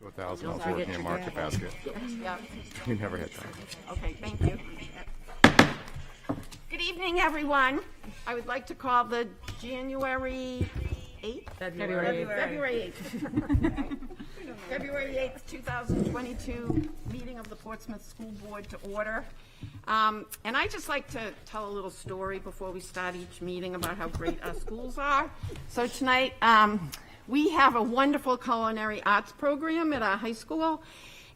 1,000 I was working in Market Basket. Yeah. You never hit that. Okay, thank you. Good evening, everyone. I would like to call the January 8th? February 8th. February 8th, 2022 meeting of the Portsmouth School Board to order. And I just like to tell a little story before we start each meeting about how great our schools are. So tonight, we have a wonderful culinary arts program at our high school.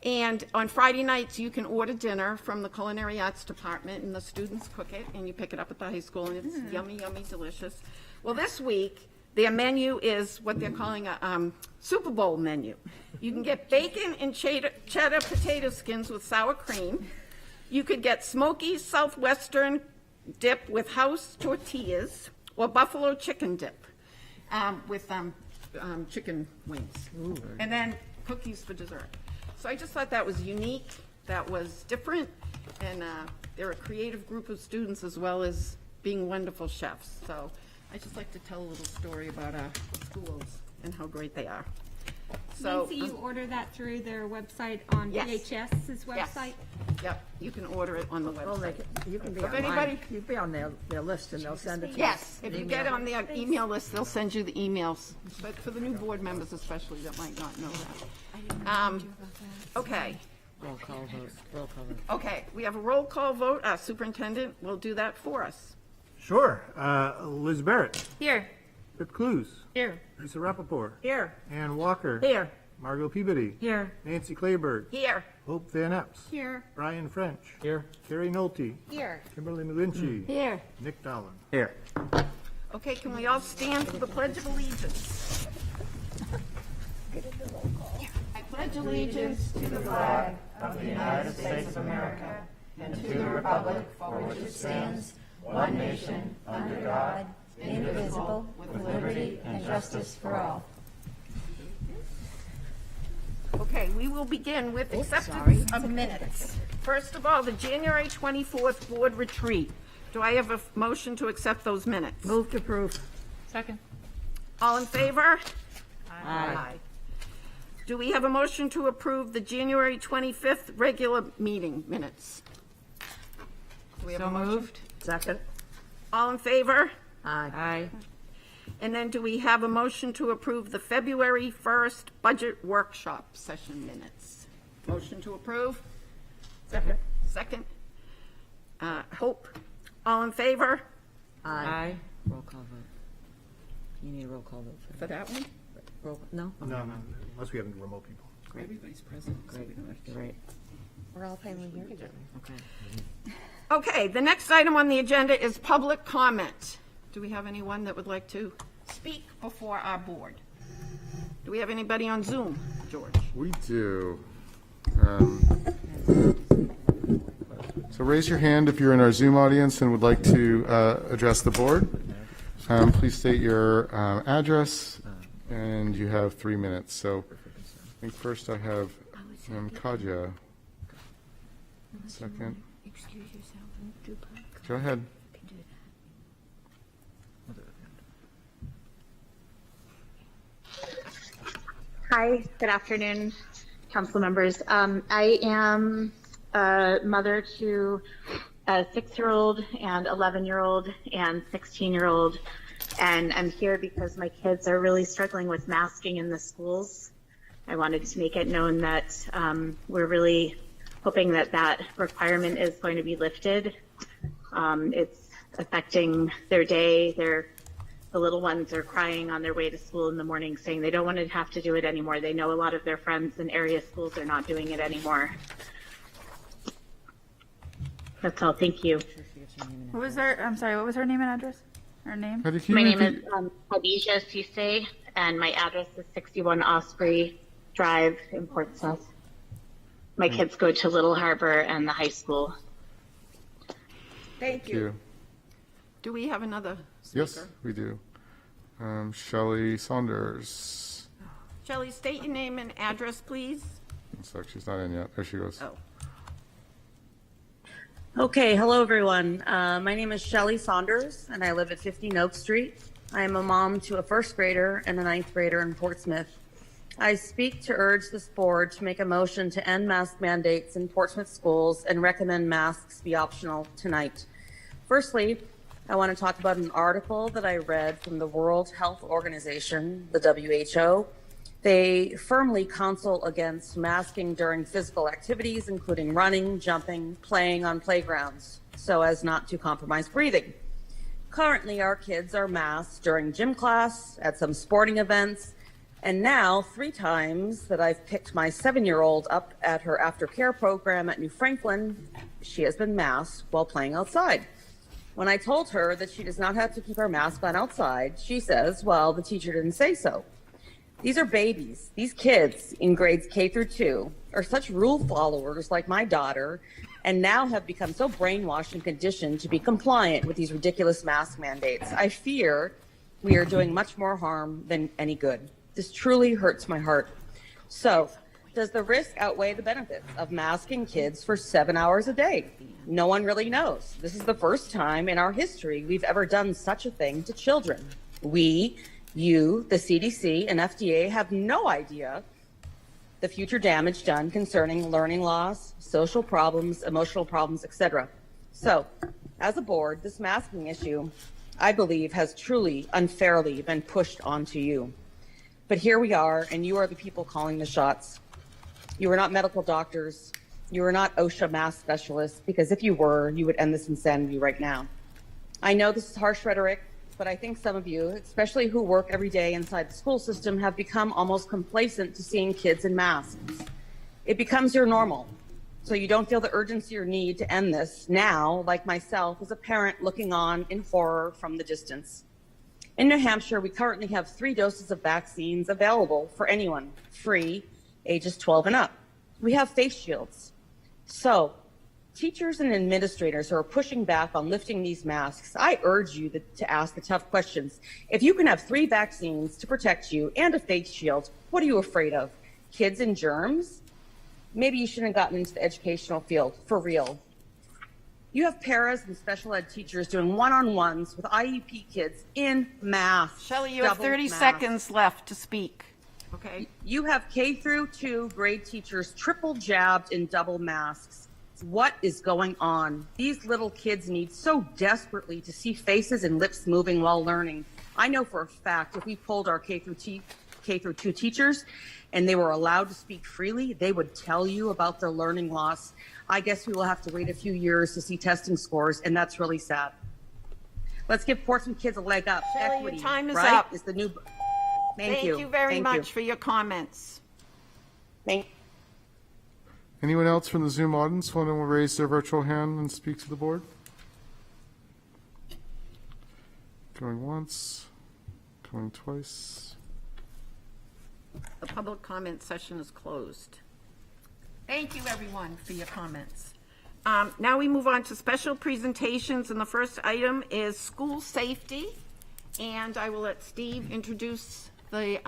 And on Friday nights, you can order dinner from the culinary arts department, and the students cook it, and you pick it up at the high school, and it's yummy, yummy, delicious. Well, this week, their menu is what they're calling a Super Bowl menu. You can get bacon and cheddar potato skins with sour cream. You could get smoky southwestern dip with house tortillas, or buffalo chicken dip with chicken wings. Ooh. And then cookies for dessert. So I just thought that was unique, that was different, and they're a creative group of students as well as being wonderful chefs. So I just like to tell a little story about our schools and how great they are. So Nancy, you order that through their website on Yes. VHS's website? Yep, you can order it on the Well, website. you can be If on anybody- you can be on their list and they'll send it to you. Yes, if you get on the email list, they'll send you the emails, but for the new board members especially that might not know that. Okay. Roll call vote. Okay, we have a roll call vote. Our superintendent will do that for us. Sure. Liz Barrett, Here. Pip Clues, Here. Lisa Rappaport, Here. Ann Walker, Here. Margot Peabody, Here. Nancy Clayberg, Here. Hope Van Epps, Here. Brian French, here, Carrie Nolte, Here. Kimberly McGlinchey, Here. Nick Dolan. Here. Okay, can we all stand for the Pledge of Allegiance? I pledge allegiance to the flag of the United States of America and to the republic for which it stands, one nation, under God, indivisible, with liberty and justice for all. Okay, we will begin with acceptance of minutes. First of all, the January 24th board retreat. Do I have a motion to accept those minutes? Move to approve. Second. All in favor? Aye. Do we have a motion to approve the January 25th regular meeting minutes? Do we have a motion? Second. All in favor? Aye. And then do we have a motion to approve the February 1st budget workshop session minutes? Motion to approve? Second. Second. Hope? All in favor Aye. Roll call vote. You need a roll call vote for for that one? roll. No? No, unless we have remote people. Everybody's present. so we don't have to- You're right. We're all finally here together. Okay. Okay, the next item on the agenda is public comment. Do we have anyone that would like to speak before our board? Do we have anybody on Zoom, George? We do. So raise your hand if you're in our Zoom audience and would like to address the board. Please state your address, and you have 3 minutes. So I think first I have Kaja. Second. Excuse yourself and do public. Go ahead. You can do that. Hi, good afternoon, council members. I am a mother to a 6-year-old and 11-year-old and 16-year-old, and I'm here because my kids are really struggling with masking in the schools. I wanted to make it known that we're really hoping that that requirement is going to be lifted. It's affecting their day. The little ones are crying on their way to school in the morning saying they don't want to have to do it anymore. They know a lot of their friends in area schools are not doing it anymore. That's all. Thank you. What was her? I'm sorry. What was her name and address? Her name? How did you My name repeat- is Khadija Sise, and my address is 61 Osprey Drive in Portsmouth. My kids go to Little Harbor and the high school. Thank Thank you. Do we have another speaker? Yes, we do. Shelley Saunders. Shelley, state your name and address, please. Looks like she's not in yet. There she goes. Oh, Okay, hello everyone. My name is Shelley Saunders and I live at 15 Oak Street. I am a mom to a first grader and a ninth grader in Portsmouth. I speak to urge this board to make a motion to end mask mandates in Portsmouth schools and recommend masks be optional tonight. Firstly, I want to talk about an article that I read from the World Health Organization, the WHO. They firmly counsel against masking during physical activities, including running, jumping, playing on playgrounds, so as not to compromise breathing. Currently, our kids are masked during gym class, at some sporting events, and now 3 times that I've picked my 7-year-old up at her aftercare program at New Franklin, she has been masked while playing outside. When I told her that she does not have to keep her mask on outside, she says, well, the teacher didn't say so. These are babies. These kids in grades K through 2 are such rule followers like my daughter, and now have become so brainwashed and conditioned to be compliant with these ridiculous mask mandates. I fear we are doing much more harm than any good. This truly hurts my heart. So, does the risk outweigh the benefits of masking kids for 7 hours a day? No one really knows. This is the first time in our history we've ever done such a thing to children. We, you, the CDC, and FDA have no idea the future damage done concerning learning loss, social problems, emotional problems, etc. So, as a board, this masking issue, I believe, has truly unfairly been pushed onto you. But here we are, and you are the people calling the shots. You are not medical doctors. You are not OSHA mask specialists, because if you were, you would end this insanity right now. I know this is harsh rhetoric, but I think some of you, especially who work every day inside the school system, have become almost complacent to seeing kids in masks. It becomes your normal, so you don't feel the urgency or need to end this now, like myself, as a parent looking on in horror from the distance. In New Hampshire, we currently have 3 doses of vaccines available for anyone, free, ages 12 and up. We have face shields. So, teachers and administrators who are pushing back on lifting these masks, I urge you to ask the tough questions. If you can have 3 vaccines to protect you and a face shield, what are you afraid of? Kids and germs? Maybe you shouldn't have gotten into the educational field, for real. You have paras and special ed teachers doing one-on-ones with IEP kids in masks. Shelley, you have 30 seconds left to speak. Okay? You have K through 2 grade teachers triple jabbed in double masks. What is going on? These little kids need so desperately to see faces and lips moving while learning. I know for a fact if we polled our K through 2 teachers and they were allowed to speak freely, they would tell you about their learning loss. I guess we will have to wait a few years to see testing scores, and that's really sad. Let's give Portsmouth kids a leg up. Shelley, Equity, your time is right, up. is the new. Thank you very much for your comments. Thank Anyone else from the Zoom audience want to raise their virtual hand and speak to the board? Going once, going twice. The public comment session is closed. Thank you, everyone, for your comments. Now we move on to special presentations, and the first item is school safety. And I will let Steve introduce the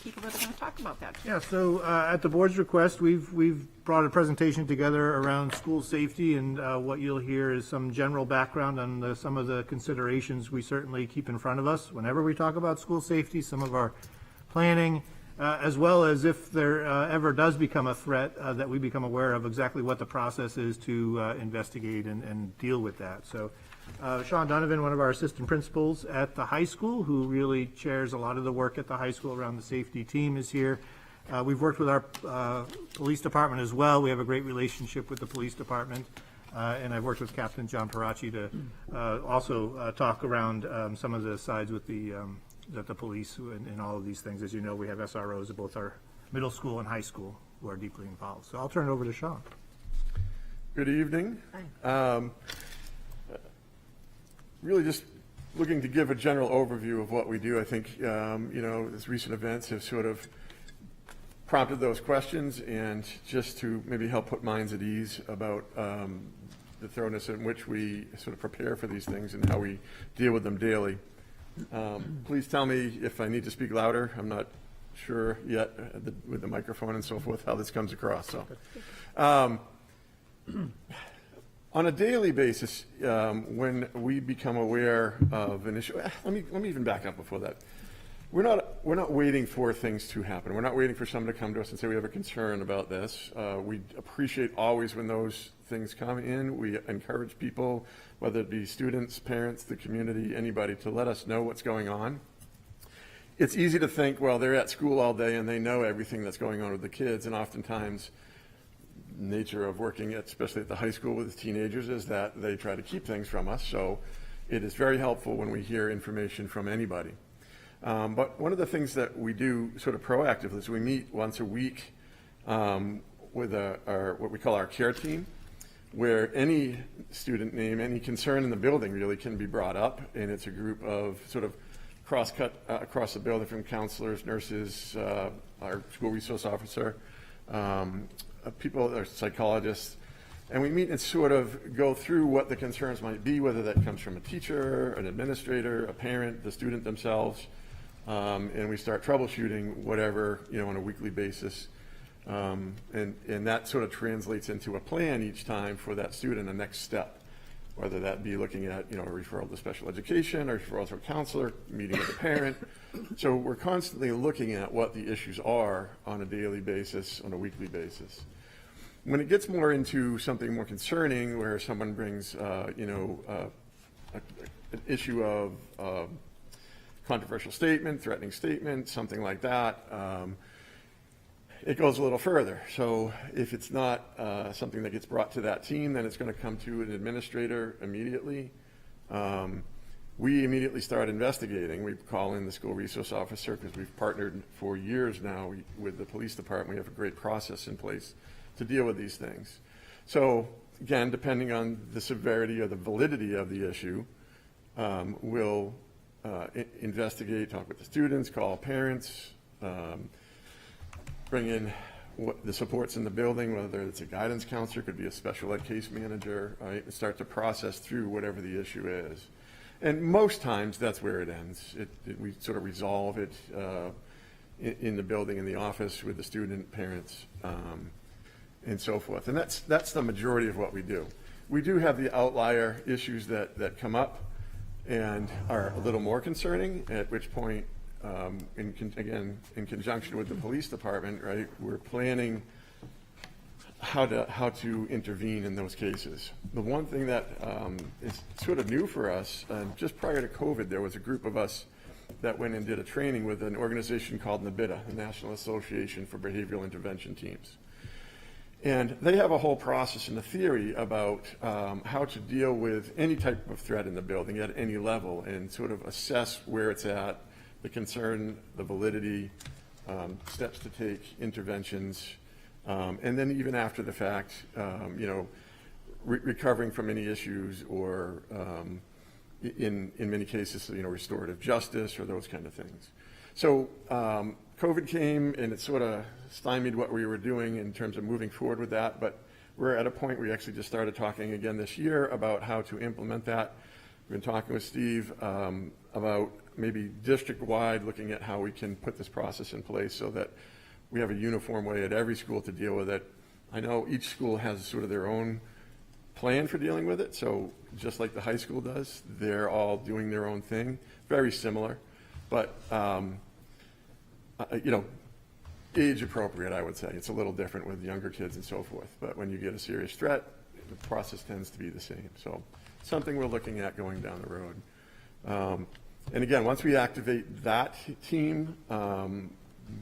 people that are going to talk about that. Yeah, so at the board's request, we've brought a presentation together around school safety, and what you'll hear is some general background on some of the considerations we certainly keep in front of us whenever we talk about school safety, some of our planning, as well as if there ever does become a threat, that we become aware of exactly what the process is to investigate and deal with that. So Sean Donovan, one of our assistant principals at the high school, who really chairs a lot of the work at the high school around the safety team, is here. We've worked with our police department as well. We have a great relationship with the police department. And I've worked with Captain John Parachi to also talk around some of the sides with the police and all of these things. As you know, we have SROs at both our middle school and high school who are deeply involved. So I'll turn it over to Sean. Good evening. Really just looking to give a general overview of what we do. I think, these recent events have sort of prompted those questions, and just to maybe help put minds at ease about the thoroughness in which we sort of prepare for these things and how we deal with them daily. Please tell me if I need to speak louder. I'm not sure yet with the microphone and so forth how this comes across. So, on a daily basis, when we become aware of an issue, let me even back up before that. we're not waiting for things to happen. We're not waiting for someone to come to us and say we have a concern about this. We appreciate always when those things come in. We encourage people, whether it be students, parents, the community, anybody, to let us know what's going on. It's easy to think, well, they're at school all day and they know everything that's going on with the kids, and oftentimes nature of working at, especially at the high school with teenagers, is that they try to keep things from us. So it is very helpful when we hear information from anybody. But one of the things that we do sort of proactively is we meet once a week with what we call our care team, where any student name, any concern in the building really can be brought up, and it's a group of sort of cross-cut across the building from counselors, nurses, our school resource officer, people, our psychologists, and we meet and sort of go through what the concerns might be, whether that comes from a teacher, an administrator, a parent, the student themselves, and we start troubleshooting whatever, on a weekly basis. And that sort of translates into a plan each time for that student, a next step, whether that be looking at, a referral to special education or referral to a counselor, meeting with a parent. So we're constantly looking at what the issues are on a daily basis, on a weekly basis. When it gets more into something more concerning, where someone brings, an issue of controversial statement, threatening statement, something like that, it goes a little further. So if it's not something that gets brought to that team, then it's going to come to an administrator immediately. We immediately start investigating. We call in the school resource officer, because we've partnered for years now with the police department. We have a great process in place to deal with these things. So again, depending on the severity or the validity of the issue, we'll investigate, talk with the students, call parents, bring in the supports in the building, whether it's a guidance counselor, could be a special ed case manager, right, and start to process through whatever the issue is. And most times that's where it ends. We sort of resolve it in the building, in the office, with the student, parents, and so forth. And that's the majority of what we do. We do have the outlier issues that come up and are a little more concerning, at which point, in conjunction with the police department, right, we're planning how to intervene in those cases. The one thing that is sort of new for us, just prior to COVID, there was a group of us that went and did a training with an organization called NABITA, the National Association for Behavioral Intervention Teams. And they have a whole process and a theory about how to deal with any type of threat in the building at any level, and sort of assess where it's at, the concern, the validity, steps to take, interventions, and then even after the fact, recovering from any issues, or in many cases, restorative justice or those kind of things. So COVID came and it sort of stymied what we were doing in terms of moving forward with that, but we're at a point we actually just started talking again this year about how to implement that. We've been talking with Steve about maybe district-wide, looking at how we can put this process in place so that we have a uniform way at every school to deal with it. I know each school has sort of their own plan for dealing with it, so just like the high school does, they're all doing their own thing, very similar, but age appropriate, I would say. It's a little different with younger kids and so forth, but when you get a serious threat, the process tends to be the same. So something we're looking at going down the road. And again, once we activate that team,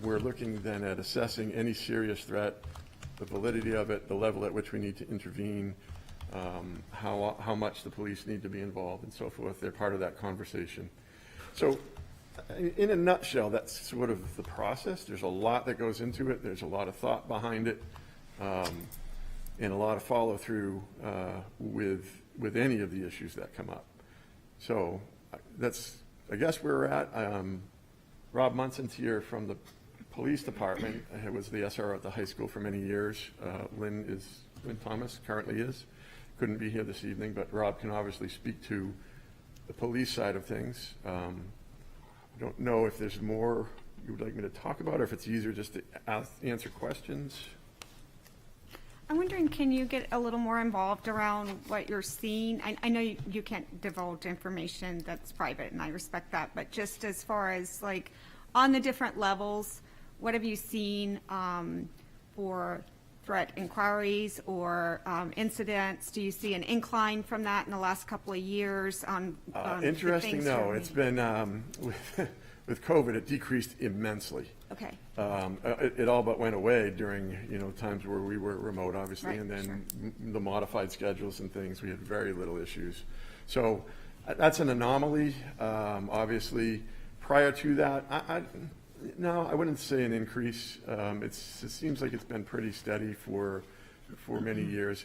we're looking then at assessing any serious threat, the validity of it, the level at which we need to intervene, how much the police need to be involved, and so forth. They're part of that conversation. So in a nutshell, that's sort of the process. There's a lot that goes into it. There's a lot of thought behind it, and a lot of follow through with any of the issues that come up. So that's, I guess, where we're at. Rob Munson's here from the police department. He was the SRO at the high school for many years. Lynn Thomas currently is. Couldn't be here this evening, but Rob can obviously speak to the police side of things. I don't know if there's more you would like me to talk about, or if it's easier just to answer questions. I'm wondering, can you get a little more involved around what you're seeing? I know you can't divulge information that's private, and I respect that, but just as far as, like, on the different levels, what have you seen for threat inquiries or incidents? Do you see an incline from that in the last couple of years on the Interesting, things no. you're It's been, with COVID, it decreased immensely. Okay. It all but went away during, times where we were remote, obviously, Right, and then sure. the modified schedules and things, we had very little issues. So that's an anomaly. Obviously, prior to that, no, I wouldn't say an increase. It seems like it's been pretty steady for many years.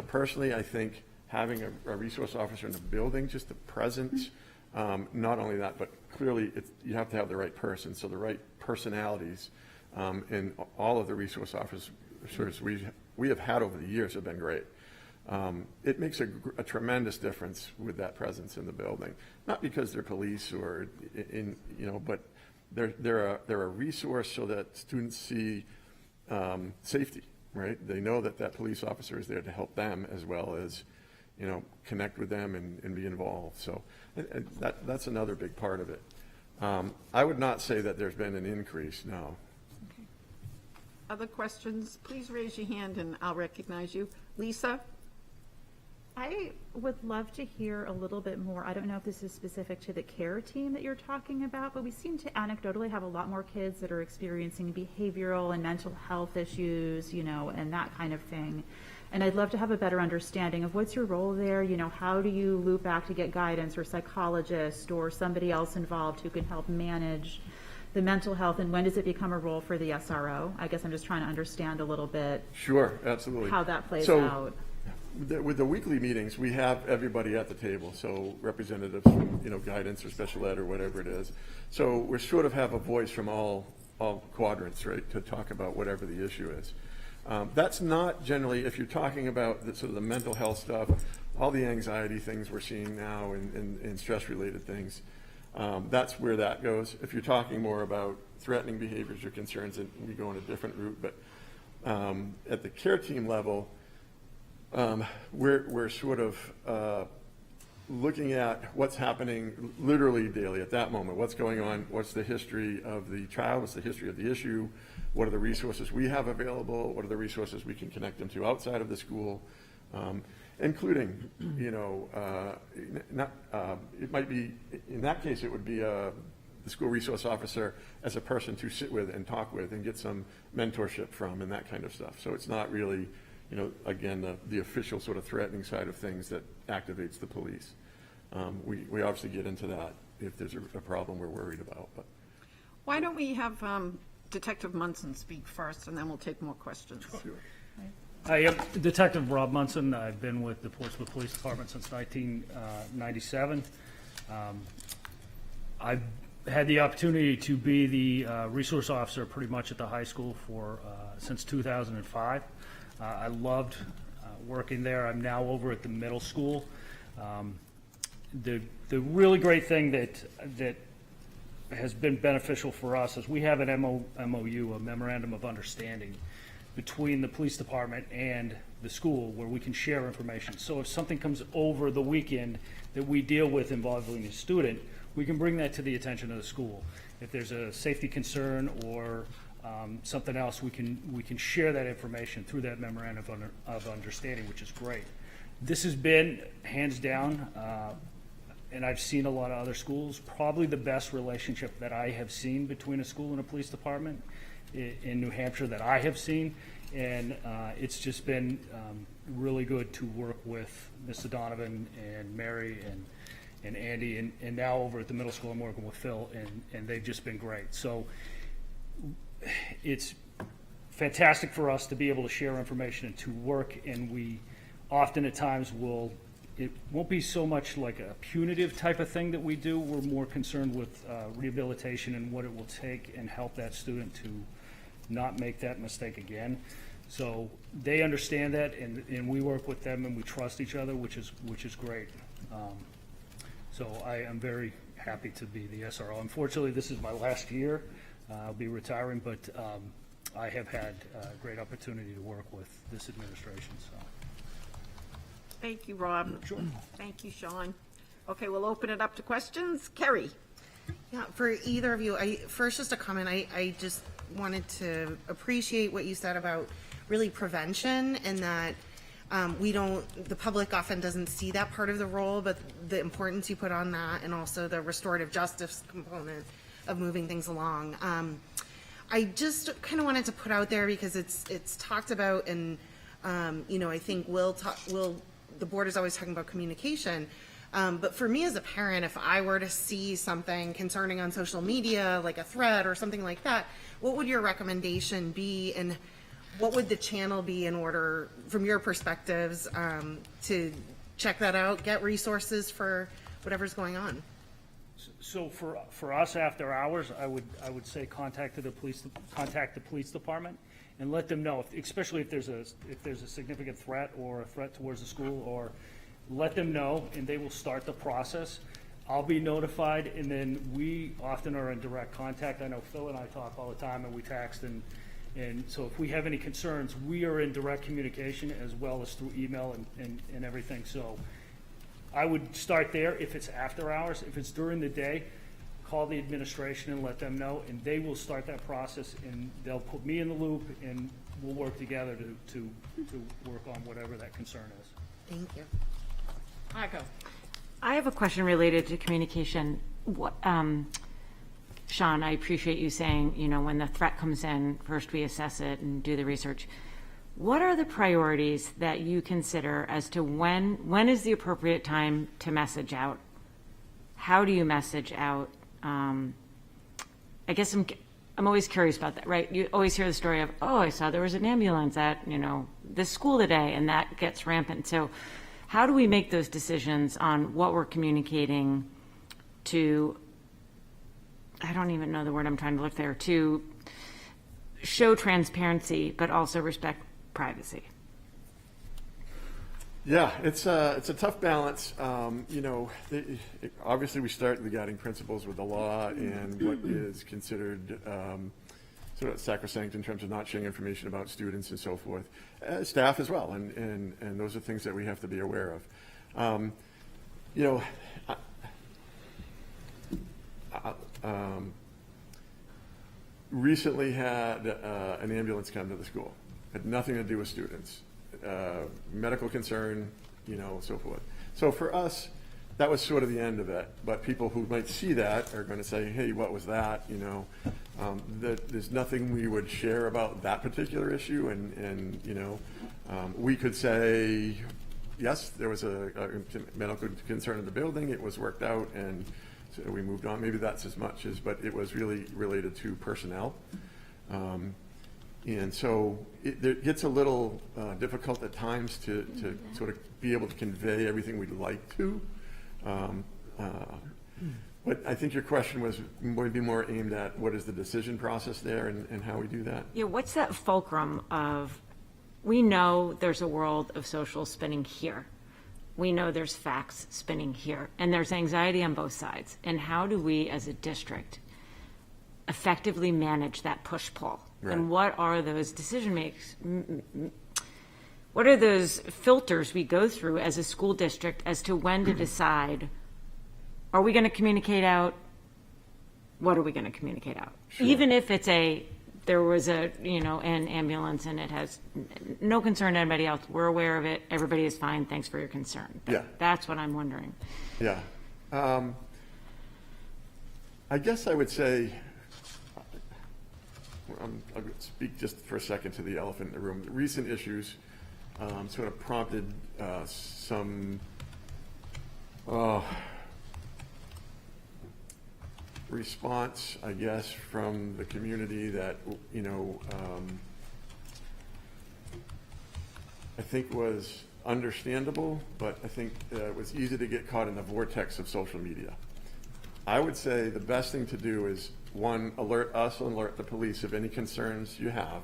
Personally, I think having a resource officer in the building, just the presence, not only that, but clearly you have to have the right person, so the right personalities. And all of the resource officers we have had over the years have been great. It makes a tremendous difference with that presence in the building, not because they're police or but they're a resource so that students see safety, right? They know that police officer is there to help them as well as, connect with them and be involved. So that's another big part of it. I would not say that there's been an increase, no. Other questions? Please raise your hand and I'll recognize you. Lisa? I would love to hear a little bit more. I don't know if this is specific to the care team that you're talking about, but we seem to anecdotally have a lot more kids that are experiencing behavioral and mental health issues, and that kind of thing. And I'd love to have a better understanding of what's your role there. How do you loop back to get guidance or psychologist or somebody else involved who can help manage the mental health, and when does it become a role for the SRO? I guess I'm just trying to understand a little bit. Sure, absolutely. How that plays out. With the weekly meetings, we have everybody at the table, so representatives from, guidance or special ed or whatever it is. So we sort of have a voice from all quadrants, right, to talk about whatever the issue is. That's not generally, if you're talking about sort of the mental health stuff, all the anxiety things we're seeing now and stress-related things, that's where that goes. If you're talking more about threatening behaviors or concerns, then we go in a different route. But at the care team level, we're sort of looking at what's happening literally daily at that moment. What's going on? What's the history of the child? What's the history of the issue? What are the resources we have available? What are the resources we can connect them to outside of the school? Including, it might be, in that case, it would be the school resource officer as a person to sit with and talk with and get some mentorship from and that kind of stuff. So it's not really, again, the official sort of threatening side of things that activates the police. We obviously get into that if there's a problem we're worried about. But Why don't we have Detective Munson speak first, and then we'll take more questions. Sure. I am Detective Rob Munson. I've been with the Portsmouth Police Department since 1997. I've had the opportunity to be the resource officer pretty much at the high school since 2005. I loved working there. I'm now over at the middle school. The really great thing that has been beneficial for us is we have an MOU, a Memorandum of Understanding, between the police department and the school where we can share information. So if something comes over the weekend that we deal with involving a student, we can bring that to the attention of the school. If there's a safety concern or something else, we can share that information through that Memorandum of Understanding, which is great. This has been, hands down, and I've seen a lot of other schools, probably the best relationship that I have seen between a school and a police department in New Hampshire that I have seen, and it's just been really good to work with Mr. Donovan and Mary and Andy, and now over at the middle school I'm working with Phil, and they've just been great. So it's fantastic for us to be able to share information and to work, and we often at times it won't be so much like a punitive type of thing that we do. We're more concerned with rehabilitation and what it will take and help that student to not make that mistake again. So they understand that, and we work with them, and we trust each other, which is great. So I am very happy to be the SRO. Unfortunately, this is my last year. I'll be retiring, but I have had a great opportunity to work with this administration. So. Thank you, Rob. Sure. Thank you, Sean. Okay, we'll open it up to questions. Kerry? Yeah, for either of you, first just a comment, I just wanted to appreciate what you said about really prevention, and that the public often doesn't see that part of the role, but the importance you put on that, and also the restorative justice component of moving things along. I just kind of wanted to put out there, because it's talked about, and I think the board is always talking about communication. But for me as a parent, if I were to see something concerning on social media, like a threat or something like that, what would your recommendation be, and what would the channel be in order, from your perspectives, to check that out, get resources for whatever's going on? So for us, after hours, I would say contact the police department and let them know, especially if there's a significant threat or a threat towards the school, or let them know, and they will start the process. I'll be notified, and then we often are in direct contact. I know Phil and I talk all the time, and we text, and so if we have any concerns, we are in direct communication as well as through email and everything. So I would start there if it's after hours. If it's during the day, call the administration and let them know, and they will start that process, and they'll put me in the loop, and we'll work together to work on whatever that concern is. Thank you. Michael. I have a question related to communication. Sean, I appreciate you saying, when the threat comes in, first we assess it and do the research. What are the priorities that you consider as to when is the appropriate time to message out? How do you message out? I guess I'm always curious about that, right? You always hear the story of, I saw there was an ambulance at, this school today, and that gets rampant. So how do we make those decisions on what we're communicating to, I don't even know the word I'm trying to look there, to show transparency, but also respect privacy? Yeah, it's a tough balance. Obviously we start the guiding principles with the law and what is considered sort of sacrosanct in terms of not sharing information about students and so forth. Staff as well, and those are things that we have to be aware of. Recently had an ambulance come to the school. Had nothing to do with students. Medical concern, so forth. So for us, that was sort of the end of it. But people who might see that are going to say, hey, what was that? There's nothing we would share about that particular issue. And we could say, yes, there was a medical concern in the building. It was worked out, and so we moved on. Maybe that's as much as, but it was really related to personnel. And so it gets a little difficult at times to sort of be able to convey everything we'd like to. But I think your question was maybe more aimed at what is the decision process there and how we do that. Yeah, what's that fulcrum of, we know there's a world of social spinning here. We know there's facts spinning here, and there's anxiety on both sides. And how do we as a district effectively manage that push-pull? Right. And what are those decision makes? What are those filters we go through as a school district as to when to decide, are we going to communicate out? What are we going to communicate out? Sure. Even if it's there was an ambulance and it has no concern to anybody else. We're aware of it. Everybody is fine. Thanks for your concern. Yeah. That's what I'm wondering. Yeah. I guess I would say, I'll speak just for a second to the elephant in the room. The recent issues sort of prompted some response, I guess, from the community that, I think was understandable, but I think it was easy to get caught in the vortex of social media. I would say the best thing to do is, one, alert us, alert the police of any concerns you have.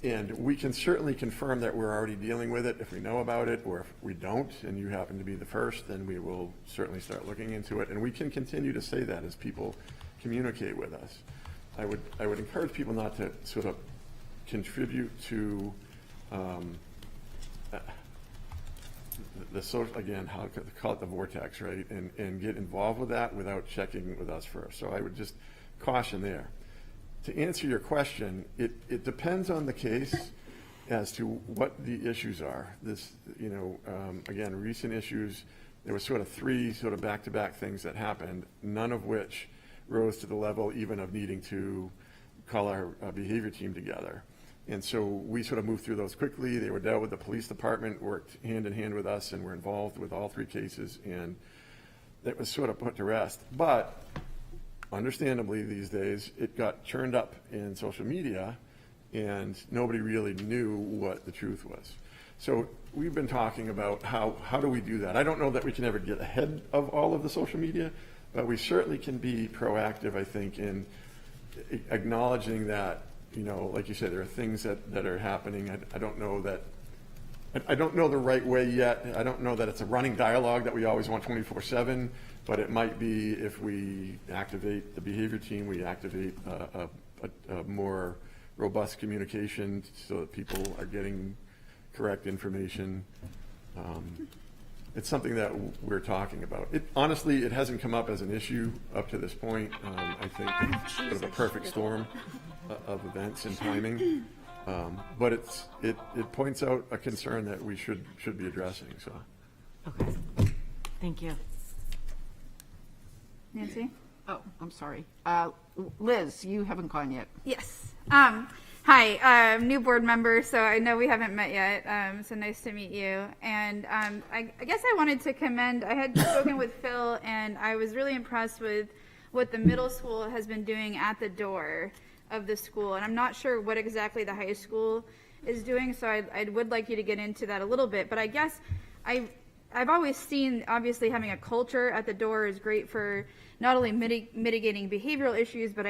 And we can certainly confirm that we're already dealing with it if we know about it, or if we don't and you happen to be the first, then we will certainly start looking into it. And we can continue to say that as people communicate with us. I would encourage people not to sort of contribute to the social, again, how to call it the vortex, right? And get involved with that without checking with us first. So I would just caution there. To answer your question, it depends on the case as to what the issues are. This, again, recent issues, there was sort of three sort of back-to-back things that happened, none of which rose to the level even of needing to call our behavior team together. And so we sort of moved through those quickly. They were dealt with. The police department worked hand in hand with us and were involved with all three cases, and that was sort of put to rest. But understandably these days, it got churned up in social media, and nobody really knew what the truth was. So we've been talking about how do we do that. I don't know that we can ever get ahead of all of the social media, but we certainly can be proactive, I think, in acknowledging that, like you said, there are things that are happening. I don't know the right way yet. I don't know that it's a running dialogue that we always want 24/7, but it might be if we activate the behavior team, we activate a more robust communication so that people are getting correct information. It's something that we're talking about. Honestly, it hasn't come up as an issue up to this point. I think it's sort of a perfect storm of events and timing. But it points out a concern that we should be addressing. So. Okay. Thank you. Nancy? Oh, I'm sorry. Liz, you haven't gone yet. Yes. Hi, new board member, so I know we haven't met yet, so nice to meet you. And I guess I wanted to commend, I had spoken with Phil, and I was really impressed with what the middle school has been doing at the door of the school. And I'm not sure what exactly the high school is doing, so I would like you to get into that a little bit. But I guess I've always seen, obviously, having a culture at the door is great for not only mitigating behavioral issues, but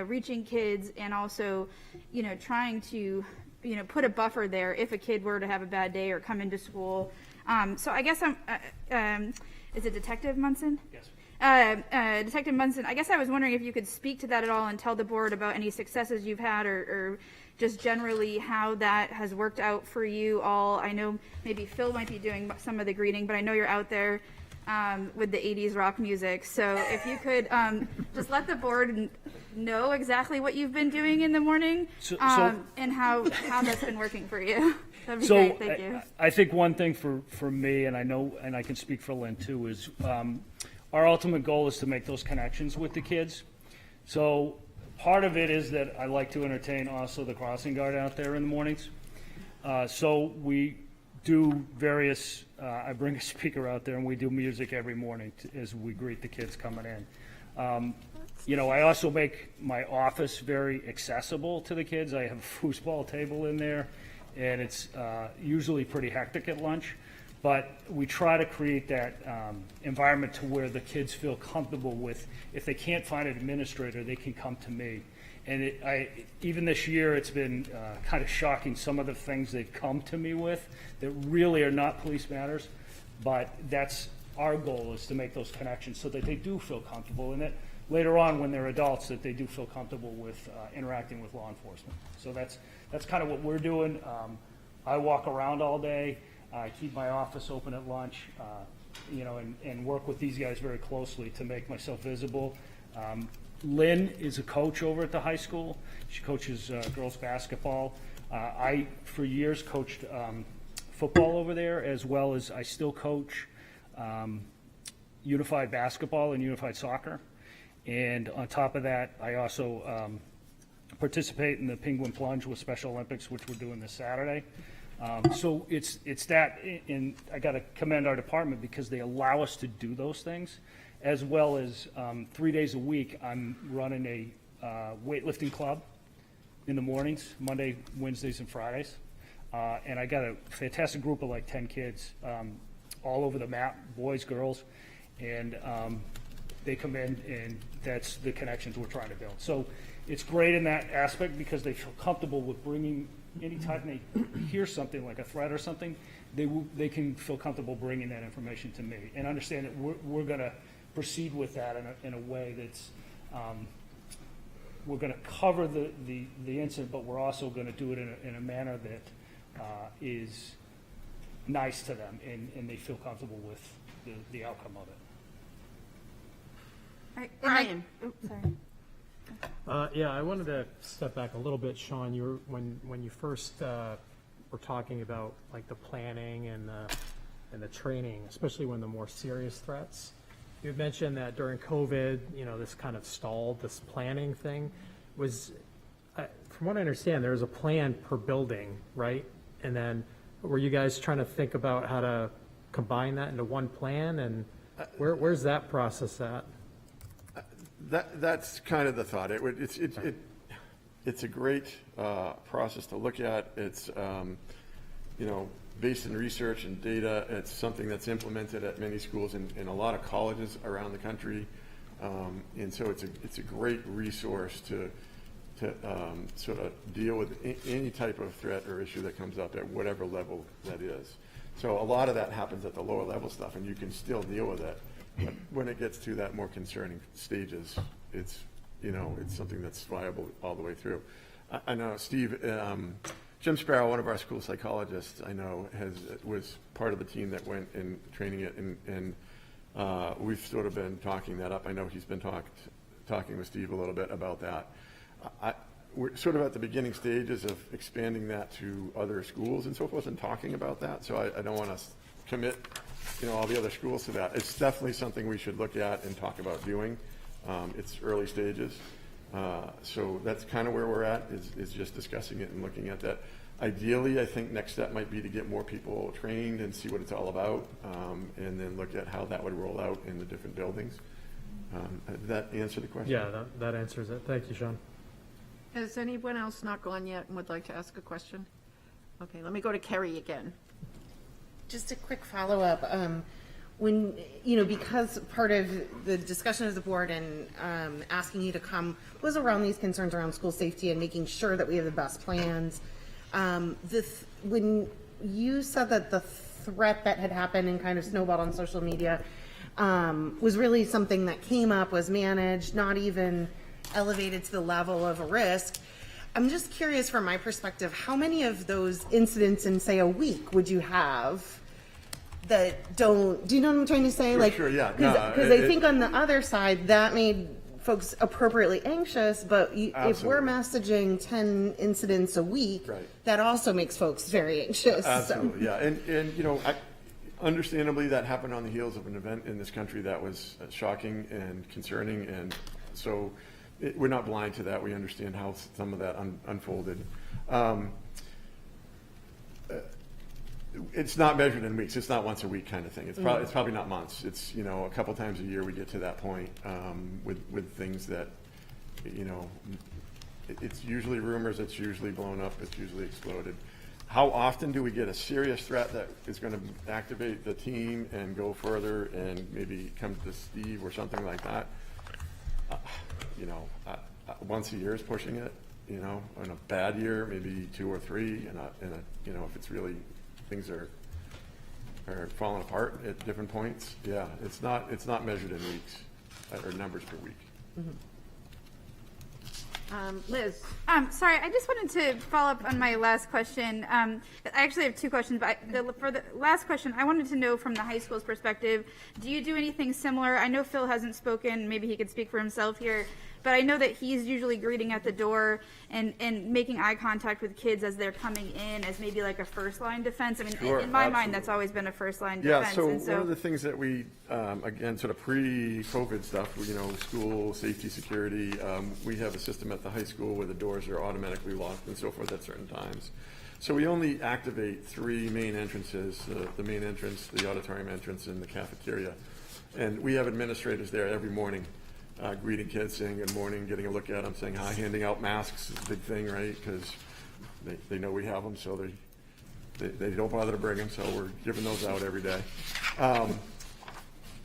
reaching kids, and also, trying to, put a buffer there if a kid were to have a bad day or come into school. So I guess is it Detective Munson? Yes. Detective Munson, I guess I was wondering if you could speak to that at all and tell the board about any successes you've had, or just generally how that has worked out for you all. I know maybe Phil might be doing some of the greeting, but I know you're out there with the 80s rock music. So if you could just let the board know exactly what you've been doing in the morning, and how that's been working for you. That'd be great. Thank you. I think one thing for me, and I know, and I can speak for Lynn too, is our ultimate goal is to make those connections with the kids. So part of it is that I like to entertain also the crossing guard out there in the mornings. So we do various, I bring a speaker out there and we do music every morning as we greet the kids coming in. I also make my office very accessible to the kids. I have a foosball table in there, and it's usually pretty hectic at lunch. But we try to create that environment to where the kids feel comfortable with, if they can't find an administrator, they can come to me. And even this year, it's been kind of shocking, some of the things they've come to me with that really are not police matters. But that's our goal, is to make those connections so that they do feel comfortable, and that later on when they're adults, that they do feel comfortable with interacting with law enforcement. So that's kind of what we're doing. I walk around all day. I keep my office open at lunch, and work with these guys very closely to make myself visible. Lynn is a coach over at the high school. She coaches girls basketball. I, for years, coached football over there, as well as I still coach unified basketball and unified soccer. And on top of that, I also participate in the Penguin Plunge with Special Olympics, which we're doing this Saturday. So it's that, and I got to commend our department because they allow us to do those things, as well as 3 days a week I'm running a weightlifting club in the mornings, Monday, Wednesdays, and Fridays. And I got a fantastic group of like 10 kids all over the map, boys, girls, and they come in, and that's the connections we're trying to build. So it's great in that aspect because they feel comfortable with bringing, anytime they hear something like a threat or something, they can feel comfortable bringing that information to me, and understand that we're going to proceed with that in a way that's, we're going to cover the incident, but we're also going to do it in a manner that is nice to them, and they feel comfortable with the outcome of it. All right, Brian. Sorry. Yeah, I wanted to step back a little bit, Sean. When you first were talking about like the planning and the training, especially when the more serious threats. You had mentioned that during COVID, this kind of stalled this planning thing. From what I understand, there was a plan per building, right? And then were you guys trying to think about how to combine that into one plan? And where's that process at? That's kind of the thought. It's a great process to look at. It's based in research and data. It's something that's implemented at many schools and a lot of colleges around the country, and so it's a great resource to sort of deal with any type of threat or issue that comes up at whatever level that is. So a lot of that happens at the lower level stuff, and you can still deal with it. But when it gets to that more concerning stages, it's something that's viable all the way through. I know Steve, Jim Sparrow, one of our school psychologists, I know was part of the team that went in training it, and we've sort of been talking that up. I know he's been talking with Steve a little bit about that. We're sort of at the beginning stages of expanding that to other schools and so forth, and talking about that. So I don't want to commit, all the other schools to that. It's definitely something we should look at and talk about doing. It's early stages. So that's kind of where we're at, is just discussing it and looking at that. Ideally, I think next step might be to get more people trained and see what it's all about, and then look at how that would roll out in the different buildings. Did that answer the question? Yeah, that answers it. Thank you, Sean. Has anyone else not gone yet and would like to ask a question? Okay, let me go to Kerry again. Just a quick follow-up. When, because part of the discussion of the board and asking you to come was around these concerns around school safety and making sure that we have the best plans. When you said that the threat that had happened and kind of snowballed on social media was really something that came up, was managed, not even elevated to the level of a risk. I'm just curious from my perspective, how many of those incidents in, say, a week would you have that don't, do you know what I'm trying to say? Sure, yeah. Because I think on the other side, that made folks appropriately anxious, but if we're messaging 10 incidents a week, right, that also makes folks very anxious. Absolutely, yeah. And understandably, that happened on the heels of an event in this country that was shocking and concerning, and so we're not blind to that. We understand how some of that unfolded. It's not measured in weeks. It's not once a week kind of thing. It's probably not months. It's a couple times a year we get to that point with things that it's usually rumors. It's usually blown up. It's usually exploded. How often do we get a serious threat that is going to activate the team and go further and maybe come to Steve or something like that? Once a year is pushing it. In a bad year, maybe 2 or 3. If it's really things are falling apart at different points. Yeah, it's not measured in weeks or numbers per week. Mm-hmm. Liz. Sorry, I just wanted to follow up on my last question. I actually have 2 questions, but for the last question, I wanted to know from the high school's perspective, do you do anything similar? I know Phil hasn't spoken, maybe he could speak for himself here, but I know that he's usually greeting at the door and making eye contact with kids as they're coming in as maybe like a first line defense. I mean, Sure, in my absolutely. mind, that's always been a first line Yeah, defense. so one of the things that we, again, sort of pre-COVID stuff, school safety, security, we have a system at the high school where the doors are automatically locked and so forth at certain times. So we only activate 3 main entrances, the main entrance, the auditorium entrance, and the cafeteria. And we have administrators there every morning, greeting kids, saying good morning, getting a look at them, saying hi, handing out masks is a big thing, right? Because they know we have them, so they don't bother to bring them, so we're giving those out every day.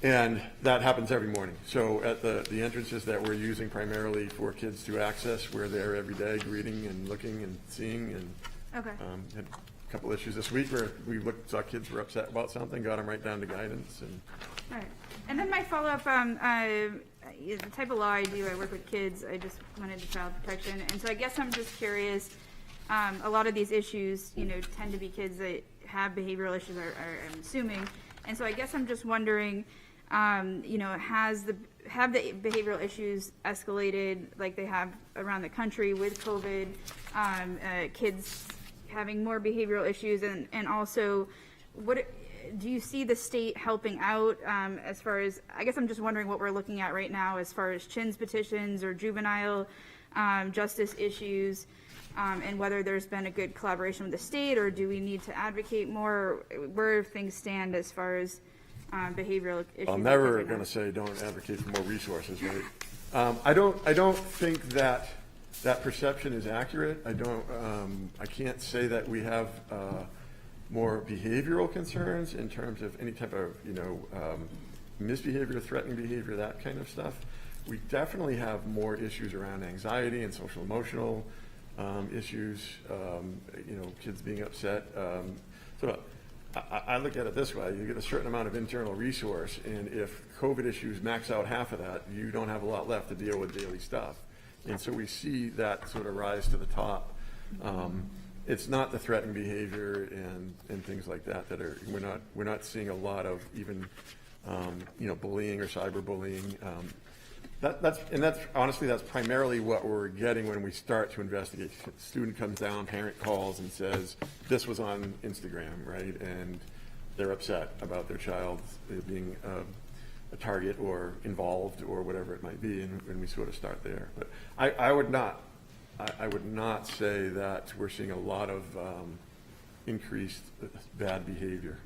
And that happens every morning. So at the entrances that we're using primarily for kids to access, we're there every day greeting and looking and seeing. And Okay. had a couple issues this week where we saw kids were upset about something, got them right down to guidance. And All right. And then my follow-up, the type of law I do, I work with kids. I just went into child protection. And so I guess I'm just curious, a lot of these issues, tend to be kids that have behavioral issues, I'm assuming. And so I guess I'm just wondering, you know, have the behavioral issues escalated like they have around the country with COVID, kids having more behavioral issues, and also what do you see the state helping out as far as, I guess I'm just wondering what we're looking at right now as far as CHIN's petitions or juvenile justice issues, and whether there's been a good collaboration with the state, or do we need to advocate more? Where things stand as far as behavioral issues? I'm never going to say don't advocate for more resources, right? I don't think that perception is accurate. I can't say that we have more behavioral concerns in terms of any type of, you know, misbehavior, threatening behavior, that kind of stuff. We definitely have more issues around anxiety and social emotional issues, you know, kids being upset. So I look at it this way: you get a certain amount of internal resource, and if COVID issues max out half of that, you don't have a lot left to deal with daily stuff. And so we see that sort of rise to the top. It's not the threatening behavior and things like that are, we're not seeing a lot of even, you know, bullying or cyberbullying. That's honestly, that's primarily what we're getting when we start to investigate. Student comes down, parent calls and says, this was on Instagram, right? And they're upset about their child being a target or involved or whatever it might be, and we sort of start there. But I would not say that we're seeing a lot of increased bad behavior.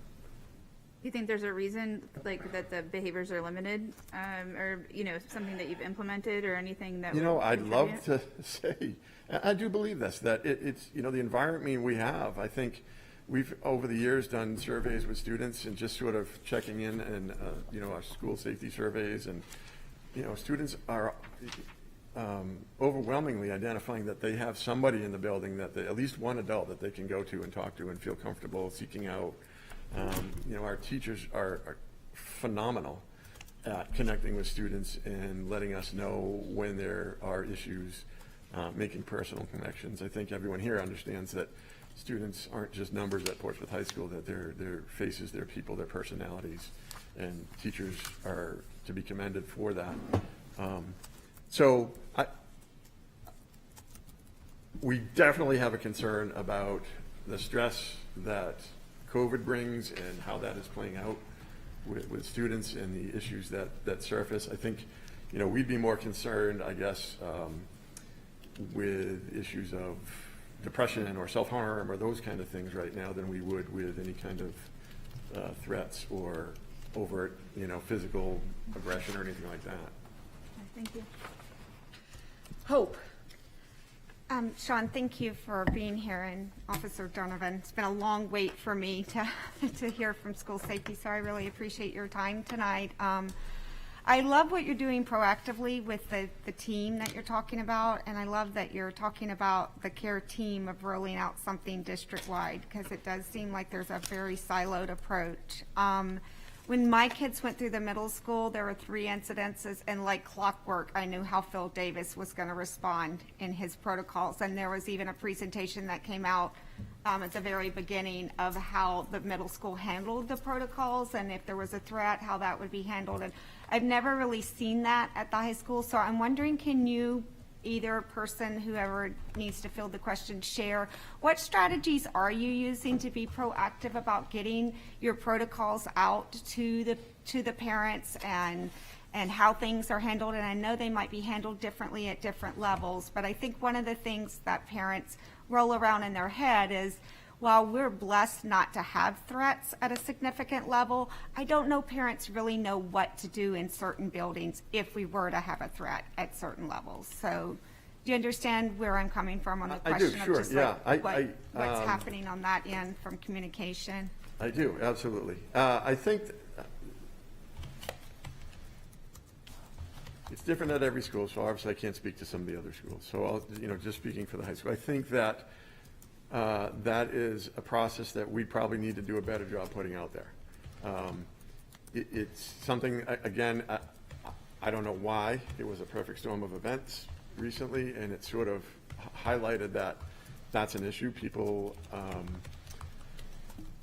Do you think there's a reason, like, that the behaviors are limited, or, you know, something that you've implemented or anything that? You know, would I'd love contribute? to say, I do believe this, that it's, you know, the environment we have. I think we've, over the years, done surveys with students and just sort of checking in and, you know, our school safety surveys, and, you know, students are overwhelmingly identifying that they have somebody in the building, that they, at least one adult that they can go to and talk to and feel comfortable seeking out. You know, our teachers are phenomenal at connecting with students and letting us know when there are issues, making personal connections. I think everyone here understands that students aren't just numbers at Portsmouth High School, that they're faces, they're people, they're personalities, and teachers are to be commended for that. So we definitely have a concern about the stress that COVID brings and how that is playing out with students and the issues that surface. I think, you know, we'd be more concerned, I guess, with issues of depression or self-harm or those kind of things right now than we would with any kind of threats or overt, you know, physical aggression or anything like that. Thank you. Hope. Sean, thank you for being here, and Officer Donovan. It's been a long wait for me to hear from school safety, so I really appreciate your time tonight. I love what you're doing proactively with the team that you're talking about, and I love that you're talking about the care team of rolling out something district-wide, because it does seem like there's a very siloed approach. When my kids went through the middle school, there were 3 incidences, and like clockwork, I knew how Phil Davis was going to respond in his protocols. And there was even a presentation that came out at the very beginning of how the middle school handled the protocols, and if there was a threat, how that would be handled. And I've never really seen that at the high school, so I'm wondering, can you, either person, whoever needs to field the question, share what strategies are you using to be proactive about getting your protocols out to the parents, and how things are handled? And I know they might be handled differently at different levels, but I think one of the things that parents roll around in their head is, while we're blessed not to have threats at a significant level, I don't know parents really know what to do in certain buildings if we were to have a threat at certain levels. So do you understand where I'm coming from on the question sure, of just yeah. like what's happening on that end from communication? I do, absolutely. I think it's different at every school, so obviously I can't speak to some of the other schools. So I'll, you know, just speaking for the high school, I think that that is a process that we probably need to do a better job putting out there. It's something, again, I don't know why. It was a perfect storm of events recently, and it sort of highlighted that that's an issue. People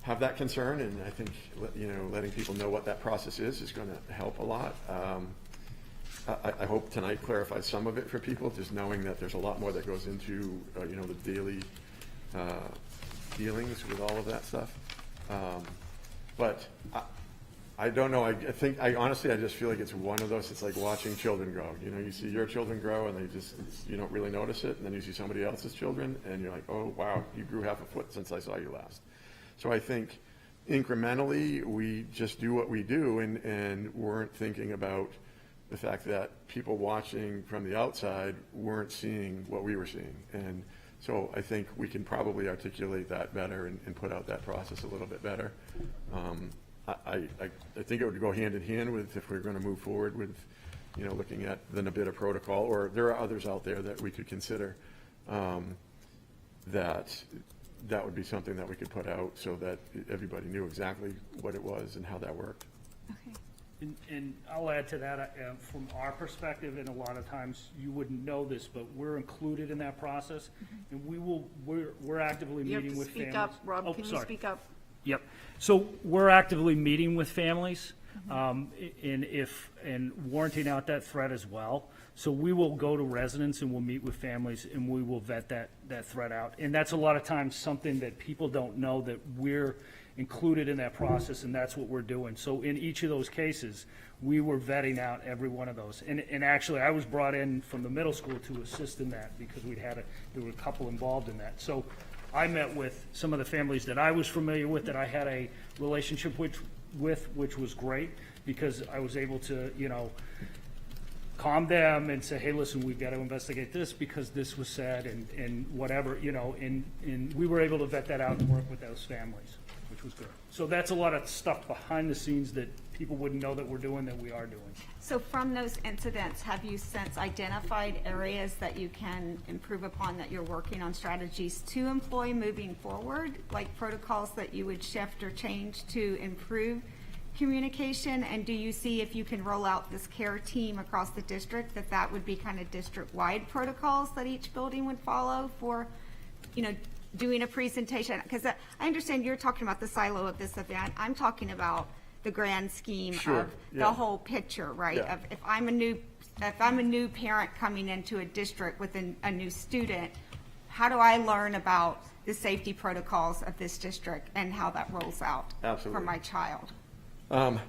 have that concern, and I think, you know, letting people know what that process is going to help a lot. I hope tonight clarifies some of it for people, just knowing that there's a lot more that goes into, you know, the daily dealings with all of that stuff. But I don't know. I think, honestly, I just feel like it's one of those, it's like watching children grow. You know, you see your children grow and you don't really notice it. And then you see somebody else's children and you're like, oh, wow, you grew half a foot since I saw you last. So I think incrementally, we just do what we do and weren't thinking about the fact that people watching from the outside weren't seeing what we were seeing. And so I think we can probably articulate that better and put out that process a little bit better. I think it would go hand in hand with, if we're going to move forward with, you know, looking at the NABITA protocol, or there are others out there that we could consider, that would be something that we could put out so that everybody knew exactly what it was and how that worked. Okay. And I'll add to that, from our perspective, and a lot of times you wouldn't know this, but we're included in that process, and we're actively You have meeting to with speak families. up, Rob, Oh, can you sorry. speak up? Yep. So we're actively meeting with families, and warranting out that threat as well. So we will go to residents and we'll meet with families and we will vet that threat out. And that's a lot of times something that people don't know, that we're included in that process, and that's what we're doing. So in each of those cases, we were vetting out every one of those. And actually, I was brought in from the middle school to assist in that because there were a couple involved in that. So I met with some of the families that I was familiar with, that I had a relationship with, which was great, because I was able to, you know, calm them and say, hey, listen, we've got to investigate this because this was said, and whatever, you know, and we were able to vet that out and work with those families, which was good. So that's a lot of stuff behind the scenes that people wouldn't know that we're doing, that we are doing. So from those incidents, have you since identified areas that you can improve upon, that you're working on strategies to employ moving forward, like protocols that you would shift or change to improve communication? And do you see if you can roll out this care team across the district, that would be kind of district-wide protocols that each building would follow for, you know, doing a presentation? Because I understand you're talking about the silo of this event. I'm talking about the grand scheme of the whole picture, right? Yeah. Of if I'm a new parent coming into a district with a new student, how do I learn about the safety protocols of this district and how that rolls out for my child?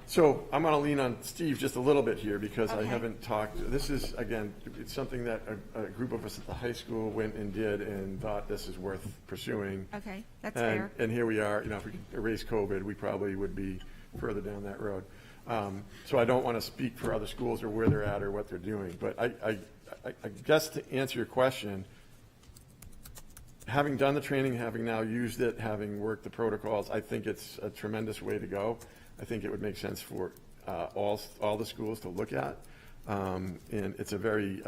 So I'm going to lean on Steve just a little bit here, because I Okay. haven't talked. This is, again, it's something that a group of us at the high school went and did and thought this is worth pursuing. Okay, that's fair. And here we are. You know, if we could erase COVID, we probably would be further down that road. So I don't want to speak for other schools or where they're at or what they're doing. But I guess to answer your question, having done the training, having now used it, having worked the protocols, I think it's a tremendous way to go. I think it would make sense for all the schools to look at. And it's a very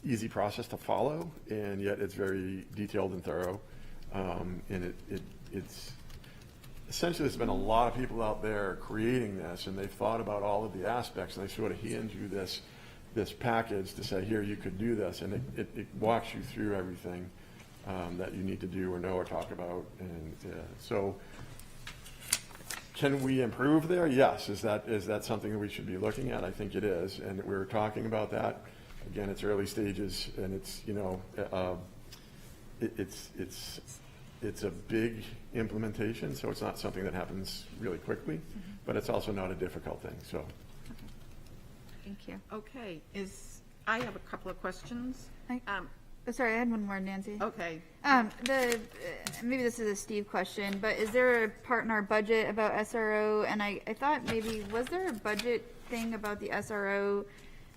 easy process to follow, and yet it's very detailed and thorough. And it's essentially, there's been a lot of people out there creating this, and they've thought about all of the aspects, and they sort of hand you this package to say, here, you could do this, and it walks you through everything that you need to do or know or talk about. And so can we improve there? Yes. Is that something that we should be looking at? I think it is, and we're talking about that. Again, it's early stages, and it's, you know, it's a big implementation, so it's not something that happens really quickly, but it's also not a difficult thing, so. Thank you. Okay, I have a couple of questions. Sorry, I had one more, Nancy. Okay. Maybe this is a Steve question, but is there a part in our budget about SRO? And I thought maybe, was there a budget thing about the SRO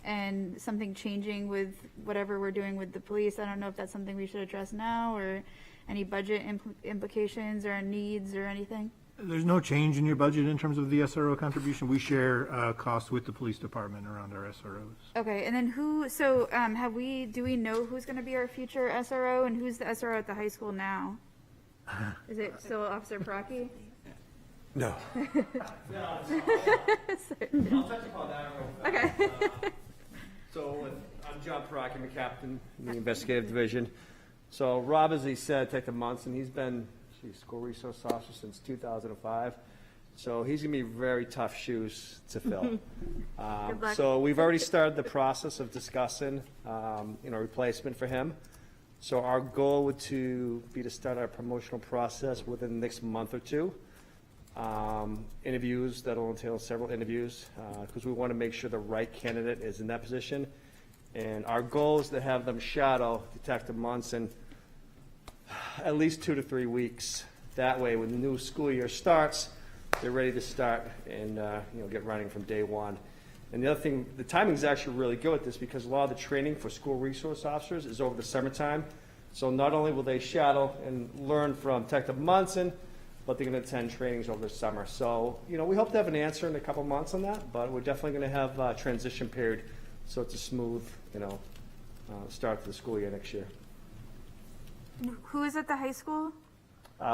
and something changing with whatever we're doing with the police? I don't know if that's something we should address now, or any budget implications or needs or anything? There's no change in your budget in terms of the SRO contribution. We share costs with the police department around our SROs. Okay, and then do we know who's going to be our future SRO, and who's the SRO at the high school now? Is it still Officer Paraki? No. I'll touch upon that real fast. Okay. So I'm John Paraki, I'm a captain in the investigative division. So Rob, as he said, take the months, and he's been school resource officer since 2005. So he's going to be very tough shoes to fill. Good luck. So we've already started the process of discussing, replacement for him. So our goal would be to start our promotional process within the next month or two. Interviews, that'll entail several interviews, because we want to make sure the right candidate is in that position. And our goal is to have them shadow Detective Munson at least 2 to 3 weeks. That way, when the new school year starts, they're ready to start and get running from day one. And the other thing, the timing is actually really good with this because a lot of the training for school resource officers is over the summertime. So not only will they shadow and learn from Detective Munson, but they're going to attend trainings over the summer. So, we hope to have an answer in a couple months on that, but we're definitely going to have a transition period so it's a smooth, start to the school year next year. Who is at the high school?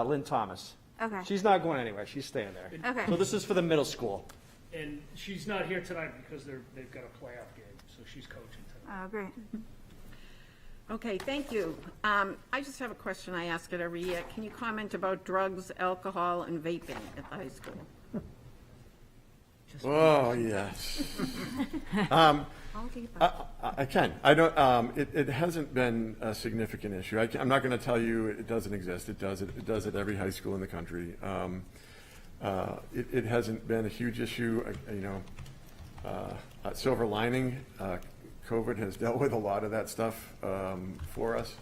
Lynn Thomas. Okay. She's not going anywhere. She's staying there. Okay. So this is for the middle school. And she's not here tonight because they've got a playoff game, so she's coaching tonight. Oh, great. Okay, thank you. I just have a question I ask it every year. Can you comment about drugs, alcohol, and vaping at the high school? Oh, yes. I can. I don't, it hasn't been a significant issue. I'm not going to tell you it doesn't exist. It does. It does at every high school in the country. It hasn't been a huge issue. Silver lining, COVID has dealt with a lot of that stuff for us.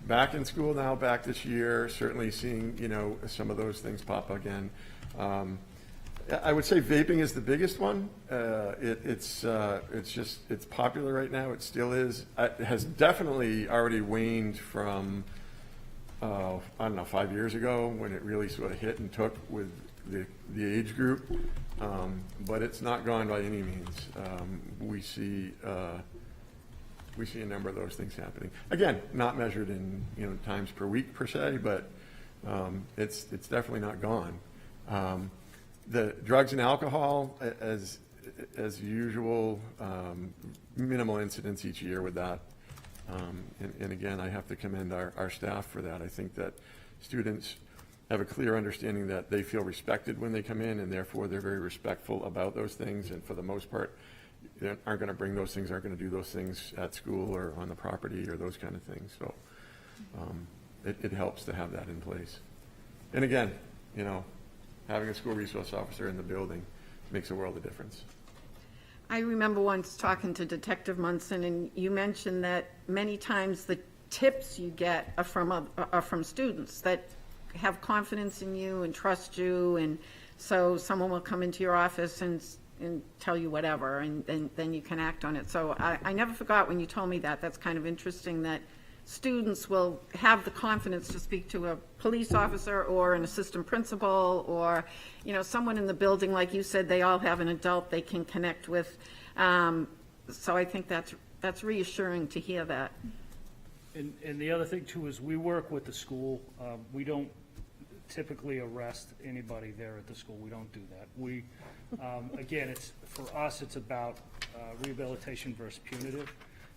Back in school now, back this year, certainly seeing, some of those things pop again. I would say vaping is the biggest one. It's popular right now. It still is. It has definitely already waned from, 5 years ago when it really sort of hit and took with the age group. But it's not gone by any means. We see a number of those things happening. Again, not measured in times per week per se, but it's definitely not gone. The drugs and alcohol, as usual, minimal incidents each year with that. And again, I have to commend our staff for that. I think that students have a clear understanding that they feel respected when they come in, and therefore they're very respectful about those things. And for the most part, they aren't going to bring those things, aren't going to do those things at school or on the property or those kind of things. So it helps to have that in place. And again, having a school resource officer in the building makes a world of difference. I remember once talking to Detective Munson, and you mentioned that many times the tips you get are from students that have confidence in you and trust you, and so someone will come into your office and tell you whatever, and then you can act on it. So I never forgot when you told me that. That's kind of interesting that students will have the confidence to speak to a police officer or an assistant principal or, someone in the building. Like you said, they all have an adult they can connect with. So I think that's reassuring to hear that. And the other thing too is we work with the school. We don't typically arrest anybody there at the school. We don't do that. We, again, for us, it's about rehabilitation versus punitive.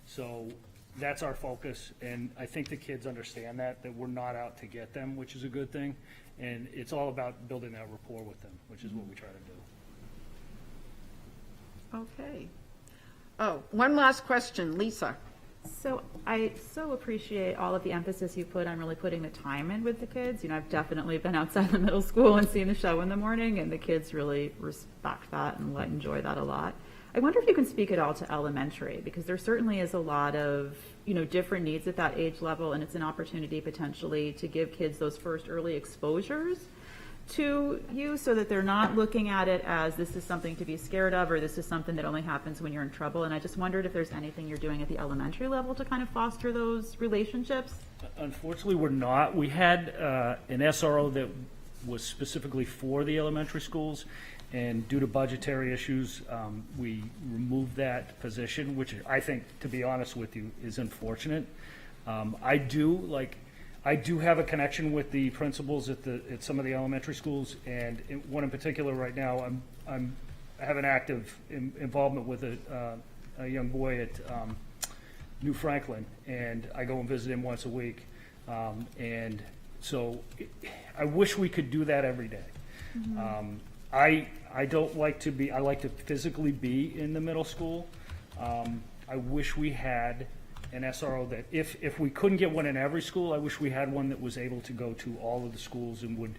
So that's our focus, and I think the kids understand that we're not out to get them, which is a good thing, and it's all about building that rapport with them, which is what we try to do. Okay. Oh, one last question, Lisa. So I so appreciate all of the emphasis you put on really putting the time in with the kids. I've definitely been outside the middle school and seen the show in the morning, and the kids really respect that and enjoy that a lot. I wonder if you can speak at all to elementary, because there certainly is a lot of, different needs at that age level, and it's an opportunity potentially to give kids those first early exposures to you so that they're not looking at it as this is something to be scared of or this is something that only happens when you're in trouble. And I just wondered if there's anything you're doing at the elementary level to kind of foster those relationships. Unfortunately, we're not. We had an SRO that was specifically for the elementary schools, and due to budgetary issues, we removed that position, which I think, to be honest with you, is unfortunate. I do have a connection with the principals at some of the elementary schools, and one in particular right now, I have an active involvement with a young boy at New Franklin, and I go and visit him once a week. And so I wish we could do that every day. I don't like to be, I like to physically be in the middle school. I wish we had an SRO that, if we couldn't get one in every school, I wish we had one that was able to go to all of the schools and would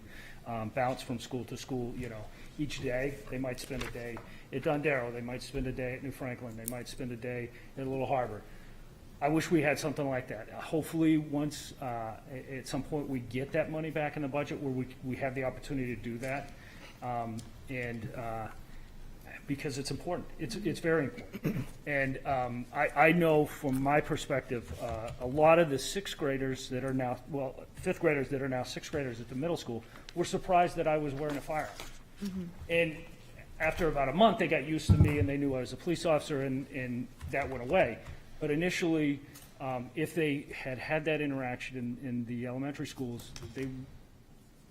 bounce from school to school, you know, each day. They might spend a day at Dondero, they might spend a day at New Franklin, they might spend a day at Little Harbor. I wish we had something like that. Hopefully, once, at some point, we get that money back in the budget where we have the opportunity to do that. Because it's important. It's very important. And I know from my perspective, a lot of the sixth graders that are now, well, fifth graders that are now sixth graders at the middle school were surprised that I was wearing a firearm. And after about a month, they got used to me and they knew I was a police officer, and that went away. But initially, if they had had that interaction in the elementary schools,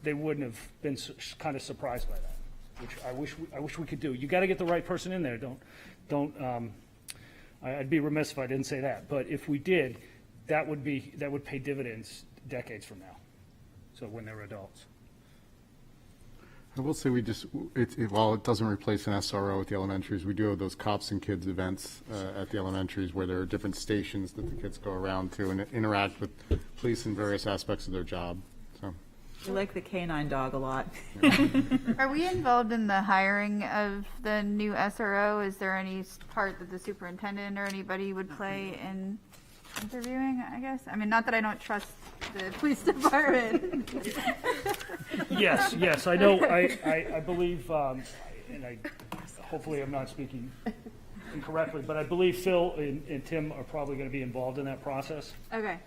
they wouldn't have been kind of surprised by that, which I wish we could do. You got to get the right person in there. I'd be remiss if I didn't say that. But if we did, that would pay dividends decades from now. So when they're adults. I will say while it doesn't replace an SRO at the elementaries, we do have those Cops and Kids events at the elementaries where there are different stations that the kids go around to and interact with police in various aspects of their job. So. We like the canine dog a lot. Are we involved in the hiring of the new SRO? Is there any part that the superintendent or anybody would play in interviewing, I guess? I mean, not that I don't trust the police department. Yes, I know, I believe, and hopefully I'm not speaking incorrectly, but I believe Phil and Tim are probably going to be involved in that process. Okay.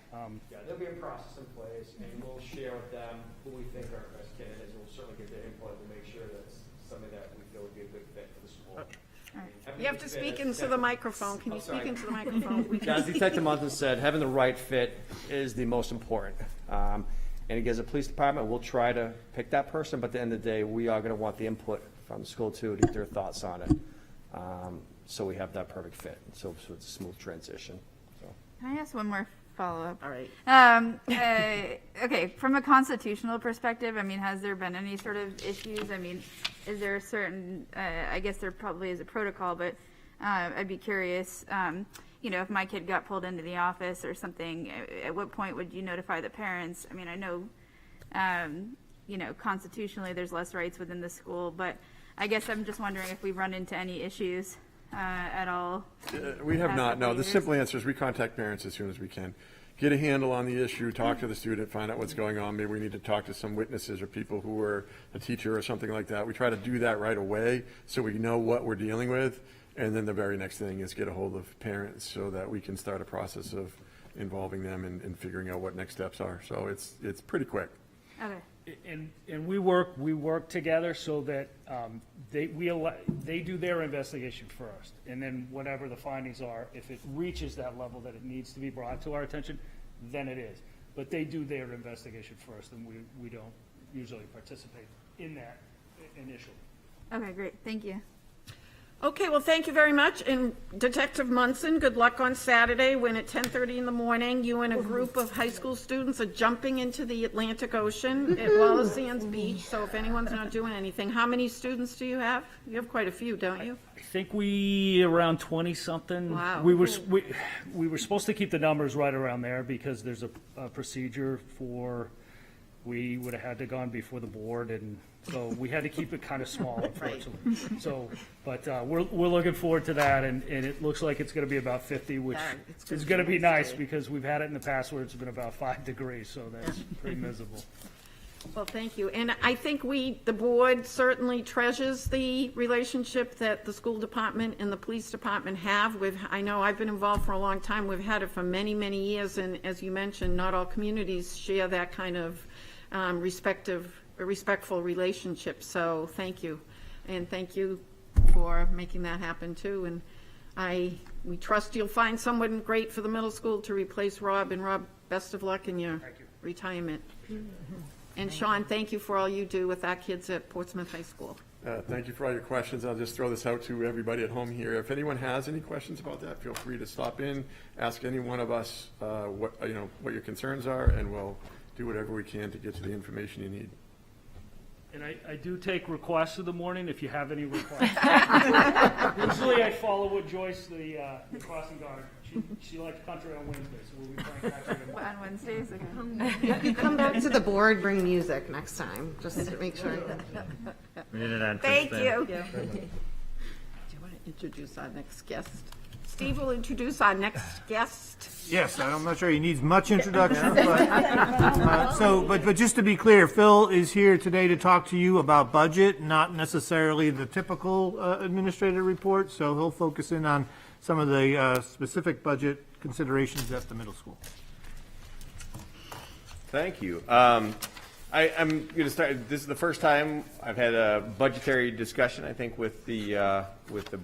Yeah, there'll be a process in place, and we'll share with them who we think are best candidates, and we'll certainly get their input to make sure that it's something that we feel would be a good fit for the school. You have to speak into the microphone. Can you speak into the microphone? As Detective Munson said, having the right fit is the most important. And again, as a police department, we'll try to pick that person, but at the end of the day, we are going to want the input from the school too, to get their thoughts on it. So we have that perfect fit, so it's a smooth transition. So. Can I ask one more follow-up? All right. Okay, from a constitutional perspective, I mean, has there been any sort of issues? I mean, is there a certain, I guess there probably is a protocol, but I'd be curious, you know, if my kid got pulled into the office or something, at what point would you notify the parents? I mean, I know, you know, constitutionally there's less rights within the school, but I guess I'm just wondering if we've run into any issues at all. We have not, no. The years? simple answer is we contact parents as soon as we can. Get a handle on the issue, talk to the student, find out what's going on. Maybe we need to talk to some witnesses or people who were a teacher or something like that. We try to do that right away so we know what we're dealing with. And then the very next thing is get a hold of parents so that we can start a process of involving them and figuring out what next steps are. So it's pretty quick. Okay. And we work together so that they do their investigation first, and then whatever the findings are, if it reaches that level that it needs to be brought to our attention, then it is. But they do their investigation first, and we don't usually participate in that initially. Okay, great. Thank you. Okay, well, thank you very much. And Detective Munson, good luck on Saturday when at 10:30 in the morning, you and a group of high school students are jumping into the Atlantic Ocean at Wallace Sands Beach. So if anyone's not doing anything, how many students do you have? You have quite a few, don't you? I think we around 20-something. Wow. We were supposed to keep the numbers right around there because there's a procedure for, we would have had to gone before the board, and so we had to keep it kind of small, unfortunately. So, but we're looking forward to that, and it looks like it's going to be about 50, which is going to be nice because we've had it in the past where it's been about 5 degrees, so that's pretty miserable. Well, thank you. And I think the board certainly treasures the relationship that the school department and the police department have with, I know I've been involved for a long time. We've had it for many, many years. And as you mentioned, not all communities share that kind of respectful relationship. So thank you. And thank you for making that happen too. And we trust you'll find someone great for the middle school to replace Rob. And Rob, best of luck in your retirement. And Sean, thank you for all you do with our kids at Portsmouth High School. Thank you for all your questions. I'll just throw this out to everybody at home here. If anyone has any questions about that, feel free to stop in, ask any one of us what your concerns are, and we'll do whatever we can to get you the information you need. And I do take requests of the morning if you have any requests. Usually I follow what Joyce, the crossing guard, she likes country on Wednesday, so we'll be playing country On Wednesdays again. You come back to the board, bring music next time, just to make sure. We need an entrance Thank thing. you. Do you want to introduce our next guest? Steve will introduce our next guest. Yes, I'm not sure he needs much introduction, but just to be clear, Phil is here today to talk to you about budget, not necessarily the typical administrative report, so he'll focus in on some of the specific budget considerations at the middle school. Thank you. I'm going to start. This is the first time I've had a budgetary discussion, I think, with the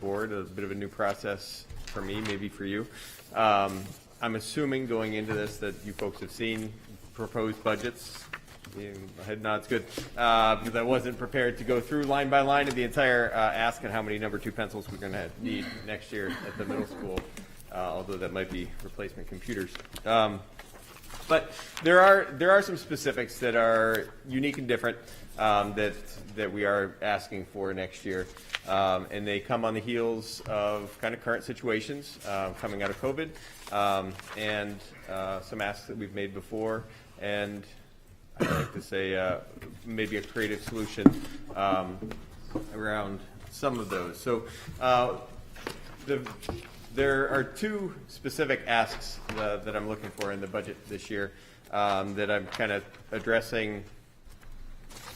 board. A bit of a new process for me, maybe for you. I'm assuming going into this that you folks have seen proposed budgets. My head nods good, because I wasn't prepared to go through line by line of the entire ask on how many number 2 pencils we're going to need next year at the middle school, although that might be replacement computers. But there are some specifics that are unique and different that we are asking for next year, and they come on the heels of kind of current situations coming out of COVID, and some asks that we've made before, and I'd like to say maybe a creative solution around some of those. So there are 2 specific asks that I'm looking for in the budget this year that I'm kind of addressing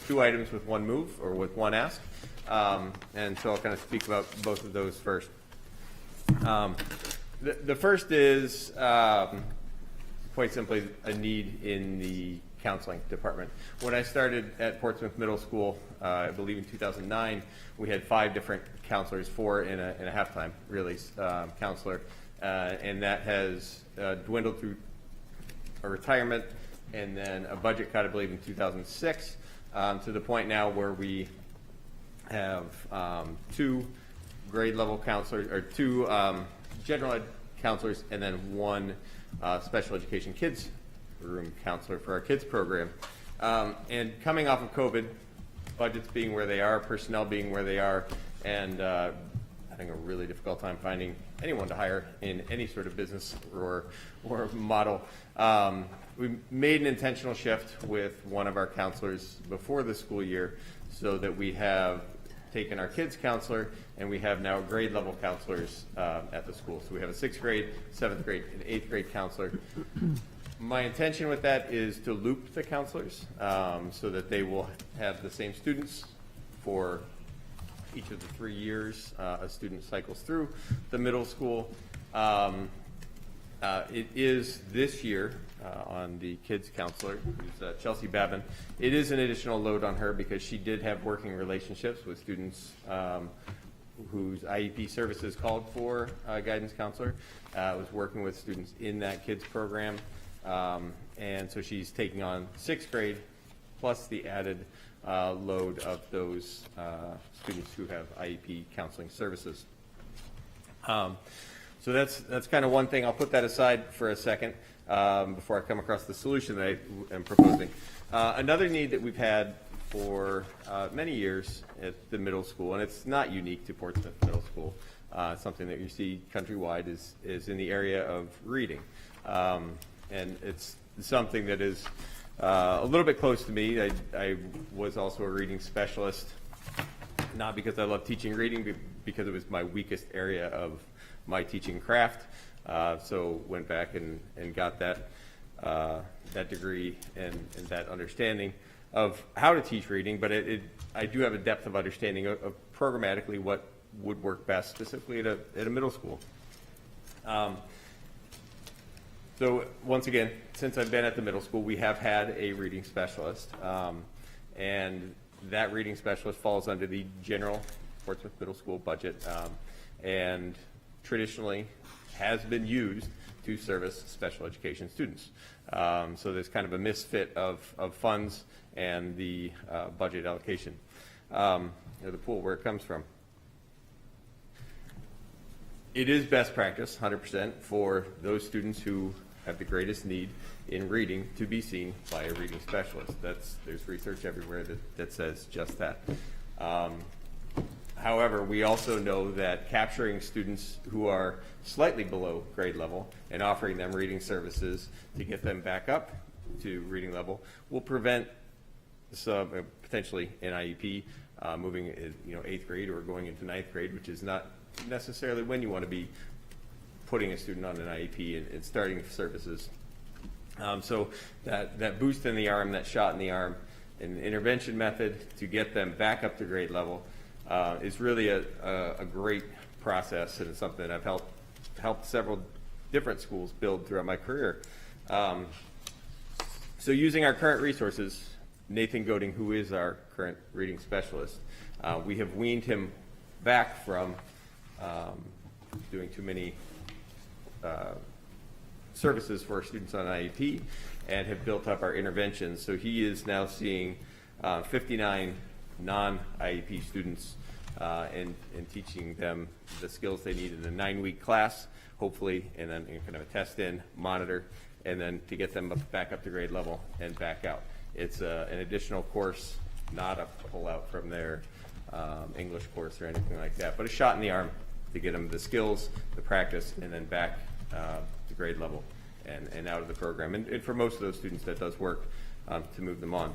2 items with 1 move or with 1 ask. And so I'll kind of speak about both of those first. The first is quite simply a need in the counseling department. When I started at Portsmouth Middle School, I believe in 2009, we had 5 different counselors, 4 in a half-time, really, counselor, and that has dwindled through a retirement and then a budget cut, I believe, in 2006, to the point now where we have 2 grade level counselors, or 2 general ed counselors, and then 1 special education kids room counselor for our kids program. And coming off of COVID, budgets being where they are, personnel being where they are, and having a really difficult time finding anyone to hire in any sort of business or model, we made an intentional shift with one of our counselors before the school year, so that we have taken our kids counselor and we have now grade level counselors at the school. So we have a 6th grade, 7th grade, and 8th grade counselor. My intention with that is to loop the counselors so that they will have the same students for each of the 3 years a student cycles through the middle school. It is this year on the kids counselor, who's Chelsea Babin. It is an additional load on her because she did have working relationships with students whose IEP services called for a guidance counselor, was working with students in that kids program. And so she's taking on 6th grade plus the added load of those students who have IEP counseling services. So that's kind of one thing. I'll put that aside for a second before I come across the solution that I am proposing. Another need that we've had for many years at the middle school, and it's not unique to Portsmouth Middle School, something that you see countrywide, is in the area of reading. And it's something that is a little bit close to me. I was also a reading specialist, not because I love teaching reading, but because it was my weakest area of my teaching craft. So went back and got that degree and that understanding of how to teach reading, but I do have a depth of understanding of programmatically what would work best, specifically at a middle school. So once again, since I've been at the middle school, we have had a reading specialist, and that reading specialist falls under the general Portsmouth Middle School budget, and traditionally has been used to service special education students. So there's kind of a misfit of funds and the budget allocation, the pool where it comes from. It is best practice, 100%, for those students who have the greatest need in reading to be seen by a reading specialist. There's research everywhere that says just that. However, we also know that capturing students who are slightly below grade level and offering them reading services to get them back up to reading level will prevent some potentially an IEP moving in 8th grade or going into 9th grade, which is not necessarily when you want to be putting a student on an IEP and starting services. So that boost in the arm, that shot in the arm, an intervention method to get them back up to grade level is really a great process, and it's something I've helped several different schools build throughout my career. So using our current resources, Nathan Goding, who is our current reading specialist, we have weaned him back from doing too many services for our students on IEP and have built up our interventions. So he is now seeing 59 non-IEP students and teaching them the skills they need in a 9-week class, hopefully, and then kind of a test in, monitor, and then to get them back up to grade level and back out. It's an additional course, not a pull-out from their English course or anything like that, but a shot in the arm to get them the skills, the practice, and then back to grade level and out of the program. And for most of those students, that does work to move them on.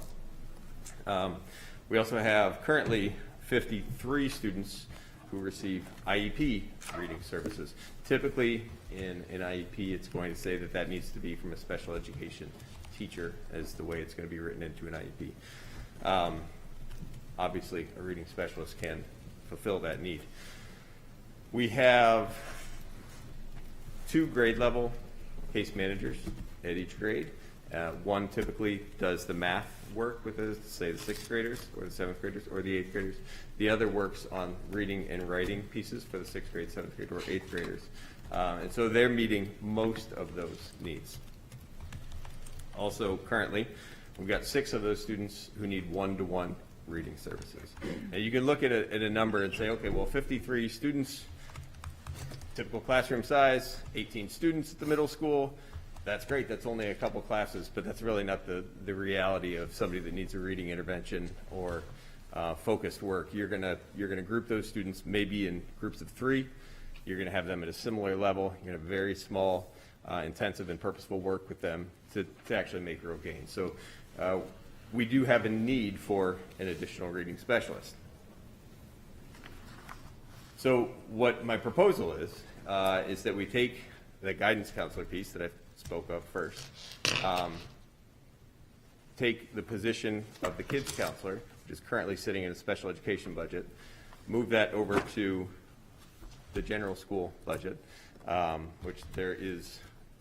We also have currently 53 students who receive IEP reading services. Typically, in an IEP, it's going to say that needs to be from a special education teacher as the way it's going to be written into an IEP. Obviously, a reading specialist can fulfill that need. We have 2 grade level case managers at each grade. One typically does the math work with, say, the 6th graders or the 7th graders or the 8th graders. The other works on reading and writing pieces for the 6th grade, 7th grade, or 8th graders. And so they're meeting most of those needs. Also, currently, we've got 6 of those students who need one-to-one reading services. And you can look at a number and say, okay, well, 53 students, typical classroom size, 18 students at the middle school. That's great. That's only a couple classes, but that's really not the reality of somebody that needs a reading intervention or focused work. You're gonna group those students maybe in groups of 3. You're gonna have them at a similar level. You're gonna have very small, intensive and purposeful work with them to actually make real gains. So we do have a need for an additional reading specialist. So what my proposal is that we take the guidance counselor piece that I spoke of first, take the position of the kids counselor, which is currently sitting in a special education budget, move that over to the general school budget, which there is,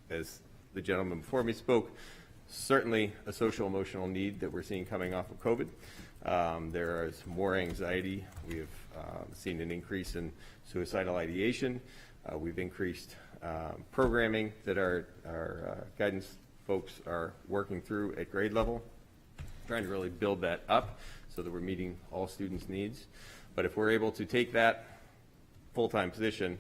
as the gentleman before me spoke, certainly a social emotional need that we're seeing coming off of COVID. There is more anxiety. We have seen an increase in suicidal ideation. We've increased programming that our guidance folks are working through at grade level, trying to really build that up so that we're meeting all students' needs. But if we're able to take that full-time position,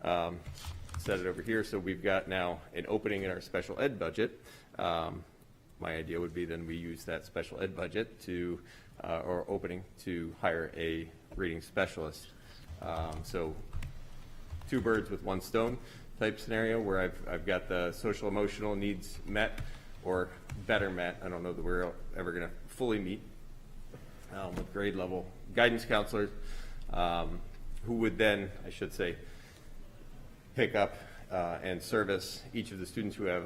set it over here, so we've got now an opening in our special ed budget. My idea would be then we use that special ed budget to, or opening to hire a reading specialist. So 2 birds with 1 stone type scenario where I've got the social emotional needs met or better met. I don't know that we're ever going to fully meet with grade level guidance counselors who would then, I should say, pick up and service each of the students who have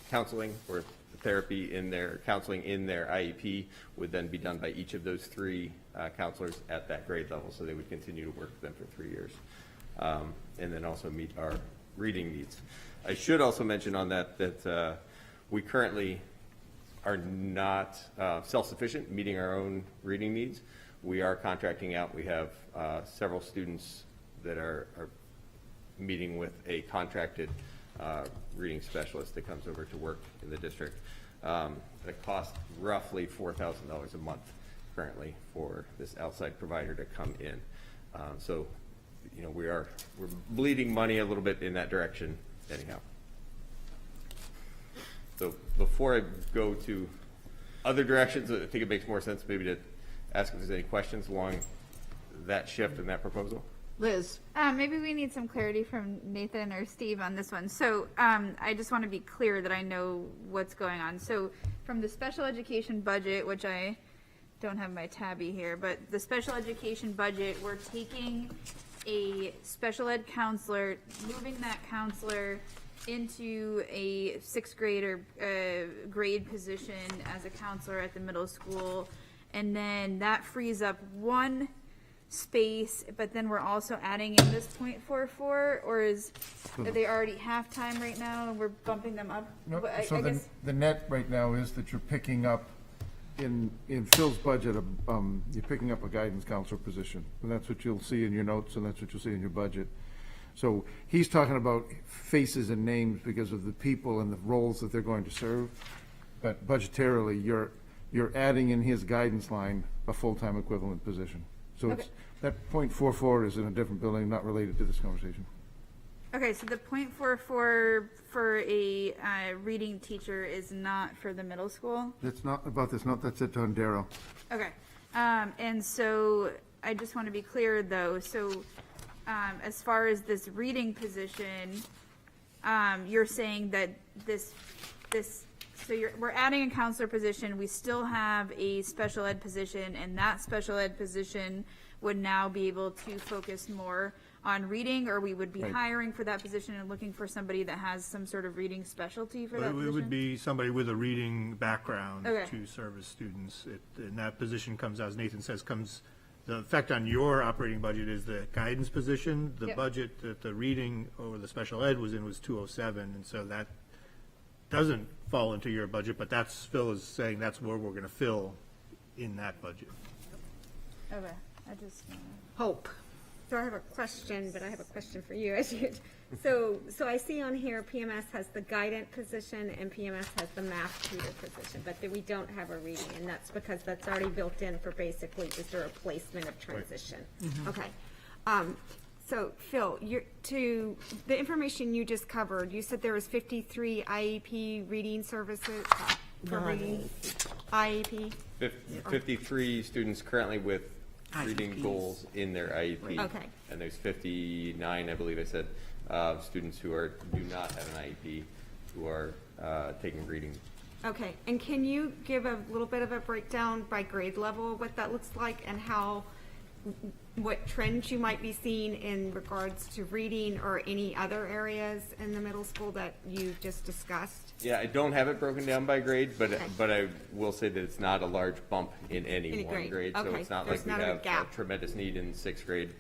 counseling or therapy in their counseling in their IEP would then be done by each of those 3 counselors at that grade level, so they would continue to work with them for 3 years, and then also meet our reading needs. I should also mention on that we currently are not self-sufficient meeting our own reading needs. We are contracting out. We have several students that are meeting with a contracted reading specialist that comes over to work in the district. That costs roughly $4,000 a month currently for this outside provider to come in. So, we're bleeding money a little bit in that direction anyhow. So before I go to other directions, I think it makes more sense maybe to ask if there's any questions along that shift and that proposal. Liz? Maybe we need some clarity from Nathan or Steve on this one. So I just want to be clear that I know what's going on. So from the special education budget, which I don't have my tabby here, but the special education budget, we're taking a special ed counselor, moving that counselor into a sixth grade or grade position as a counselor at the middle school. And then that frees up one space, but then we're also adding in this 0.44, or are they already half-time right now and we're bumping them up? No, But so the net right now is that you're picking up, in Phil's budget, you're picking up a guidance counselor position. And that's what you'll see in your notes, and that's what you'll see in your budget. So he's talking about faces and names because of the people and the roles that they're going to serve. But budgetarily, you're adding in his guidance line a full-time equivalent position. So it's, that .44 is in a different building, not related to this conversation. Okay, so the 0.44 for a reading teacher is not for the middle school? That's not about this, that's it on Darrow. Okay, and so I just want to be clear though, so as far as this reading position, you're saying that we're adding a counselor position, we still have a special ed position, and that special ed position would now be able to focus more on reading, or we would be Right. hiring for that position and looking for somebody that has some sort of reading specialty for that It position? would be somebody with a reading background Okay. to service students. And that position comes, as Nathan says, the effect on your operating budget is the guidance position. The Yep. budget that the reading or the special ed was in was 207, and so that doesn't fall into your budget, but that's, Phil is saying that's where we're gonna fill in that budget. Okay, I just. Hope. So I have a question, but I have a question for you. So I see on here PMS has the guidance position and PMS has the math tutor position, but then we don't have a reading, and that's because that's already built in for basically just a replacement of transition. Okay. So Phil, to the information you just covered, you said there was 53 IEP reading services for reading IEP. 53 students currently with reading IEPs. goals in their IEP. Okay. And there's 59, I believe I said, students who do not have an IEP, who are taking reading. Okay, and can you give a little bit of a breakdown by grade level, what that looks like, and what trends you might be seeing in regards to reading or any other areas in the middle school that you just discussed? Yeah, I don't have it broken down by grade, but Okay. but I will say that it's not a large bump in any one grade. grade. So Okay, it's not there's like we not a have a gap. tremendous need in sixth grade.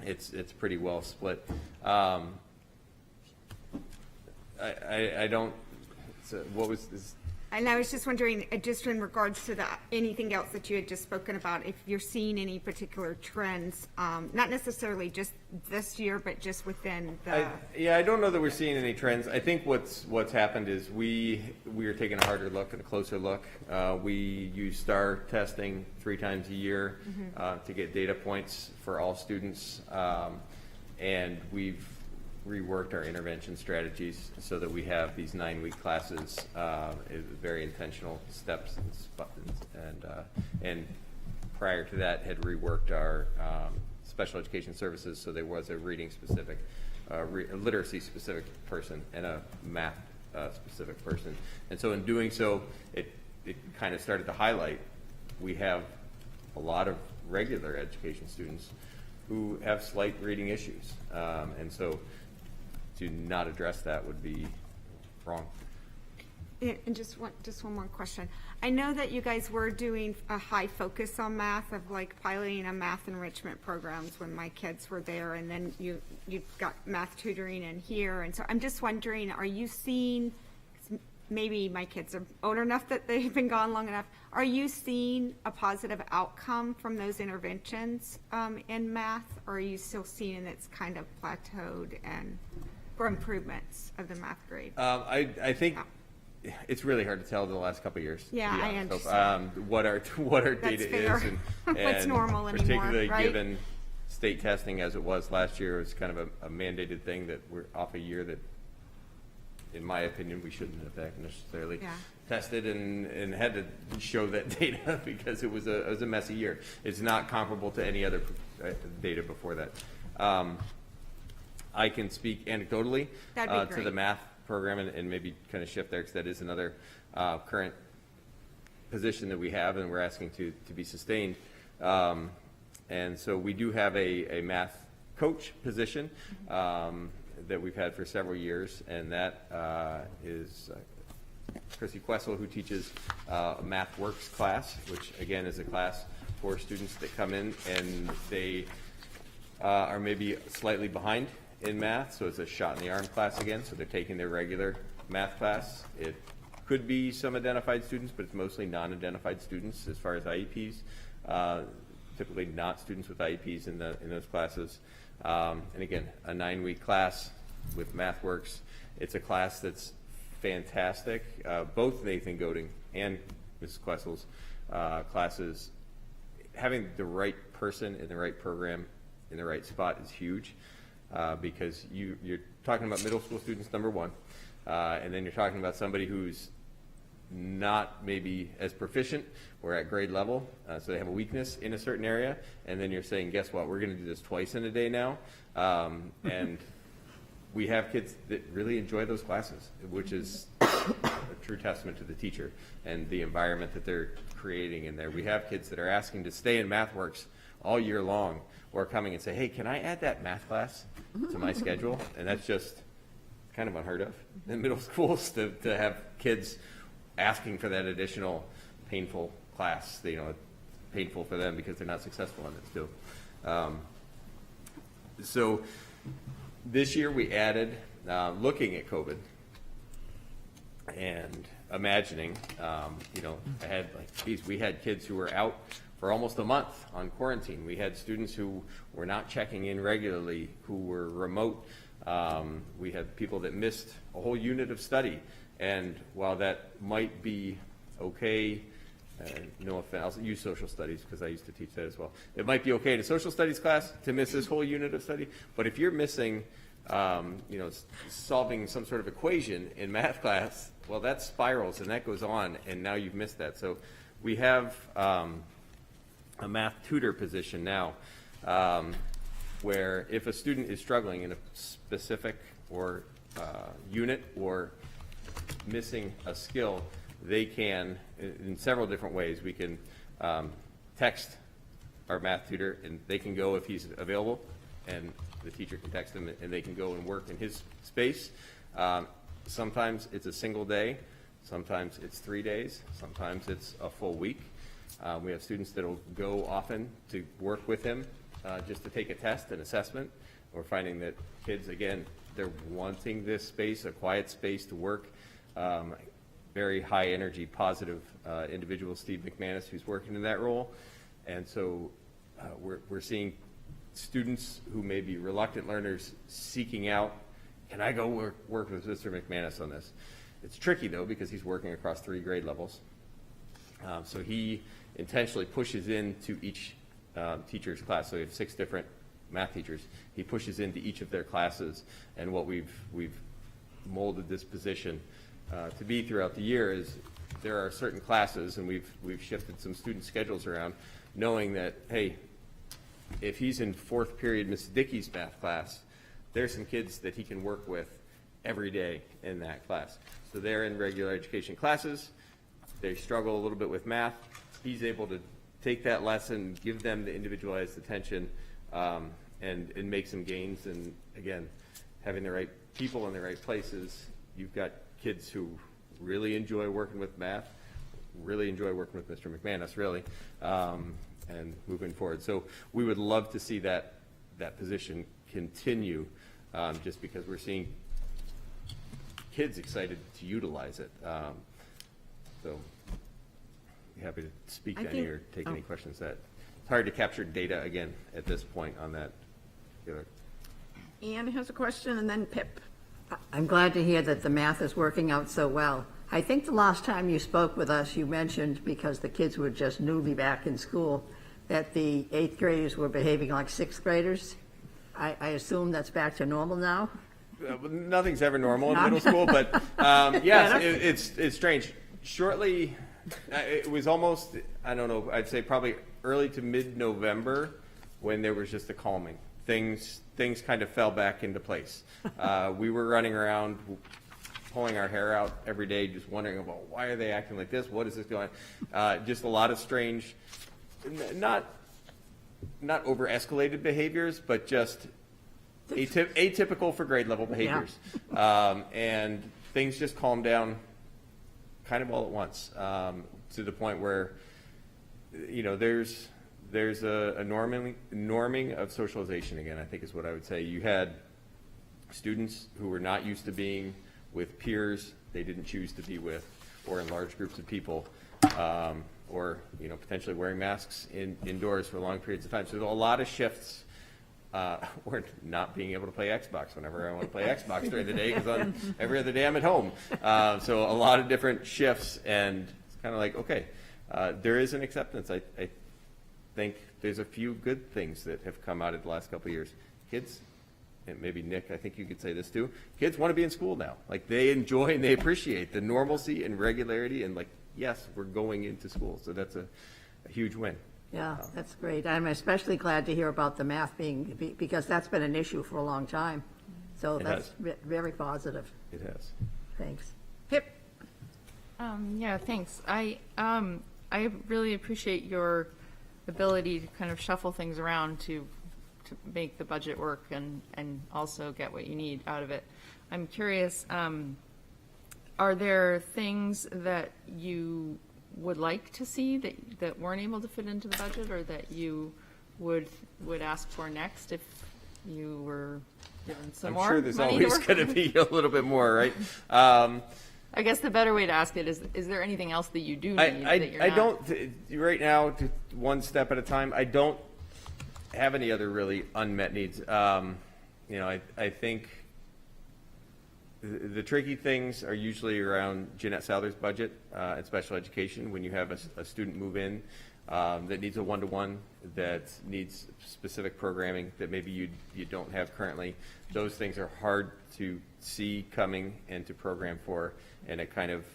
It's pretty well split. I don't. So what was this? And I was just wondering, just in regards to anything else that you had just spoken about, if you're seeing any particular trends, not necessarily just this year, but just within the. I don't know that we're seeing any trends. I think what's happened is we are taking a harder look and a closer look. We use STAR testing 3 times a year to get data points for all students, and we've reworked our intervention strategies so that we have these 9-week classes, very intentional steps and prior to that had reworked our special education services so there was a reading specific, literacy specific person and a math specific person. And so in doing so, it kind of started to highlight we have a lot of regular education students who have slight reading issues. And so to not address that would be wrong. And just one more question. I know that you guys were doing a high focus on math, of like piloting a math enrichment programs when my kids were there, and then you've got math tutoring in here. And so I'm just wondering, are you seeing, maybe my kids are old enough that they've been gone long enough, are you seeing a positive outcome from those interventions in math, or are you still seeing it's kind of plateaued and for improvements of the math grade? I think it's really hard to tell the last couple of years. Yeah, to be I honest. understand. What our That's data fair. is and What's normal anymore, particularly right? given state testing as it was last year, it was kind of a mandated thing that we're off a year that in my opinion, we shouldn't have necessarily Yeah. tested and had to show that data because it was a messy year. It's not comparable to any other data before that. I can speak anecdotally That'd be to the great. math program and maybe kind of shift there because that is another current position that we have and we're asking to be sustained. And so we do have a math coach position that we've had for several years, and that is Chrissy Quessel, who teaches a Math Works class, which again is a class for students that come in and they are maybe slightly behind in math, so it's a shot in the arm class again, so they're taking their regular math class. It could be some identified students, but it's mostly non-identified students as far as IEPs. Typically not students with IEPs in those classes. And again, a 9-week class with MathWorks. It's a class that's fantastic. Both Nathan Goding and Mrs. Quessel's classes, having the right person in the right program in the right spot is huge because you're talking about middle school students, number one, and then you're talking about somebody who's not maybe as proficient or at grade level, so they have a weakness in a certain area, and then you're saying, guess what, we're going to do this twice in a day now, and we have kids that really enjoy those classes, which is a true testament to the teacher and the environment that they're creating in there. We have kids that are asking to stay in MathWorks all year long or coming and say, hey, can I add that math class to my schedule? And that's just kind of unheard of in middle schools to have kids asking for that additional painful class, painful for them because they're not successful in it still. So this year we added, looking at COVID and imagining, I had we had kids who were out for almost a month on quarantine. We had students who were not checking in regularly, who were remote. We had people that missed a whole unit of study. And while that might be okay, no offense, I'll use social studies because I used to teach that as well. It might be okay in a social studies class to miss this whole unit of study, but if you're missing, solving some sort of equation in math class, well, that spirals and that goes on, and now you've missed that. So we have a math tutor position now, where if a student is struggling in a specific or unit or missing a skill, they can, in several different ways, we can text our math tutor and they can go if he's available and the teacher can text him and they can go and work in his space. Sometimes it's a single day, sometimes it's 3 days, sometimes it's a full week. We have students that will go often to work with him just to take a test, an assessment. We're finding that kids, again, they're wanting this space, a quiet space to work. Very high energy, positive individual, Steve McManus, who's working in that role. And so we're seeing students who may be reluctant learners seeking out, can I go work with Mr. McManus on this? It's tricky though, because he's working across 3 grade levels. So he intentionally pushes into each teacher's class. So we have 6 different math teachers. He pushes into each of their classes, and what we've molded this position to be throughout the year is there are certain classes, and we've shifted some student schedules around, knowing that, hey, if he's in 4th period Miss Dickey's math class, there's some kids that he can work with every day in that class. So they're in regular education classes. They struggle a little bit with math. He's able to take that lesson, give them the individualized attention, and make some gains. And again, having the right people in the right places. You've got kids who really enjoy working with math, really enjoy working with Mr. McManus, really, and moving forward. So we would love to see that position continue, just because we're seeing kids excited to utilize it. So happy to speak to any or take any questions. That it's hard to capture data again at this point on that. Anne has a question, and then Pip. I'm glad to hear that the math is working out so well. I think the last time you spoke with us, you mentioned, because the kids were just newly back in school, that the 8th graders were behaving like 6th graders. I assume that's back to normal now? nothing's ever normal in middle school, but yes, it's strange. Shortly, it was almost, I don't know, I'd say probably early to mid-November when there was just a calming. Things kind of fell back into place. We were running around pulling our hair out every day, just wondering about why are they acting like this? What is this going on? Just a lot of strange, not over-escalated behaviors, but just atypical for grade level behaviors. And things just calmed down kind of all at once, to the point where, there's a norming of socialization again, I think is what I would say. You had students who were not used to being with peers they didn't choose to be with, or in large groups of people, or potentially wearing masks indoors for long periods of time. So there's a lot of shifts. Or not being able to play Xbox whenever I want to play Xbox during the day, because every other day I'm at home. So a lot of different shifts, and it's kind of like, okay, there is an acceptance. I think there's a few good things that have come out of the last couple of years. Kids, and maybe Nick, I think you could say this too, kids want to be in school now. Like, they enjoy and they appreciate the normalcy and regularity, and like, yes, we're going into school. So that's a huge win. Yeah, that's great. I'm especially glad to hear about the math because that's been an issue for a long time. So that's very positive. It has. Thanks. Pip? Yeah, thanks. I really appreciate your ability to kind of shuffle things around to make the budget work and also get what you need out of it. I'm curious, are there things that you would like to see that weren't able to fit into the budget, or that you would ask for next if you were given some more money? I'm sure there's always going to be a little bit more, right? I guess the better way to ask it is there anything else that you do need that you're not? don't, right now, one step at a time, I don't have any other really unmet needs. I think the tricky things are usually around Jeanette Souther's budget and special education. When you have a student move in that needs a one-to-one, that needs specific programming that maybe you don't have currently, those things are hard to see coming and to program for, and it kind of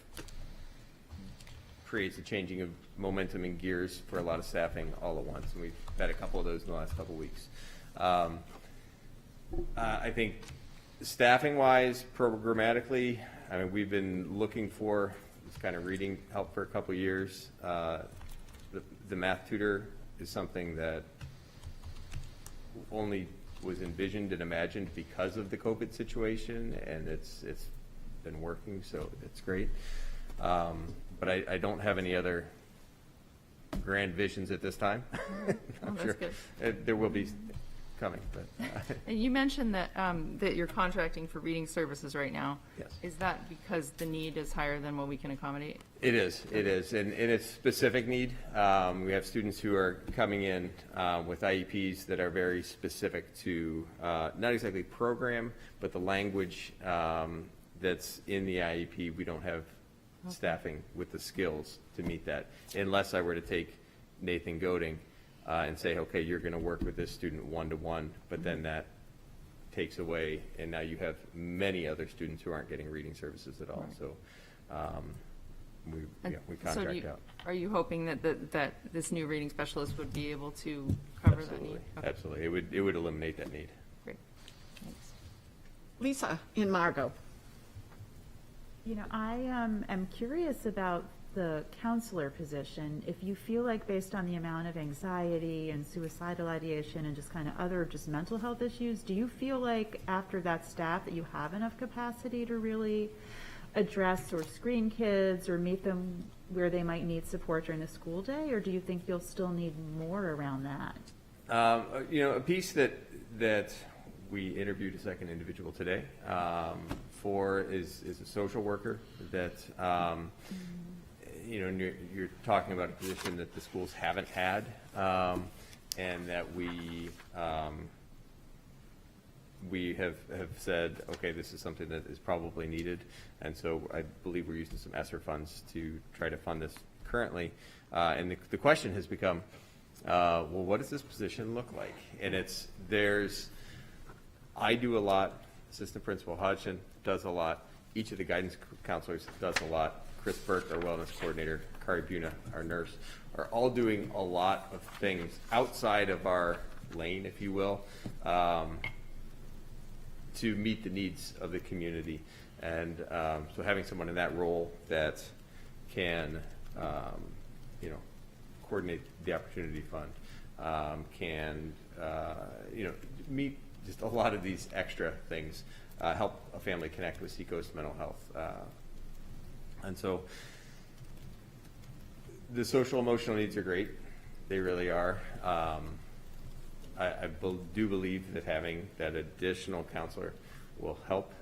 creates a changing of momentum and gears for a lot of staffing all at once. And we've had a couple of those in the last couple of weeks. I think staffing-wise, programmatically, I mean, we've been looking for this kind of reading help for a couple of years. The math tutor is something that only was envisioned and imagined because of the COVID situation, and it's been working, so it's great. But I don't have any other grand visions at this time. I'm sure there will be coming. But you mentioned that that you're contracting for reading services right now. Yes. Is that because the need is higher than what we can accommodate? It is, and it's specific need. We have students who are coming in with IEPs that are very specific to not exactly program, but the language that's in the IEP. We don't have staffing with the skills to meet that, unless I were to take Nathan Goding and say, okay, you're going to work with this student one-to-one, but then that takes away, and now you have many other students who aren't getting reading services at all. Right. So we contract out. Are you hoping that this new reading specialist would be able to cover that need? Okay. Absolutely. It would eliminate that need. Great. Thanks. Lisa in Margot. I am curious about the counselor position. If you feel like, based on the amount of anxiety and suicidal ideation and just kind of other just mental health issues, do you feel like after that staff that you have enough capacity to really address or screen kids or meet them where they might need support during the school day, or do you think you'll still need more around that? A piece that we interviewed a second individual today for is a social worker that you're talking about a position that the schools haven't had, and that we have said, okay, this is something that is probably needed, and so I believe we're using some ESSER funds to try to fund this currently. And the question has become, well, what does this position look like? And I do a lot Assistant Principal Hodgson does a lot. Each of the guidance counselors does a lot. Chris Burke, our wellness coordinator, Kari Buna, our nurse, are all doing a lot of things outside of our lane, if you will, to meet the needs of the community. And so having someone in that role that can, coordinate the Opportunity Fund, can, meet just a lot of these extra things, help a family connect with Seacoast Mental Health. And so the social emotional needs are great. They really are. I do believe that having that additional counselor will help.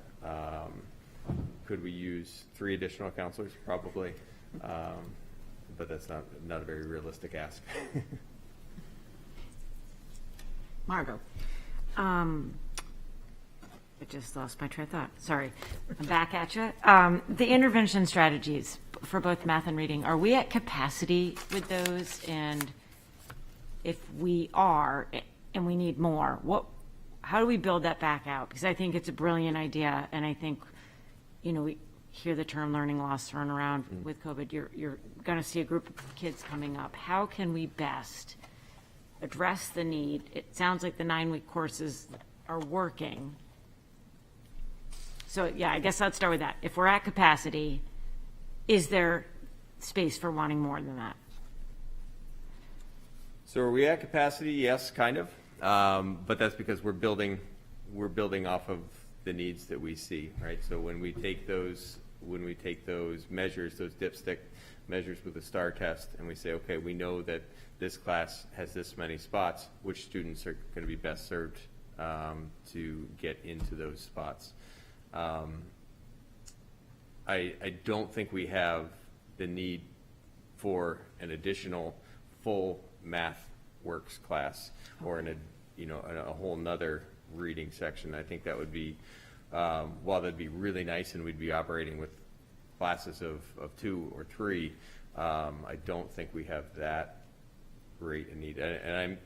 Could we use 3 additional counselors? Probably. But that's not a very realistic ask. Margot. I just lost my train of thought. Sorry. I'm back at you. The intervention strategies for both math and reading, are we at capacity with those? And if we are, and we need more, how do we build that back out? Because I think it's a brilliant idea, and I think, we hear the term learning loss thrown around with COVID. You're going to see a group of kids coming up. How can we best address the need? It sounds like the 9-week courses are working. So, yeah, I guess I'd start with that. If we're at capacity, is there space for wanting more than that? So are we at capacity? Yes, kind of. But that's because we're building off of the needs that we see, right? So when we take those measures, those dipstick measures with the STAR test, and we say, okay, we know that this class has this many spots, which students are going to be best served to get into those spots. I don't think we have the need for an additional full math works class or a whole nother reading section. I think that would be, while that'd be really nice and we'd be operating with classes of 2 or 3, I don't think we have that great a need. And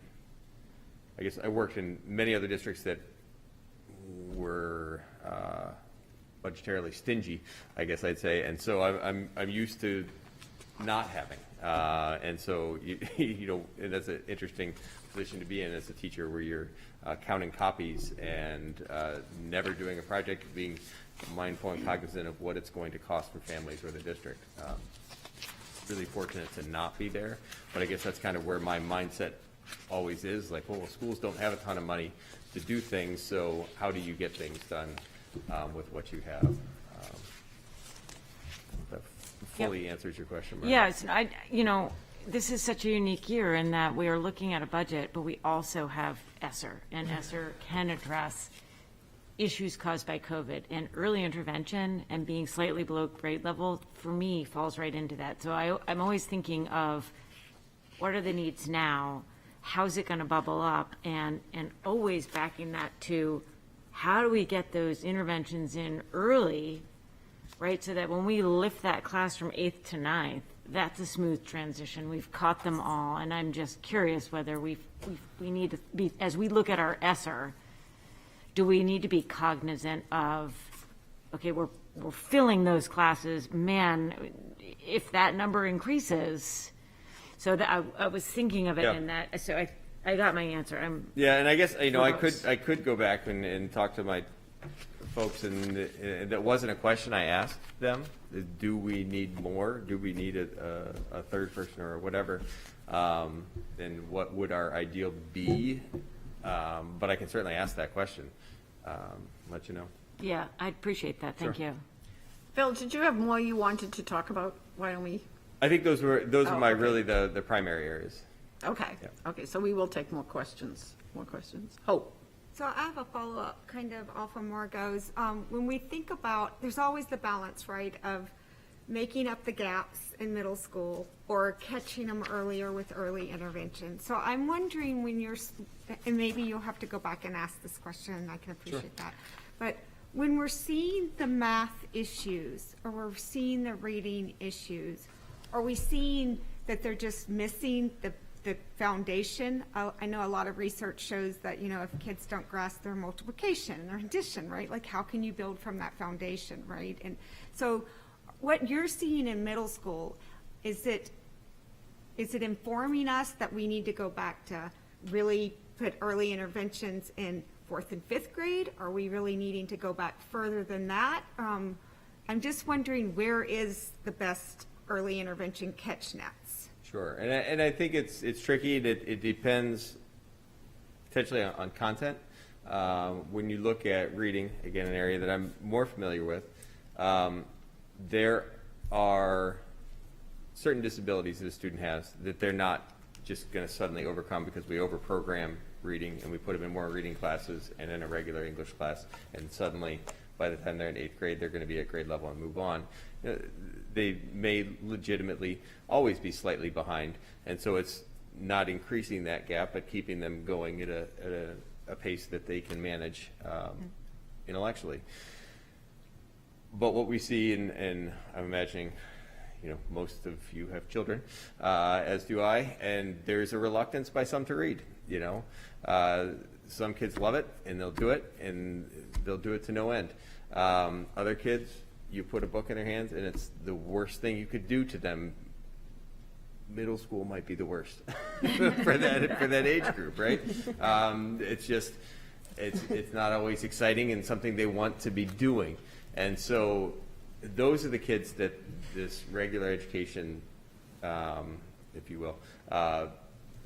I guess I worked in many other districts that were budgetarily stingy, I guess I'd say, and so I'm used to not having, and so and that's an interesting position to be in as a teacher, where you're counting copies and never doing a project, being mindful and cognizant of what it's going to cost for families or the district. Really fortunate to not be there, but I guess that's kind of where my mindset always is, like, well, schools don't have a ton of money to do things, so how do you get things done with what you have? That fully answers your question, Mark. Yes, this is such a unique year in that we are looking at a budget, but we also have ESSER, and ESSER can address issues caused by COVID, and early intervention and being slightly below grade level, for me, falls right into that. So I'm always thinking of what are the needs now, how's it going to bubble up, and always backing that to how do we get those interventions in early, right, so that when we lift that class from 8th to 9th, that's a smooth transition. We've caught them all, and I'm just curious whether we need to be, as we look at our ESSER, do we need to be cognizant of, okay, we're filling those classes, man, if that number increases. So that I was thinking of it in that, so I got my answer. And I guess, I could go back and talk to my folks, and that wasn't a question I asked them. Do we need more? Do we need a third person or whatever? And what would our ideal be? But I can certainly ask that question, let you know. Yeah, I appreciate that. Thank you. Phil, did you have more you wanted to talk about? Why don't we? I think those are my really the primary areas. Okay. Yeah. Okay, so we will take more questions. Hope. So I have a follow-up kind of off of Margot's. When we think about, there's always the balance, right, of making up the gaps in middle school or catching them earlier with early intervention. So I'm wondering when and maybe you'll have to go back and ask this question, and I can appreciate that. But when we're seeing the math issues, or we're seeing the reading issues, are we seeing that they're just missing the foundation. I know a lot of research shows that, you know, if kids don't grasp their multiplication and their addition, right? Like, how can you build from that foundation, right? And so what you're seeing in middle school, is it informing us that we need to go back to really put early interventions in 4th and 5th grade? Are we really needing to go back further than that? I'm just wondering, where is the best early intervention catch nets? Sure, and I think it's tricky. It depends potentially on content. When you look at reading, again, an area that I'm more familiar with, there are certain disabilities that a student has that they're not just going to suddenly overcome because we overprogram reading and we put them in more reading classes and in a regular English class, and suddenly by the time they're in 8th grade, they're going to be at grade level and move on. They may legitimately always be slightly behind, and so it's not increasing that gap, but keeping them going at a pace that they can manage intellectually. But what we see, and I'm imagining, you know, most of you have children, as do I, and there's a reluctance by some to read, you know. Some kids love it, and they'll do it, and they'll do it to no end. Other kids, you put a book in their hands, and it's the worst thing you could do to them. Middle school might be the worst for that age group, right? It's just, it's not always exciting and something they want to be doing. And so those are the kids that this regular education, if you will,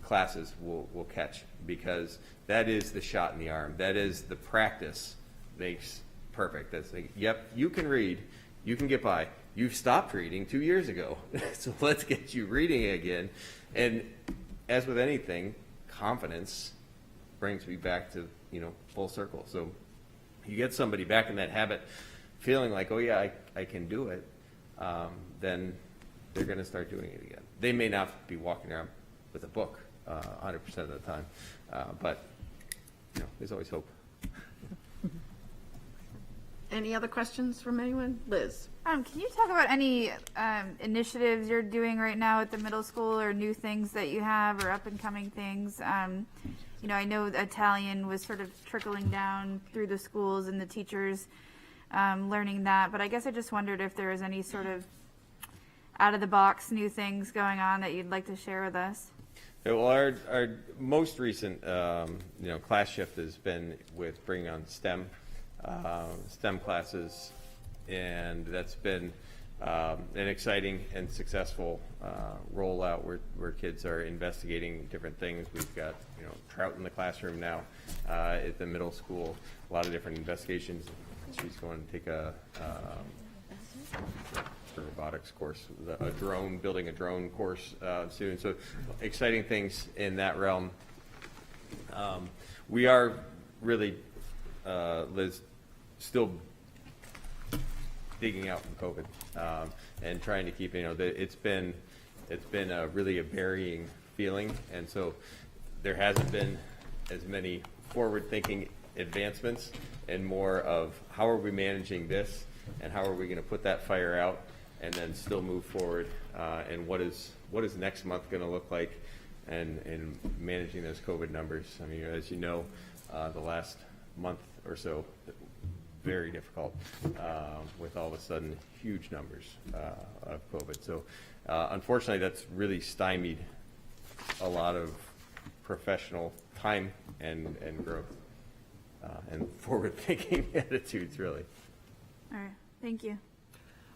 classes will catch, because that is the shot in the arm. That is the practice makes perfect. That's like, yep, you can read, you can get by. You've stopped reading 2 years ago, so let's get you reading again. And as with anything, confidence brings me back to, you know, full circle. So you get somebody back in that habit, feeling like, oh yeah, I can do it, then they're going to start doing it again. They may not be walking around with a book 100% of the time, but you know, there's always hope. Any other questions from anyone? Liz? Can you talk about any initiatives you're doing right now at the middle school, or new things that you have, or up and coming things? You know, I know Italian was sort of trickling down through the schools and the teachers learning that, but I guess I just wondered if there was any sort of out of the box new things going on that you'd like to share with us. Yeah, well, our most recent you know, class shift has been with bringing on STEM classes, and that's been an exciting and successful rollout where kids are investigating different things. We've got, you know, trout in the classroom now at the middle school, a lot of different investigations. She's going to take a robotics course, building a drone course soon. So exciting things in that realm. We are really, Liz, still digging out from COVID and trying to keep, you know, it's been really a varying feeling, and so there hasn't been as many forward-thinking advancements and more of how are we managing this and how are we going to put that fire out and then still move forward, and what is next month going to look like, and managing those COVID numbers. I mean, as you know, the last month or so, very difficult with all of a sudden huge numbers of COVID. So unfortunately, that's really stymied a lot of professional time and growth and forward-thinking attitudes, really. All right, thank you.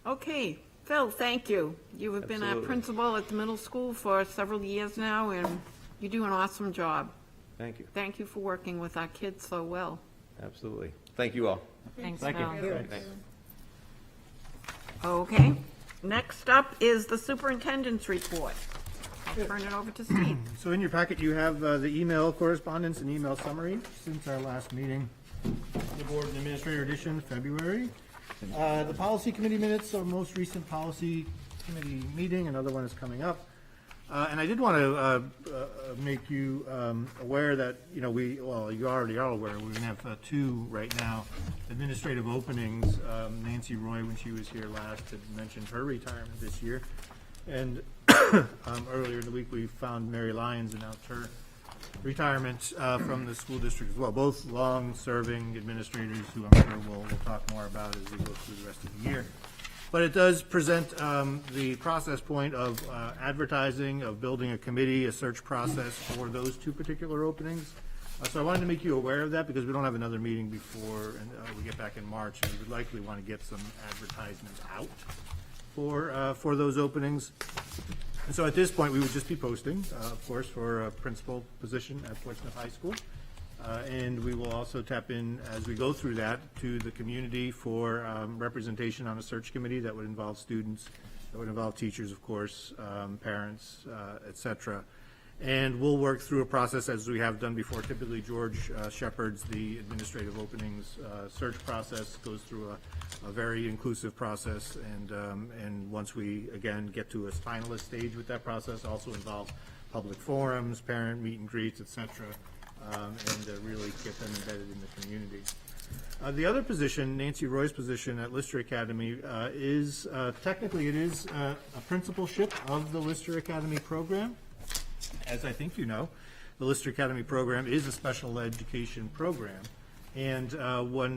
Okay, Phil, thank you. You have been a Absolutely. principal at the middle school for several years now, and you do an awesome job. Thank you. Thank you for working with our kids so well. Absolutely. Thank you all. Thanks, Thank Phil. you. Thanks. Okay, next up is the superintendent's report. I'll turn it over to Steve. So in your packet, you have the email correspondence and email summary since our last meeting, the Board and Administrator Edition, February. The Policy Committee minutes, our most recent Policy Committee meeting, another one is coming up. And I did want to make you aware that, you know, you already are aware, we're going to have two right now administrative openings. Nancy Roy, when she was here last, had mentioned her retirement this year. And Earlier in the week, we found Mary Lyons announced her retirement from the school district as well. Both long-serving administrators who I'm sure we'll talk more about as we go through the rest of the year. But it does present the process point of advertising, of building a committee, a search process for those two particular openings. So I wanted to make you aware of that because we don't have another meeting before we get back in March, and we would likely want to get some advertisements out for those openings. And so at this point, we would just be posting, of course, for a principal position at Portsmouth High School. And we will also tap in, as we go through that, to the community for representation on a search committee that would involve students, that would involve teachers, of course, parents, et cetera. And we'll work through a process as we have done before. Typically, George shepherds the administrative openings search process, goes through a very inclusive process, and once we, again, get to a finalist stage with that process, also involve public forums, parent meet and greets, et cetera, and really get them embedded in the community. The other position, Nancy Roy's position at Lister Academy, is technically it is a principalship of the Lister Academy program. As I think you know, the Lister Academy program is a special education program. And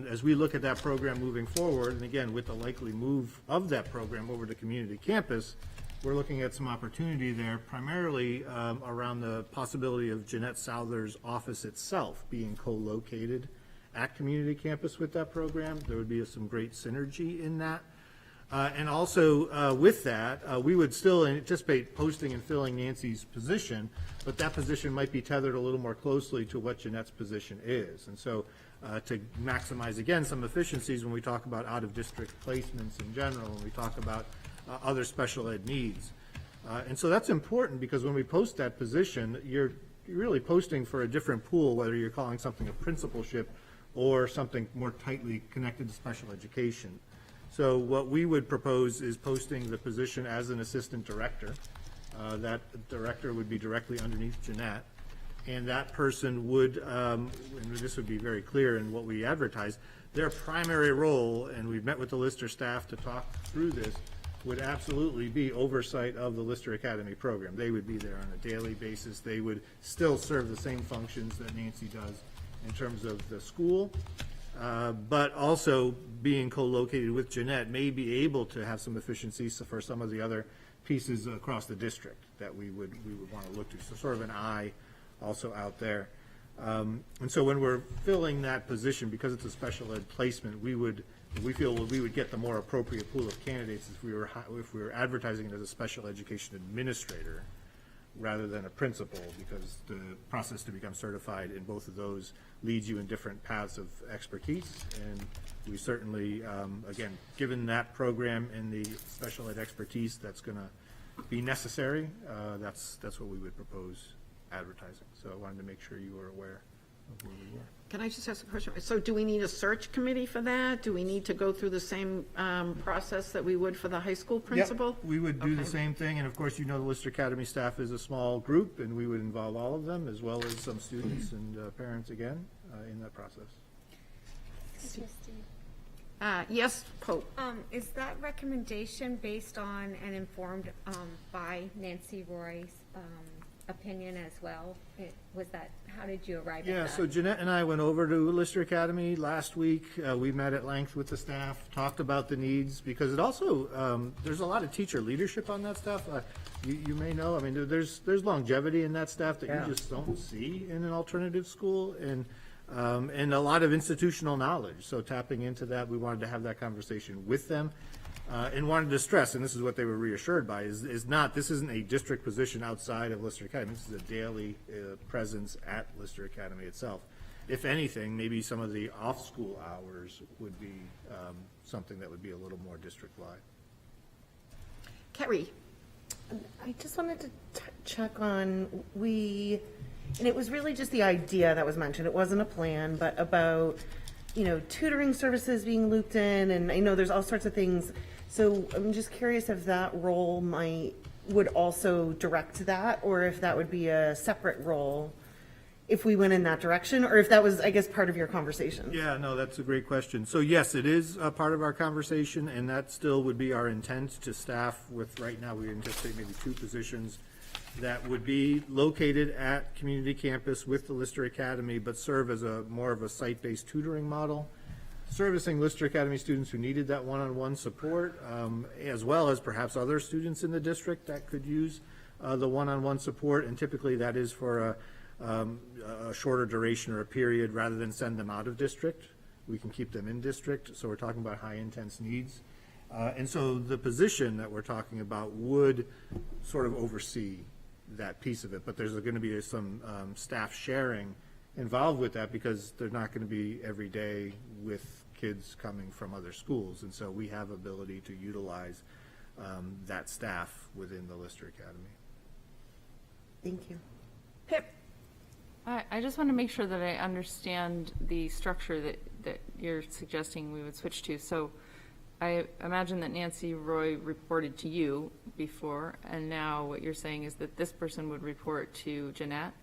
as we look at that program moving forward, and again, with the likely move of that program over to community campus, we're looking at some opportunity there, primarily around the possibility of Jeanette Souther's office itself being co-located at community campus with that program. There would be some great synergy in that. And also with that, we would still anticipate posting and filling Nancy's position, but that position might be tethered a little more closely to what Jeanette's position is. And so to maximize, again, some efficiencies when we talk about out-of-district placements in general, when we talk about other special ed needs. And so that's important because when we post that position, you're really posting for a different pool, whether you're calling something a principalship or something more tightly connected to special education. So what we would propose is posting the position as an assistant director. That director would be directly underneath Jeanette. And that person would, and this would be very clear in what we advertise, their primary role, and we've met with the Lister staff to talk through this, would absolutely be oversight of the Lister Academy program. They would be there on a daily basis. They would still serve the same functions that Nancy does in terms of the school, but also being co-located with Jeanette may be able to have some efficiencies for some of the other pieces across the district that we would want to look to. So sort of an eye also out there. And so when we're filling that position, because it's a special ed placement, we feel we would get the more appropriate pool of candidates if we were advertising it as a special education administrator rather than a principal, because the process to become certified in both of those leads you in different paths of expertise. And we certainly, again, given that program and the special ed expertise that's going to be necessary, that's what we would propose advertising. So I wanted to make sure you were aware of where we were. Can I just ask a question? So do we need a search committee for that? Do we need to go through the same process that we would for the high school principal? Yep, we would do the same thing, and of course, you know, the Lister Academy staff is a small group, and we would involve all of them, as well as some students and parents again, in that process. Yes, Pope. Is that recommendation based on and informed by Nancy Roy's opinion as well? How did you arrive at that? Yeah, so Jeanette and I went over to Lister Academy last week. We met at length with the staff, talked about the needs, because it also, there's a lot of teacher leadership on that staff. You may know, I mean, there's longevity in that staff that you just don't see in an alternative school, and a lot of institutional knowledge. So tapping into that, we wanted to have that conversation with them. And wanted to stress, and this is what they were reassured by, this isn't a district position outside of Lister Academy. This is a daily presence at Lister Academy itself. If anything, maybe some of the off-school hours would be something that would be a little more district-wide. Kerry. I just wanted to check on, and it was really just the idea that was mentioned. It wasn't a plan, but about, tutoring services being looped in, and I know there's all sorts of things. So I'm just curious if that role would also direct that, or if that would be a separate role, if we went in that direction, or if that was, I guess, part of your conversation. Yeah, no, that's a great question. So yes, it is a part of our conversation, and that still would be our intent to staff with, right now, we anticipate maybe 2 positions that would be located at community campus with the Lister Academy, but serve as more of a site-based tutoring model, servicing Lister Academy students who needed that one-on-one support, as well as perhaps other students in the district that could use the one-on-one support, and typically that is for a shorter duration or a period rather than send them out of district. We can keep them in district, so we're talking about high intense needs. And so the position that we're talking about would sort of oversee that piece of it, but there's going to be some staff sharing involved with that because they're not going to be every day with kids coming from other schools, and so we have ability to utilize that staff within the Lister Academy. Thank you. Pip? I just want to make sure that I understand the structure that you're suggesting we would switch to. So I imagine that Nancy Roy reported to you before, and now what you're saying is that this person would report to Jeanette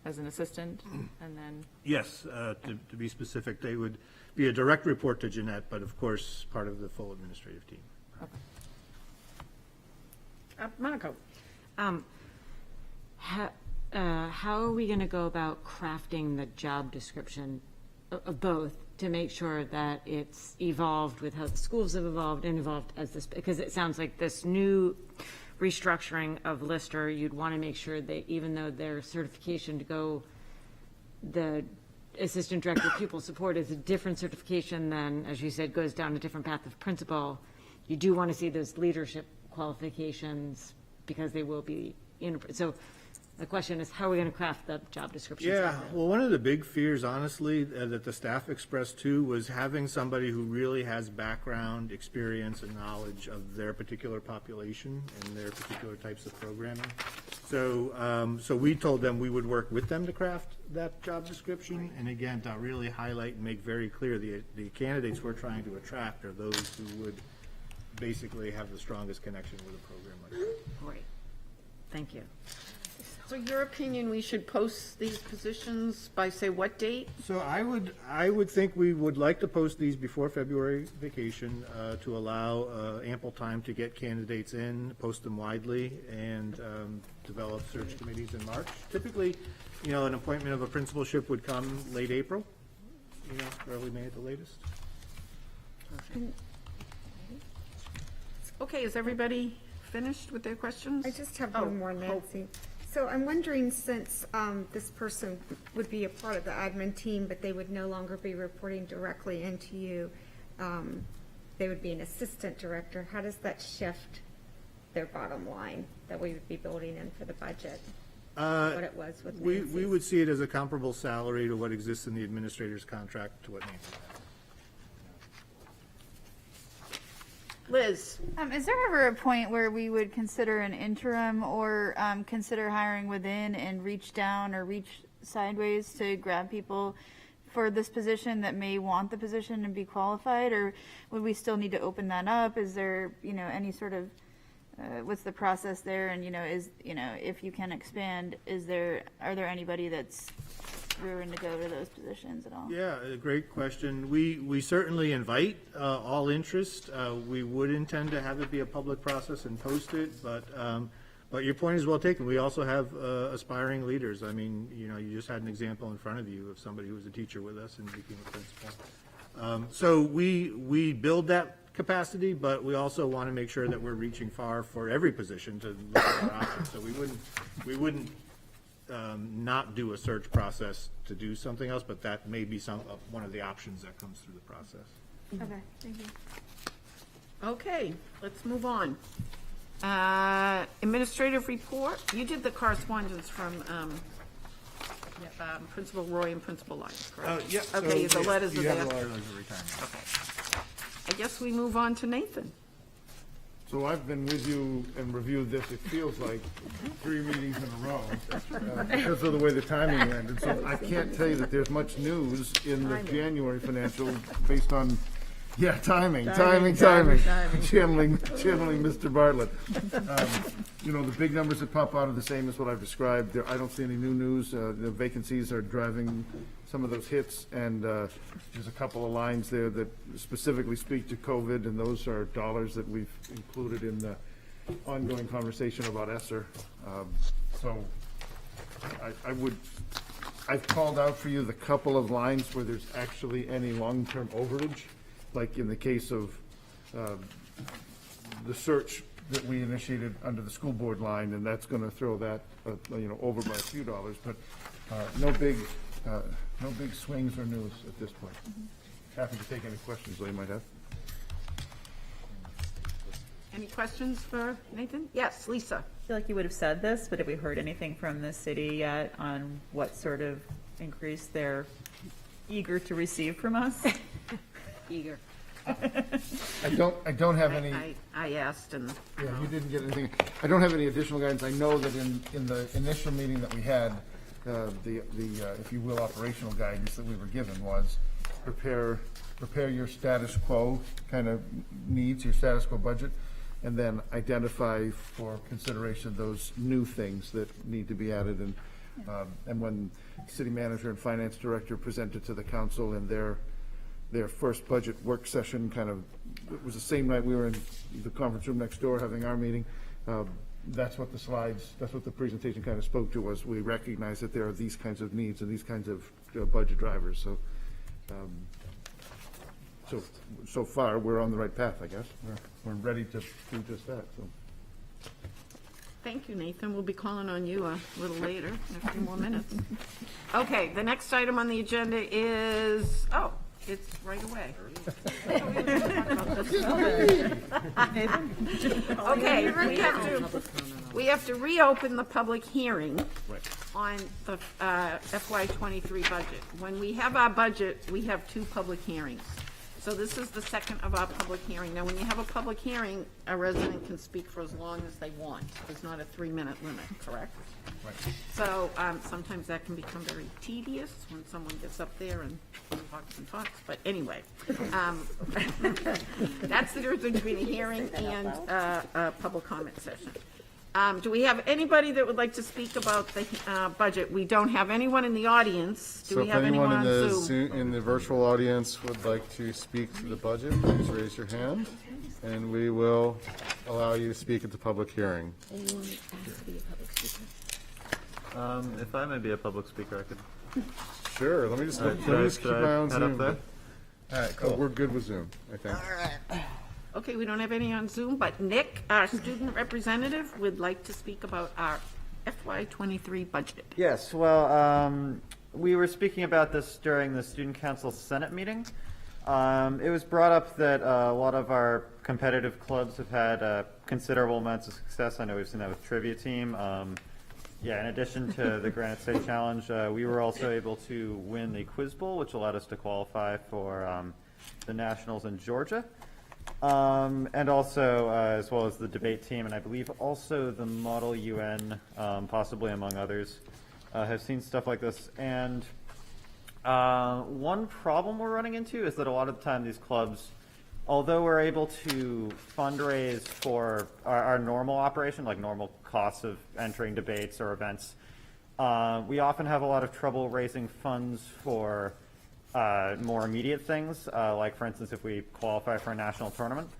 as an assistant, and then? Yes, to be specific, they would be a direct report to Jeanette, but of course, part of the full administrative team. Monaco? How are we going to go about crafting the job description of both to make sure that it's evolved with how the schools have evolved and evolved as this, because it sounds like this new restructuring of Lister, you'd want to make sure that even though their certification to go, the assistant director of pupil support is a different certification than, as you said, goes down a different path of principal, you do want to see those leadership qualifications because they will be in, so the question is, how are we going to craft the job descriptions? Yeah, well, one of the big fears, honestly, that the staff expressed too, was having somebody who really has background, experience, and knowledge of their particular population and their particular types of programming. So, so we told them we would work with them to craft that job description, and again, to really highlight and make very clear the candidates we're trying to attract are those who would basically have the strongest connection with a program like that. Great, thank you. So your opinion, we should post these positions by, say, what date? So I would think we would like to post these before February vacation to allow ample time to get candidates in, post them widely, and develop search committees in March. Typically, you know, an appointment of a principalship would come late April, you know, early May at the latest. Okay, is everybody finished with their questions? I just have Oh, one more, Nancy. So I'm wondering, since this person would be a part of the admin team, but they would no longer be reporting directly into you, they would be an assistant director, how does that shift their bottom line that we would be building in for the budget? What it was with Nancy's? We would see it as a comparable salary to what exists in the administrator's contract to what Nancy has. Liz? Is there ever a point where we would consider an interim or consider hiring within and reach down or reach sideways to grab people for this position that may want the position and be qualified? Or would we still need to open that up? Is there, you know, any sort of, what's the process there? And, you know, if you can expand, are there anybody that's rearing to go to those positions at all? Yeah, a great question. We certainly invite all interest. We would intend to have it be a public process and post it, but your point is well taken. We also have aspiring leaders. I mean, you know, you just had an example in front of you of somebody who was a teacher with us and became a principal. So we build that capacity, but we also want to make sure that we're reaching far for every position to look at our options. So we wouldn't not do a search process to do something else, but that may be one of the options that comes through the process. Okay, thank you. Okay, let's move on. Administrative report, you did the correspondence from Principal Roy and Principal Lyons, correct? Yeah. Okay, the letters are You there. have the letters of retirement. Okay. I guess we move on to Nathan. So I've been with you and reviewed this, it feels like 3 meetings in a row, because of the way the timing ended. So I can't tell you that there's much news in the January financial based on Yeah, timing. Timing. Channeling Mr. Bartlett. You know, the big numbers that pop out are the same as what I've described. I don't see any new news. The vacancies are driving some of those hits, and there's a couple of lines there that specifically speak to COVID, and those are dollars that we've included in the ongoing conversation about ESSER. So I've called out for you the couple of lines where there's actually any long-term overage, like in the case of the search that we initiated under the school board line, and that's going to throw that, over by a few dollars, but no big swings or news at this point. Happy to take any questions that you might have. Any questions for Nathan? Yes, Lisa. I feel like you would have said this, but have we heard anything from the city yet on what sort of increase they're eager to receive from us? Eager. I don't have any. I asked and. Yeah, you didn't get anything. I don't have any additional guidance. I know that in the initial meeting that we had, the if you will, operational guidance that we were given was prepare your status quo kind of needs, your status quo budget, and then identify for consideration those new things that need to be added. And when city manager and finance director presented to the council in their first budget work session, it was the same night we were in the conference room next door having our meeting. That's what the presentation kind of spoke to, was we recognize that there are these kinds of needs and these kinds of budget drivers. So far, we're on the right path, I guess. We're ready to do just that, so. Thank you, Nathan. We'll be calling on you a little later, in a few more minutes. Okay, the next item on the agenda is, it's right away. Okay, we have to reopen the public hearing on the FY '23 budget. When we have our budget, we have 2 public hearings. So this is the second of our public hearing. Now, when you have a public hearing, a resident can speak for as long as they want. There's not a 3-minute limit, correct? Right. So sometimes that can become very tedious when someone gets up there and talks. But anyway, that's the difference between a hearing and a public comment session. Do we have anybody that would like to speak about the budget? We don't have anyone in the audience. Do we have anyone on Zoom? In the virtual audience would like to speak to the budget, please raise your hand, and we will allow you to speak at the public hearing. If I may be a public speaker, I could. Sure, let me just keep my own head Zoom. up there? All right, cool. We're good with Zoom, I think. Okay, we don't have any on Zoom, but Nick, our student representative, would like to speak about our FY '23 budget. Yes, well, we were speaking about this during the Student Council Senate meeting. It was brought up that a lot of our competitive clubs have had considerable amounts of success. I know we've seen that with Trivia Team. In addition to the Granite State Challenge, we were also able to win the Quiz Bowl, which allowed us to qualify for the Nationals in Georgia. And also, as well as the debate team, and I believe also the Model UN, possibly among others, have seen stuff like this. And one problem we're running into is that a lot of the time these clubs, although we're able to fundraise for our normal operation, like normal costs of entering debates or events, we often have a lot of trouble raising funds for more immediate things, like for instance, if we qualify for a national tournament.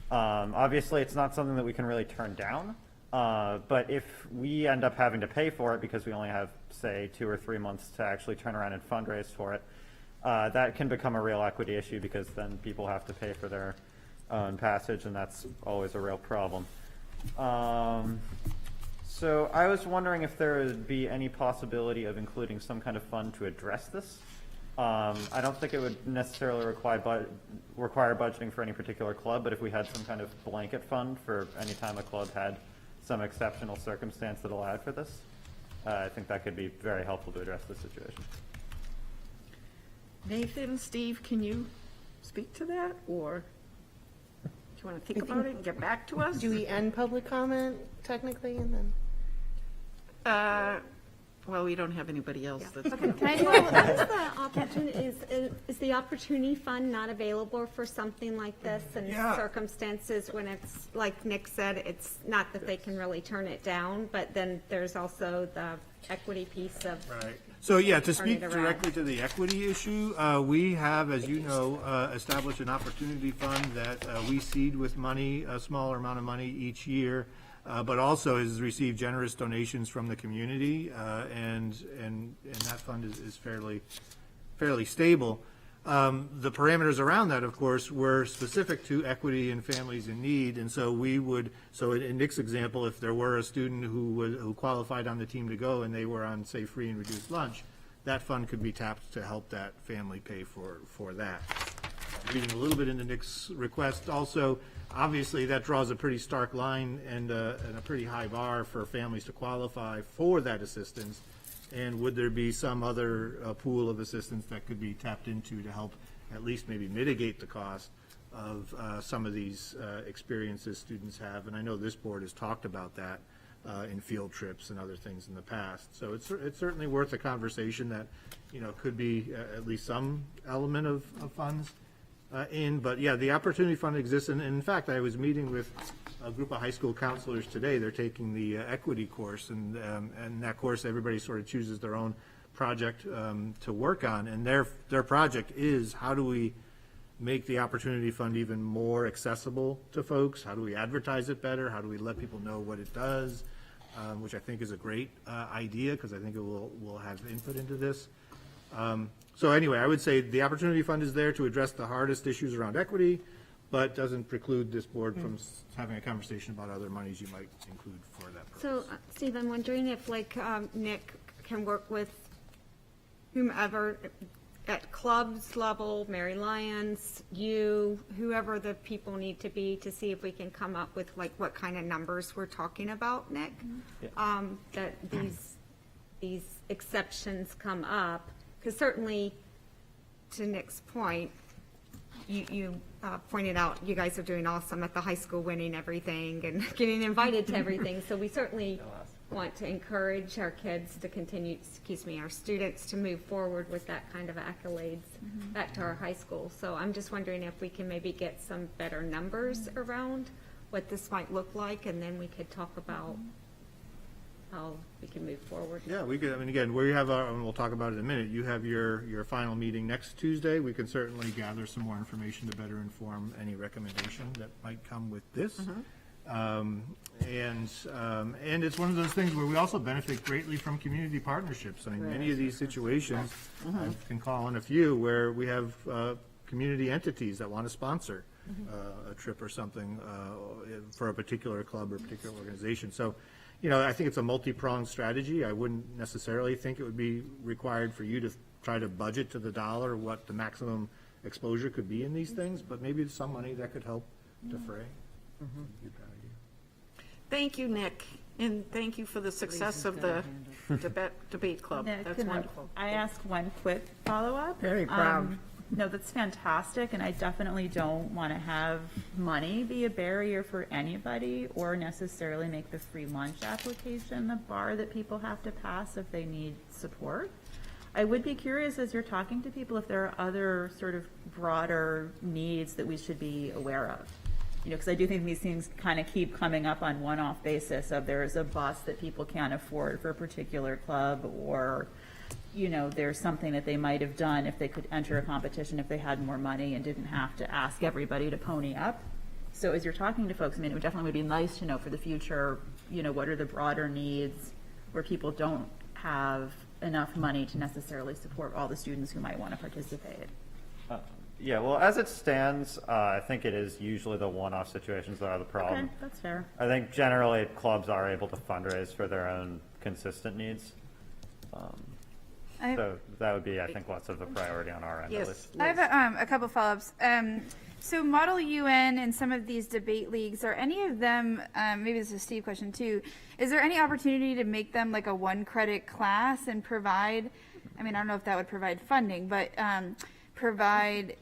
Obviously, it's not something that we can really turn down, but if we end up having to pay for it because we only have, say, 2 or 3 months to actually turn around and fundraise for it, that can become a real equity issue, because then people have to pay for their own passage, and that's always a real problem. So I was wondering if there would be any possibility of including some kind of fund to address this. I don't think it would necessarily require budgeting for any particular club, but if we had some kind of blanket fund for any time a club had some exceptional circumstance that allowed for this, I think that could be very helpful to address this situation. Nathan, Steve, can you speak to that, or do you want to think about it and get back to us? Do we end public comment technically, and then? Well, we don't have anybody else that's. Okay, can I do What is the opportunity, is the opportunity fund not available for something like this in circumstances when it's, like Nick said, it's not that they can really turn it down, but then there's also the equity piece of. Right. So, yeah, to turning speak it around. directly to the equity issue, we have, as you know, established an opportunity fund that we seed with money, a smaller amount of money each year, but also has received generous donations from the community, and that fund is fairly stable. The parameters around that, of course, were specific to equity and families in need, and so we would, so in Nick's example, if there were a student who qualified on the team to go and they were on, say, free and reduced lunch, that fund could be tapped to help that family pay for that. Reading a little bit into Nick's request, also, obviously, that draws a pretty stark line and a pretty high bar for families to qualify for that assistance. And would there be some other pool of assistance that could be tapped into to help at least maybe mitigate the cost of some of these experiences students have? And I know this board has talked about that in field trips and other things in the past. So it's certainly worth a conversation that, you know, could be at least some element of funds but yeah, the Opportunity Fund exists, and in fact, I was meeting with a group of high school counselors today. They're taking the equity course, and that course, everybody sort of chooses their own project to work on, and their project is, how do we make the Opportunity Fund even more accessible to folks? How do we advertise it better? How do we let people know what it does? Which I think is a great idea, because I think it will have input into this. So anyway, I would say the Opportunity Fund is there to address the hardest issues around equity, but doesn't preclude this board from having a conversation about other monies you might include for that purpose. So, Steve, I'm wondering if, like, Nick can work with whomever at clubs level, Mary Lyons, you, whoever the people need to be, to see if we can come up with, like, what kind of numbers we're talking about, Nick. That these exceptions come up. Because certainly, to Nick's point, you pointed out you guys are doing awesome at the high school, winning everything and getting invited to everything. So we certainly want to encourage our kids to continue, our students to move forward with that kind of accolades back to our high school. So I'm just wondering if we can maybe get some better numbers around what this might look like, and then we could talk about how we can move forward. Yeah, we could, I mean, again, we have our, and we'll talk about it in a minute, you have your final meeting next Tuesday. We can certainly gather some more information to better inform any recommendation that might come with this. And it's one of those things where we also benefit greatly from community partnerships. I mean, many of these situations, I can call on a few, where we have community entities that want to sponsor a trip or something for a particular club or particular organization. So, you know, I think it's a multi-pronged strategy. I wouldn't necessarily think it would be required for you to try to budget to the dollar what the maximum exposure could be in these things, but maybe it's some money that could help defray. Thank you, Nick, and thank you for the success of the debate club. Nick, That's can wonderful. I ask one quick follow-up? Very proud. No, that's fantastic, and I definitely don't want to have money be a barrier for anybody or necessarily make the free lunch application the bar that people have to pass if they need support. I would be curious, as you're talking to people, if there are other sort of broader needs that we should be aware of. You know, because I do think these things kind of keep coming up on one-off basis of there's a bus that people can't afford for a particular club, or you know, there's something that they might have done if they could enter a competition if they had more money and didn't have to ask everybody to pony up. So as you're talking to folks, I mean, it definitely would be nice to know for the future, you know, what are the broader needs where people don't have enough money to necessarily support all the students who might want to participate. Yeah, well, as it stands, I think it is usually the one-off situations that are the problem. Okay, that's fair. I think generally clubs are able to fundraise for their own consistent needs. So that would be, I think, less of a priority on our end, at least. I have a couple follow-ups. So Model UN and some of these debate leagues, are any of them, maybe this is a Steve question too, is there any opportunity to make them like a 1-credit class and provide, I mean, I don't know if that would provide funding, but provide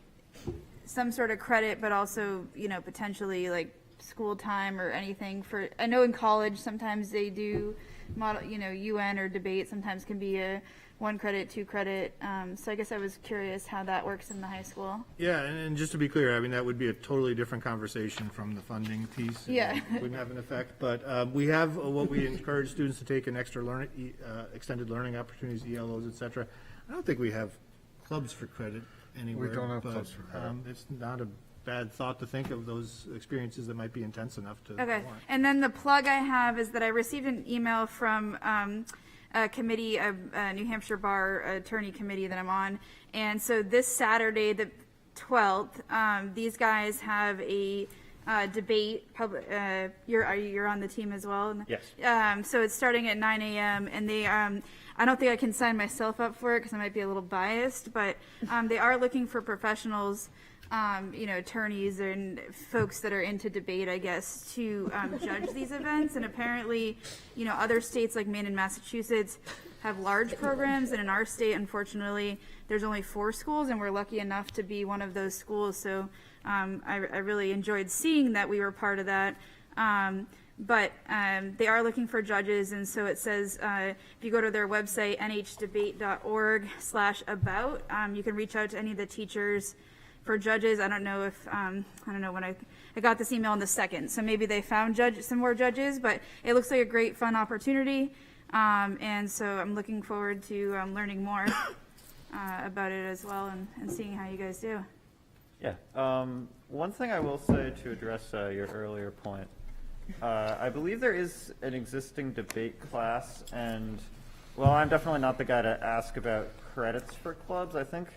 some sort of credit, but also, you know, potentially like school time or anything for, I know in college sometimes they do model, UN or debate sometimes can be a 1 credit, 2 credit. So I guess I was curious how that works in the high school. Yeah, and just to be clear, I mean, that would be a totally different conversation from the funding piece. Yeah. It wouldn't have an effect, but we have what we encourage students to take in extra learning, extended learning opportunities, ELOs, et cetera. I don't think we have clubs for credit anywhere. don't have but, clubs for credit. It's not a bad thought to think of those experiences that might be intense enough to Okay, warrant. and then the plug I have is that I received an email from a committee, a New Hampshire Bar Attorney Committee that I'm on, and so this Saturday, the 12th, these guys have a debate. You're on the team as well. Yes. So it's starting at 9 a.m. and they. I don't think I can sign myself up for it because I might be a little biased, but they are looking for professionals. Attorneys and folks that are into debate, I guess, to judge these events. And apparently, other states like Maine and Massachusetts have large programs. And in our state, unfortunately, there's only 4 schools, and we're lucky enough to be one of those schools. So I really enjoyed seeing that we were part of that. But they are looking for judges, and so it says if you go to their website, nhdebate.org/about, you can reach out to any of the teachers for judges. I don't know if I don't know when I got this email on the 2nd, so maybe they found some more judges, but it looks like a great fun opportunity, and so I'm looking forward to learning more about it as well and seeing how you guys do. Yeah. One thing I will say to address your earlier point, I believe there is an existing debate class, and well, I'm definitely not the guy to ask about credits for clubs. I think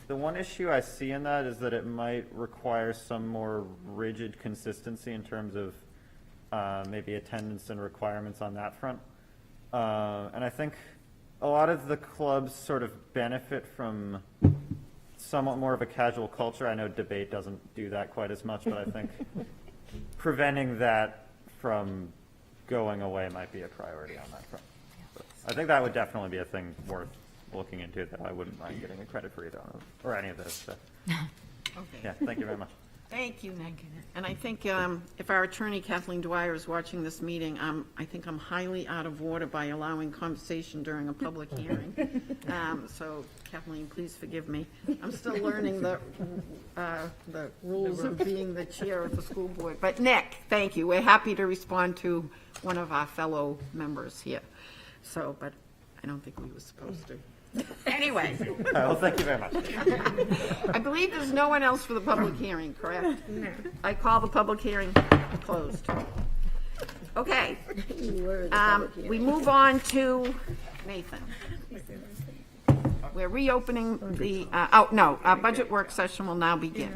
the one issue I see in that is that it might require some more rigid consistency in terms of maybe attendance and requirements on that front. And I think a lot of the clubs sort of benefit from somewhat more of a casual culture. I know debate doesn't do that quite as much, but I think preventing that from going away might be a priority on that front. But I think that would definitely be a thing worth looking into that I wouldn't mind getting a credit for either of them, or any of this. So. Okay. Yeah, thank you very much. Thank you. And I think if our attorney Kathleen Dwyer is watching this meeting, I think I'm highly out of order by allowing conversation during a public hearing. So Kathleen, please forgive me. I'm still learning the rules of being the chair of the school board. But Nick, thank you. We're happy to respond to one of our fellow members here. So, but I don't think we were supposed to. Anyway. Well, thank you very much. I believe there's no one else for the public hearing, correct? No. I call the public hearing closed. Okay. We move on to Nathan. We're reopening the, our budget work session will now begin.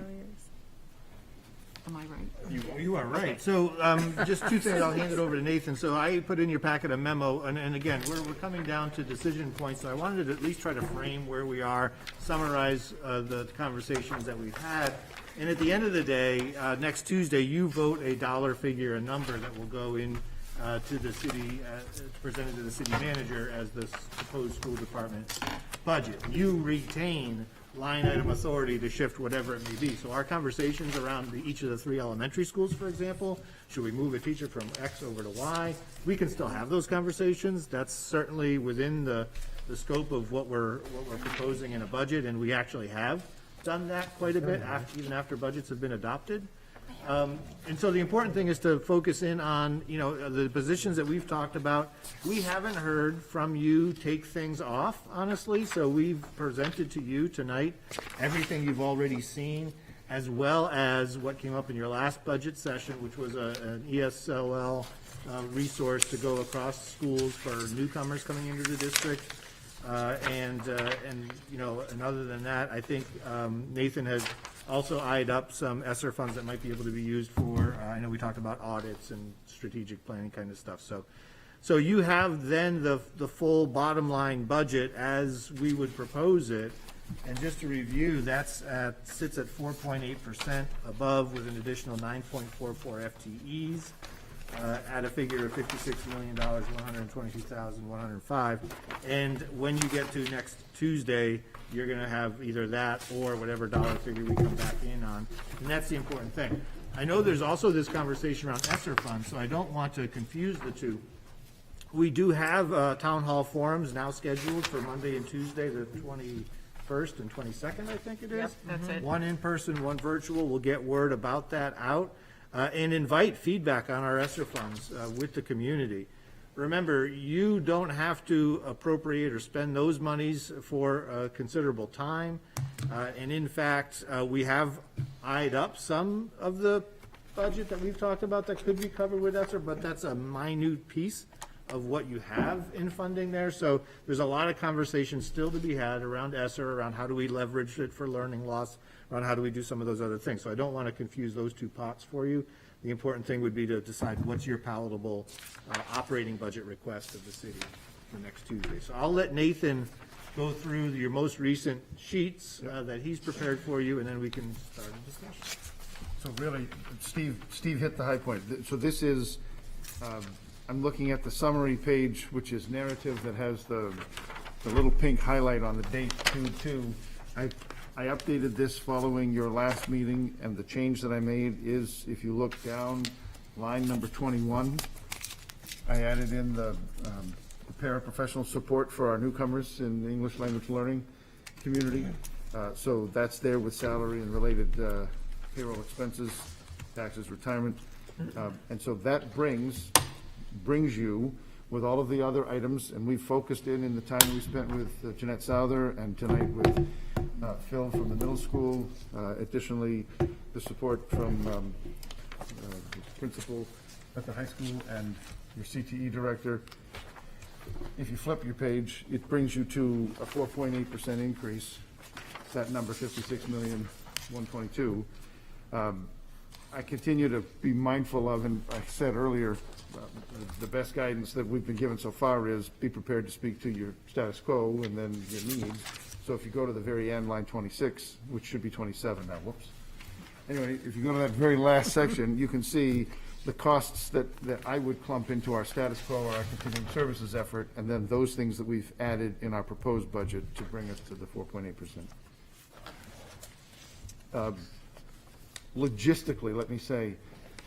Am I right? You are right. So just 2 things, I'll hand it over to Nathan. So I put in your packet a memo, and again, we're coming down to decision points, so I wanted to at least try to frame where we are, summarize the conversations that we've had. And at the end of the day, next Tuesday, you vote a dollar figure, a number that will go in to the city, presented to the city manager as the proposed school department budget. You retain line item authority to shift whatever it may be. So our conversations around each of the 3 elementary schools, for example, should we move a teacher from X over to Y? We can still have those conversations. That's certainly within the scope of what we're proposing in a budget, and we actually have done that quite a bit, even after budgets have been adopted. And so the important thing is to focus in on, the positions that we've talked about. We haven't heard from you take things off, honestly, so we've presented to you tonight everything you've already seen, as well as what came up in your last budget session, which was an ESLL resource to go across schools for newcomers coming into the district. And other than that, I think Nathan has also eyed up some ESSER funds that might be able to be used for, I know we talked about audits and strategic planning kind of stuff. So you have then the full bottom line budget as we would propose it. And just to review, sits at 4.8% above with an additional 9.44 FTEs. At a figure of $56,122,105. And when you get to next Tuesday, you're going to have either that or whatever dollar figure we come back in on. And that's the important thing. I know there's also this conversation around ESSER funds, so I don't want to confuse the two. We do have town hall forums now scheduled for Monday and Tuesday, the 21st and 22nd, I think it is. Yep, that's it. One in person, one virtual. We'll get word about that out and invite feedback on our ESSER funds with the community. Remember, you don't have to appropriate or spend those monies for considerable time. And in fact, we have eyed up some of the budget that we've talked about that could be covered with ESSER, but that's a minute piece of what you have in funding there. So there's a lot of conversation still to be had around ESSER, around how do we leverage it for learning loss, around how do we do some of those other things. So I don't want to confuse those two pots for you. The important thing would be to decide what's your palatable operating budget request of the city for next Tuesday. So I'll let Nathan go through your most recent sheets that he's prepared for you, and then we can start a discussion. So really, Steve hit the high point. So this is, I'm looking at the summary page, which is narrative, that has the little pink highlight on the date 2/2. I updated this following your last meeting, and the change that I made is, if you look down, line number 21, I added in the paraprofessional support for our newcomers in the English language learning community. So that's there with salary and related payroll expenses, taxes, retirement. And so that brings you with all of the other items, and we've focused in the time we spent with Jeanette Souther and tonight with Phil from the middle school. Additionally, the support from the principal at the high school and your CTE director. If you flip your page, it brings you to a 4.8% increase. That number, 56,122,000. I continue to be mindful of, and I said earlier, the best guidance that we've been given so far is be prepared to speak to your status quo and then your needs. So if you go to the very end, line 26, which should be 27 now, whoops. Anyway, if you go to that very last section, you can see the costs that I would clump into our status quo or our continuing services effort, and then those things that we've added in our proposed budget to bring us to the 4.8%. Logistically, let me say,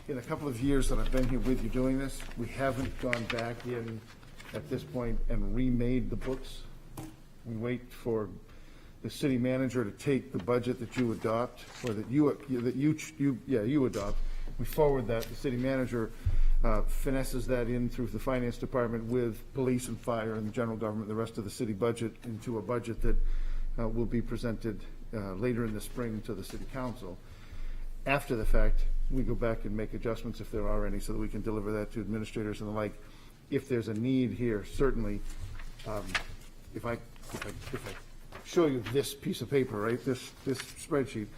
in a couple of years that I've been here with you doing this, we haven't gone back in at this point and remade the books. We wait for the city manager to take the budget that you adopt, or that you adopt. We forward that. The city manager finesses that in through the finance department with police and fire and the general government, the rest of the city budget, into a budget that will be presented later in the spring to the city council. After the fact, we go back and make adjustments if there are any, so that we can deliver that to administrators and the like. If there's a need here, certainly, if I show you this piece of paper, right, this spreadsheet,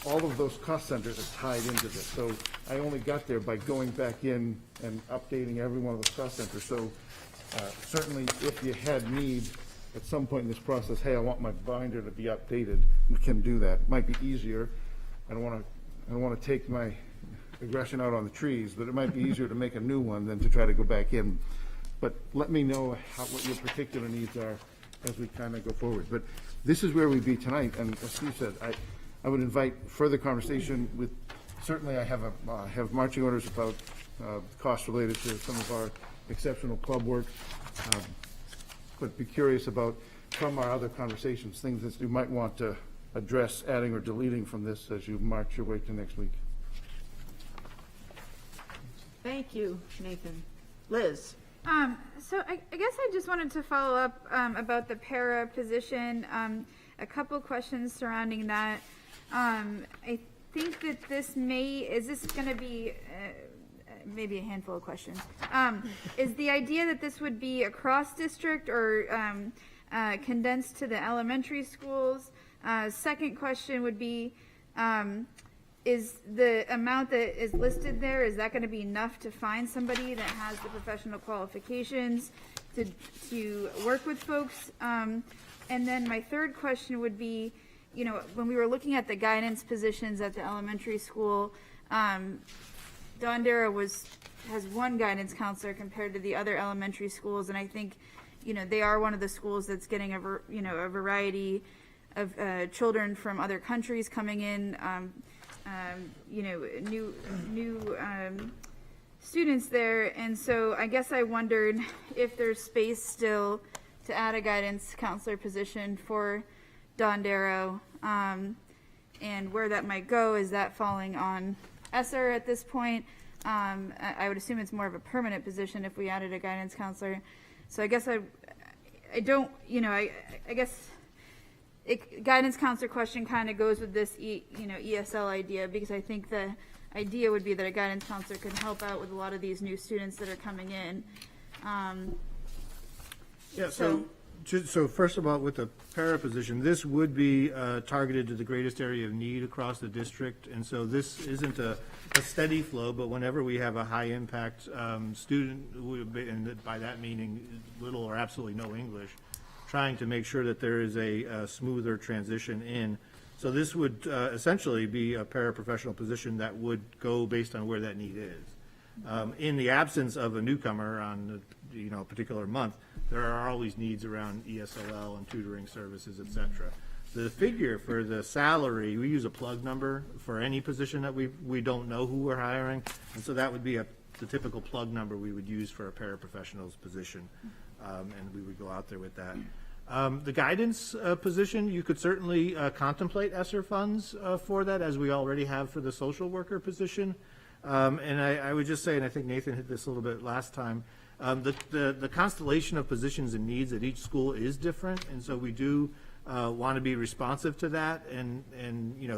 all of those cost centers are tied into this. So I only got there by going back in and updating every one of those cost centers. So certainly, if you had need at some point in this process, hey, I want my binder to be updated, we can do that. It might be easier. I don't want to take my aggression out on the trees, but it might be easier to make a new one than to try to go back in. But let me know what your particular needs are as we kind of go forward. But this is where we'd be tonight, and as Steve said, I would invite further conversation with, certainly I have marching orders about costs related to some of our exceptional club work, but be curious about, from our other conversations, things that you might want to address adding or deleting from this as you march your way to next week. Thank you, Nathan. Liz? So I guess I just wanted to follow up about the para position. A couple questions surrounding that. I think that is this going to be maybe a handful of questions? Is the idea that this would be across district or condensed to the elementary schools? Second question would be, is the amount that is listed there, is that going to be enough to find somebody that has the professional qualifications to work with folks? And then my third question would be, when we were looking at the guidance positions at the elementary school, Dondera has one guidance counselor compared to the other elementary schools, and I think, they are one of the schools that's getting a variety of children from other countries coming in, new students there, and so I guess I wondered if there's space still to add a guidance counselor position for Don Darrow, and where that might go. Is that falling on Esser at this point? I would assume it's more of a permanent position if we added a guidance counselor. So I guess I don't, I guess guidance counselor question kind of goes with this, ESL idea, because I think the idea would be that a guidance counselor could help out with a lot of these new students that are coming in. Yeah, so first of all, with the para position, this would be targeted to the greatest area of need across the district. And so this isn't a steady flow, but whenever we have a high impact student, and by that meaning little or absolutely no English, trying to make sure that there is a smoother transition in. So this would essentially be a paraprofessional position that would go based on where that need is. In the absence of a newcomer on a particular month, there are always needs around ESOL and tutoring services, et cetera. The figure for the salary, we use a plug number for any position that we don't know who we're hiring, and so that would be the typical plug number we would use for a paraprofessional's position, and we would go out there with that. The guidance position, you could certainly contemplate ESSER funds for that, as we already have for the social worker position. And I would just say, and I think Nathan hit this a little bit last time, the constellation of positions and needs at each school is different, and so we do want to be responsive to that. And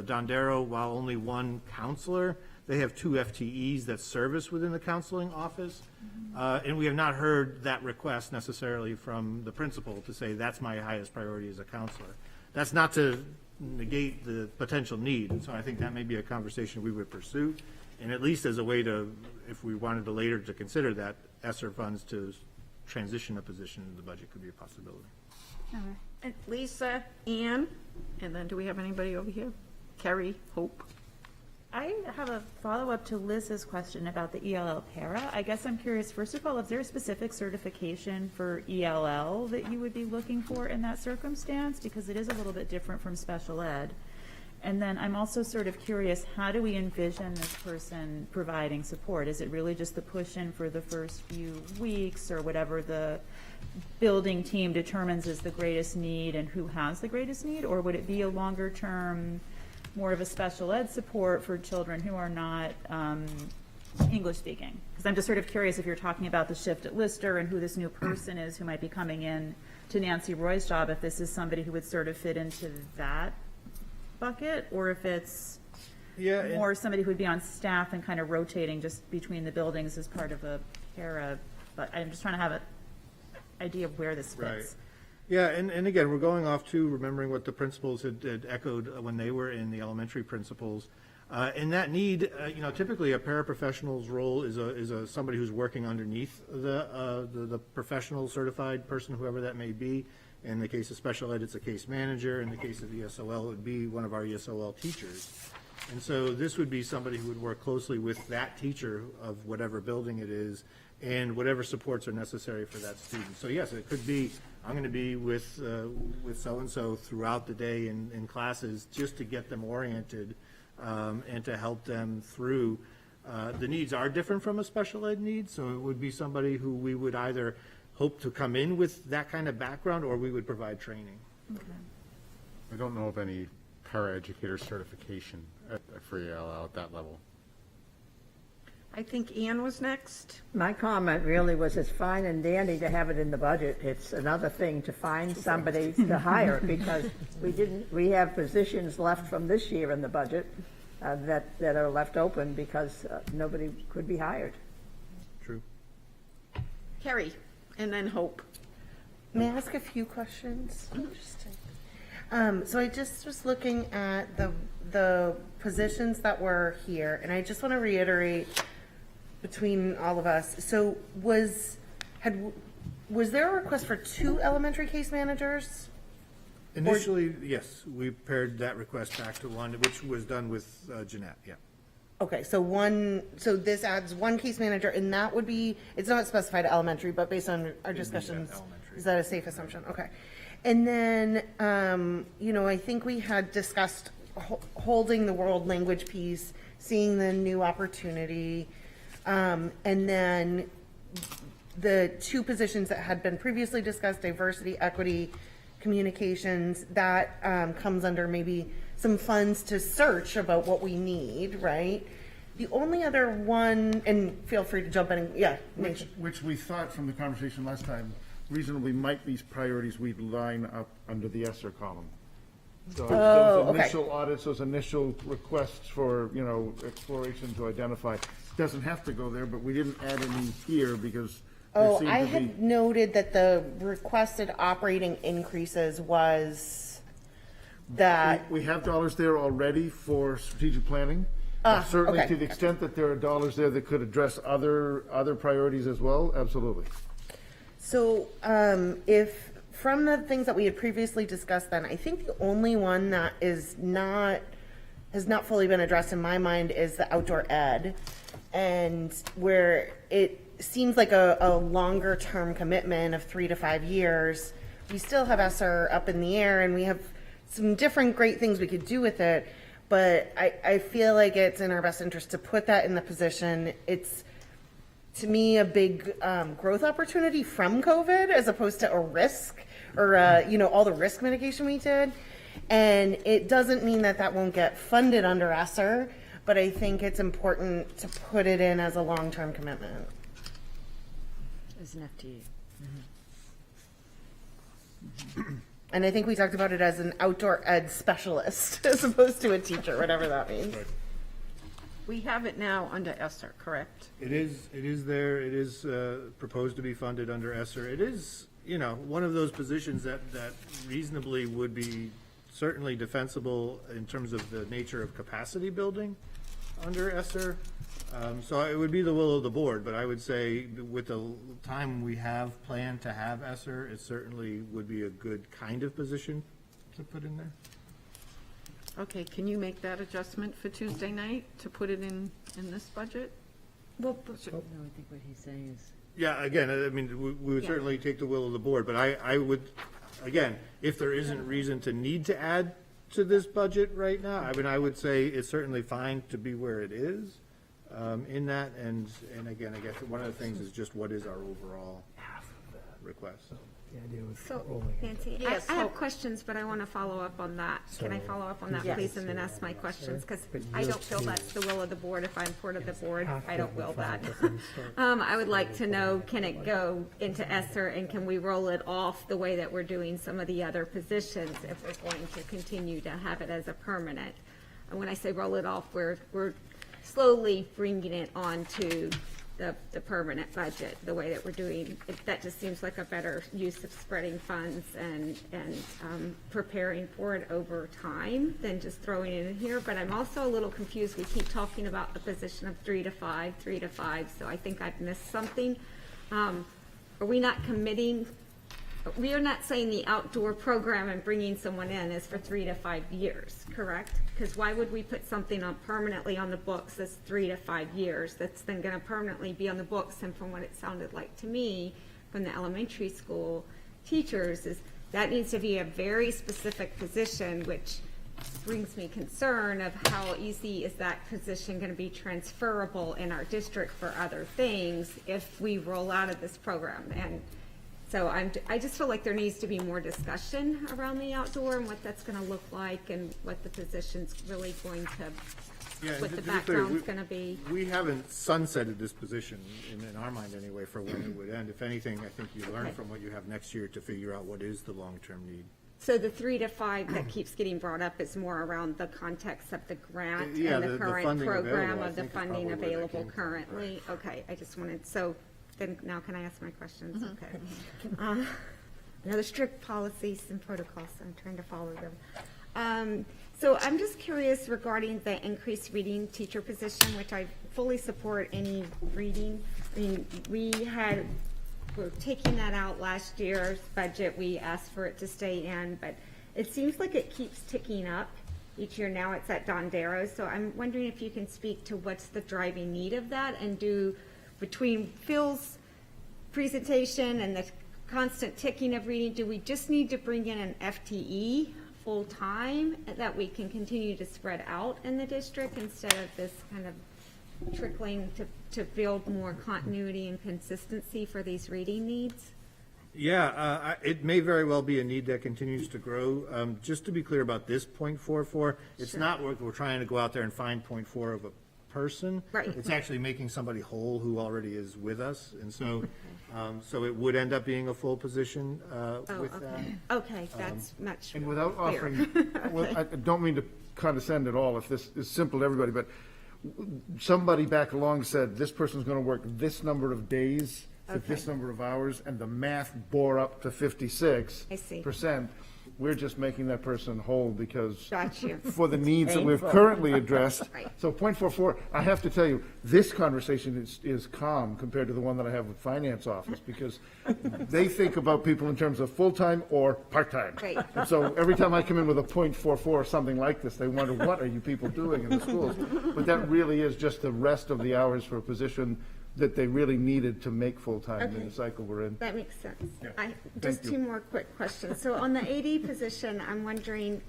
Don Darrow, while only one counselor, they have 2 FTEs that service within the counseling office. And we have not heard that request necessarily from the principal to say that's my highest priority as a counselor. That's not to negate the potential need, and so I think that may be a conversation we would pursue. And at least as a way to, if we wanted to later to consider that, ESSER funds to transition a position in the budget could be a possibility. And Lisa, Ann, and then do we have anybody over here? Carrie, Hope. I have a follow-up to Liz's question about the ELL para. I guess I'm curious, first of all, is there a specific certification for ELL that you would be looking for in that circumstance? Because it is a little bit different from special ed. And then I'm also sort of curious, how do we envision this person providing support? Is it really just the push in for the first few weeks or whatever the building team determines is the greatest need and who has the greatest need? Or would it be a longer term, more of a special ed support for children who are not English speaking? Because I'm just sort of curious if you're talking about the shift at Lister and who this new person is who might be coming in to Nancy Roy's job, if this is somebody who would sort of fit into that bucket, or if it's more somebody who would be on staff and kind of rotating just between the buildings as part of a para. But I'm just trying to have an idea of where this fits. Right. Yeah, and again, we're going off to remembering what the principals had echoed when they were in the elementary principals. And that need, typically a paraprofessional's role is somebody who's working underneath the professional certified person, whoever that may be. In the case of special ed, it's a case manager. In the case of ESOL, it would be one of our ESOL teachers. And so this would be somebody who would work closely with that teacher of whatever building it is and whatever supports are necessary for that student. So yes, it could be, I'm going to be with so-and-so throughout the day in classes just to get them oriented and to help them through. The needs are different from a special ed need, so it would be somebody who we would either hope to come in with that kind of background, or we would provide training. Okay. I don't know of any paraeducator certification for ELL at that level. I think Ann was next. My comment really was, it's fine and dandy to have it in the budget. It's another thing to find somebody to hire, because we have positions left from this year in the budget that are left open because nobody could be hired. True. Carrie, and then Hope. May I ask a few questions? Interesting. So I just was looking at the positions that were here, and I just want to reiterate between all of us. So was there a request for 2 elementary case managers? Initially, yes, we paired that request back to one, which was done with Jeanette, yeah. Okay, so this adds 1 case manager, and that would be, it's not specified elementary, but based on our discussions, is that a safe assumption? Okay. And then, I think we had discussed holding the world language piece, seeing the new opportunity. And then the two positions that had been previously discussed, diversity, equity, communications, that comes under maybe some funds to search about what we need, right? The only other one, and feel free to jump in, yeah. Which we thought from the conversation last time, reasonably might be priorities we'd line up under the ESSER column. So those initial audits, those initial requests for, exploration to identify, doesn't have to go there, but we didn't add any here because there seemed I to be. had noted that the requested operating increases was that. We have dollars there already for strategic planning. Certainly, to the extent that there are dollars there that could address other priorities as well, absolutely. So, if, from the things that we had previously discussed then, I think the only one that has not fully been addressed in my mind is the outdoor ed. And where it seems like a longer term commitment of 3 to 5 years, we still have ESSER up in the air and we have some different great things we could do with it. But I feel like it's in our best interest to put that in the position. It's, to me, a big growth opportunity from COVID as opposed to a risk or, all the risk mitigation we did. And it doesn't mean that that won't get funded under ESSER, but I think it's important to put it in as a long-term commitment. As an FTE. And I think we talked about it as an outdoor ed specialist as opposed to a teacher, whatever that means. We have it now under ESSER, correct? It is there, it is proposed to be funded under ESSER. It is, one of those positions that reasonably would be certainly defensible in terms of the nature of capacity building under ESSER. So it would be the will of the board, but I would say with the time we have planned to have ESSER, it certainly would be a good kind of position to put in there. Okay, can you make that adjustment for Tuesday night to put it in this budget? Well, no, I think what he's saying is. Yeah, again, I mean, we would certainly take the will of the board, but I would, again, if there isn't reason to need to add to this budget right now, I mean, I would say it's certainly fine to be where it is in that, and again, I guess one of the things is just what is our overall request. So, Nancy, I have questions, but I want to follow up on that. Can I follow up on that, please, and then ask my questions? Because I don't feel that's the will of the board. If I'm part of the board, I don't will that. I would like to know, can it go into ESSER, and can we roll it off the way that we're doing some of the other positions if we're going to continue to have it as a permanent? And when I say roll it off, we're slowly bringing it onto the permanent budget, the way that we're doing it. That just seems like a better use of spreading funds and preparing for it over time than just throwing it in here. But I'm also a little confused. We keep talking about the position of 3 to 5, so I think I've missed something. Are we not committing? We are not saying the outdoor program and bringing someone in is for 3 to 5 years, correct? Because why would we put something on permanently on the books that's 3 to 5 years that's then going to permanently be on the books? And from what it sounded like to me from the elementary school teachers is that needs to be a very specific position, which brings me concern of how easy is that position going to be transferable in our district for other things if we roll out of this program. And so I just feel like there needs to be more discussion around the outdoor and what that's going to look like and what the position's really going to, what the background's going to be. We haven't sunsetted this position, in our mind anyway, for when it would end. If anything, I think you learn from what you have next year to figure out what is the long-term need. So the 3 to 5 that keeps getting brought up is more around the context of the grant and the current program of the funding available currently. Okay, I just wanted, so then now can I ask my questions? Okay. Another strict policies and protocols, I'm trying to follow them. So I'm just curious regarding the increased reading teacher position, which I fully support any reading. I mean, we're taking that out last year's budget. We asked for it to stay in, but it seems like it keeps ticking up each year. Now it's at Don Darrow. So I'm wondering if you can speak to what's the driving need of that, and between Phil's presentation and the constant ticking of reading, do we just need to bring in an FTE full-time that we can continue to spread out in the district instead of this kind of trickling to build more continuity and consistency for these reading needs? Yeah, it may very well be a need that continues to grow. Just to be clear about this .44, it's Sure. not we're trying to go out there and find .4 of a person. Right. It's actually making somebody whole who already is with us, and so, so it would end up being a full position with that. Okay, that's much And without clearer. offering, well, I don't mean to condescend at all if this is simple to everybody, but somebody back along said, this person's gonna work this number of days for this Okay. number of hours, and the math bore up to 56%. I see. We're just making that person whole because Got you. for the needs that we've Painful. currently addressed. Right. So .44, I have to tell you, this conversation is calm compared to the one that I have with finance office, because they think about people in terms of full-time or part-time. Right. And so every time I come in with a .44 or something like this, they wonder, what are you people doing in the schools? But that really is just the rest of the hours for a position that they really needed to make full-time in Okay. the cycle we're in. That makes sense. Yeah. Just you. two more quick questions. So on the AD position, I'm wondering,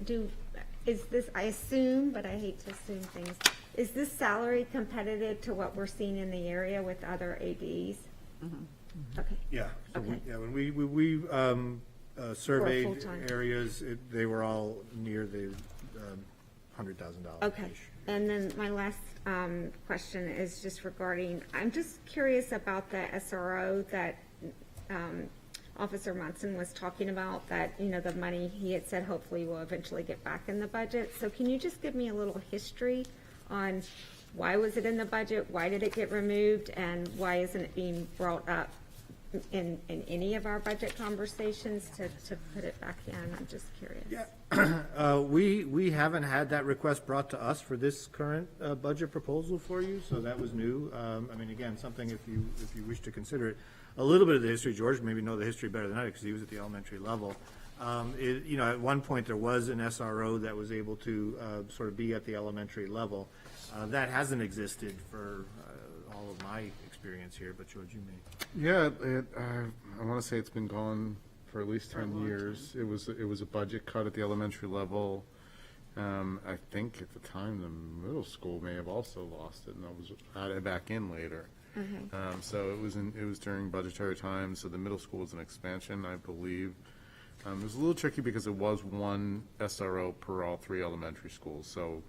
is this, I assume, but I hate to assume things, is this salary competitive to what we're seeing in the area with other ADs? Okay. Yeah, so Okay. when we surveyed full-time. areas, they were all near the $100,000. Okay, and then my last question is just regarding, I'm just curious about the SRO that Officer Munson was talking about, that, you know, the money he had said hopefully will eventually get back in the budget. So can you just give me a little history on why was it in the budget, why did it get removed, and why isn't it being brought up in any of our budget conversations to put it back in? I'm just curious. We haven't had that request brought to us for this current budget proposal for you, so that was new. I mean, again, something if you wish to consider it. A little bit of the history, George maybe know the history better than I do because he was at the elementary level. You know, at one point there was an SRO that was able to sort of be at the elementary level. That hasn't existed for all of my experience here, but George, you may. Yeah, I want to say it's been gone for at least 10 years. It was a budget cut at the elementary level. I think at the time the middle school may have also lost it, and that was added back in later. So it was during budgetary time. So the middle school was an expansion, I believe. It was a little tricky because it was one SRO per all three elementary schools. So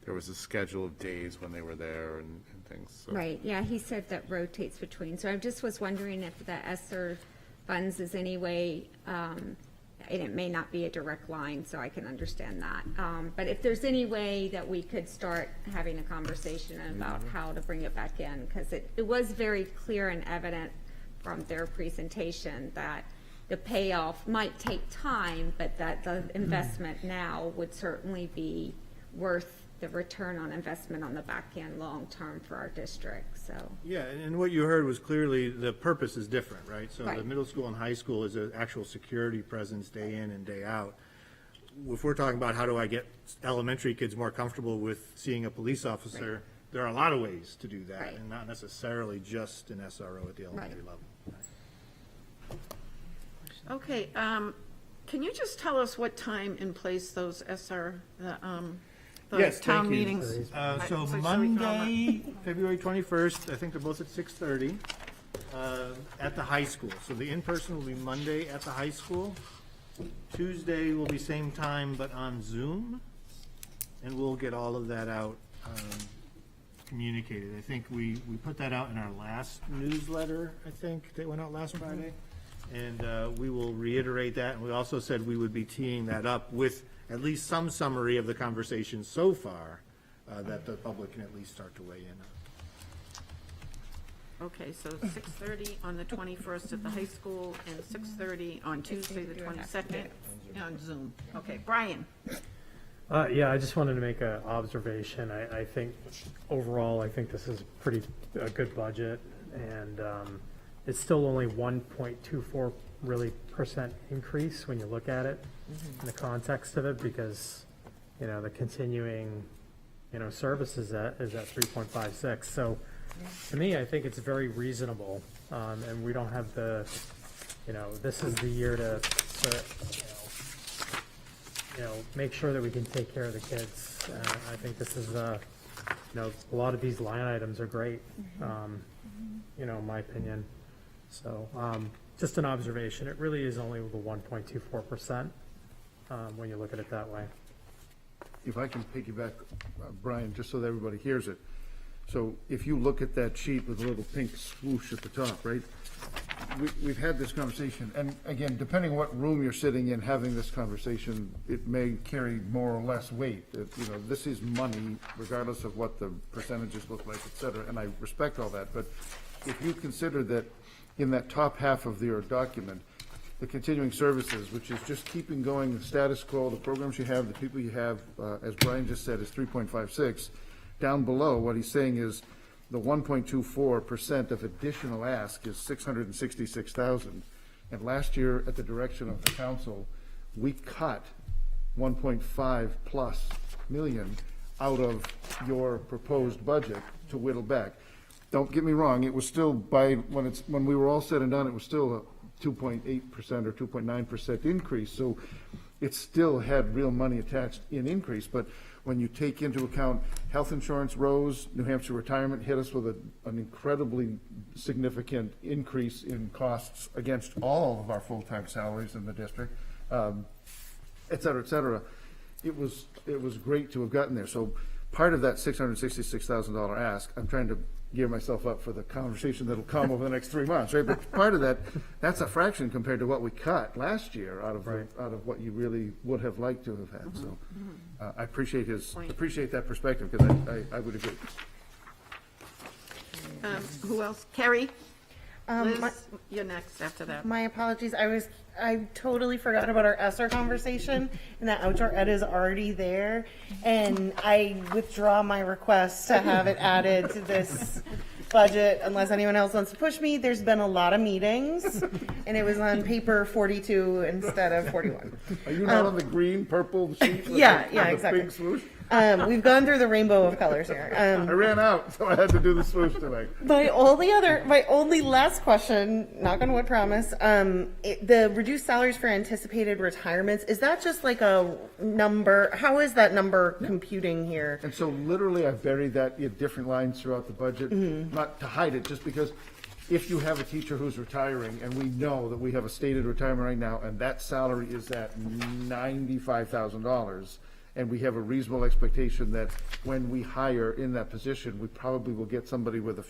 there was a schedule of days when they were there and things. So. Right, yeah, he said that rotates between, so I just was wondering if the ESSER funds is any way, and it may not be a direct line, so I can understand that. But if there's any way that we could start having a conversation about how to bring it back in, because it was very clear and evident from their presentation that the payoff might take time, but that the investment now would certainly be worth the return on investment on the back end long-term for our district, so. Yeah, and what you heard was clearly the purpose is different, right? So the Right. middle school and high school is an actual security presence day in and day out. If we're talking about how do I get elementary kids more comfortable with seeing a police officer, there are a lot of ways to do that, Right. and not necessarily just an SRO at the elementary level. Okay, can you just tell us what time and place those the Yes, town thank you. meetings? So we Monday, February 21st, I think they're both at 6:30 at the high school. So the in-person will be Monday at the high school. Tuesday will be same time but on Zoom. And we'll get all of that out communicated. I think we put that out in our last newsletter, I think, that went out last Friday. And we will reiterate that. And we also said we would be teeing that up with at least some summary of the conversation so far that the public can at least start to weigh in on. Okay, so 6:30 on the 21st at the high school and 6:30 on Tuesday, the 22nd on Zoom. Okay, Brian? Yeah, I just wanted to make an observation. I think overall, I think this is a good budget, and it's still only 1.24 really % increase when you look at it in the context of it, because, you know, the continuing, you know, service is at 3.56. So to me, I think it's very reasonable, and we don't have the, you know, this is the year to make sure that we can take care of the kids. I think this is you know, a lot of these line items are great, you know, in my opinion. So, just an observation, it really is only the 1.24%, when you look at it that way. If I can piggyback, Brian, just so that everybody hears it. So if you look at that sheet with a little pink swoosh at the top, right? We've had this conversation, and again, depending what room you're sitting in having this conversation, it may carry more or less weight. You know, this is money, regardless of what the percentages look like, et cetera, and I respect all that. But if you consider that in that top half of your document, the continuing services, which is just keeping going the status quo, the programs you have, the people you have, as Brian just said, is 3.56. Down below, what he's saying is the 1.24% of additional ask is 666,000. And last year, at the direction of the council, we cut 1.5 plus million out of your proposed budget to whittle back. Don't get me wrong, it was still when we were all said and done, it was still a 2.8% or 2.9% increase. So it still had real money attached in increase, but when you take into account health insurance rose, New Hampshire retirement hit us with an incredibly significant increase in costs against all of our full-time salaries in the district, et cetera, it was great to have gotten there. So part of that $666,000 ask, I'm trying to gear myself up for the conversation that'll come over the next 3 months, right? But part of that, that's a fraction compared to what we cut last year out of what you really would have liked to have had. So I appreciate that perspective, because I would agree. Who else? Carrie? Liz, My- you're next after that. My apologies, I totally forgot about our ESSER conversation, and that outdoor ed is already there, and I withdraw my request to have it added to this budget unless anyone else wants to push me. There's been a lot of meetings, and it was on paper 42 instead of 41. Are you not on the green, purple sheet? Yeah, the exactly. big swoosh? We've gone through the rainbow of colors here. I ran out, so I had to do the swoosh tonight. My only last question, knock on wood, promise, the reduced salaries for anticipated retirements, is that just like a number? How is that number computing here? And so literally I buried that in different lines throughout the budget, not to hide it, just because if you have a teacher who's retiring, and we know that we have a stated retirement right now, and that salary is at $95,000, and we have a reasonable expectation that when we hire in that position, we probably will get somebody with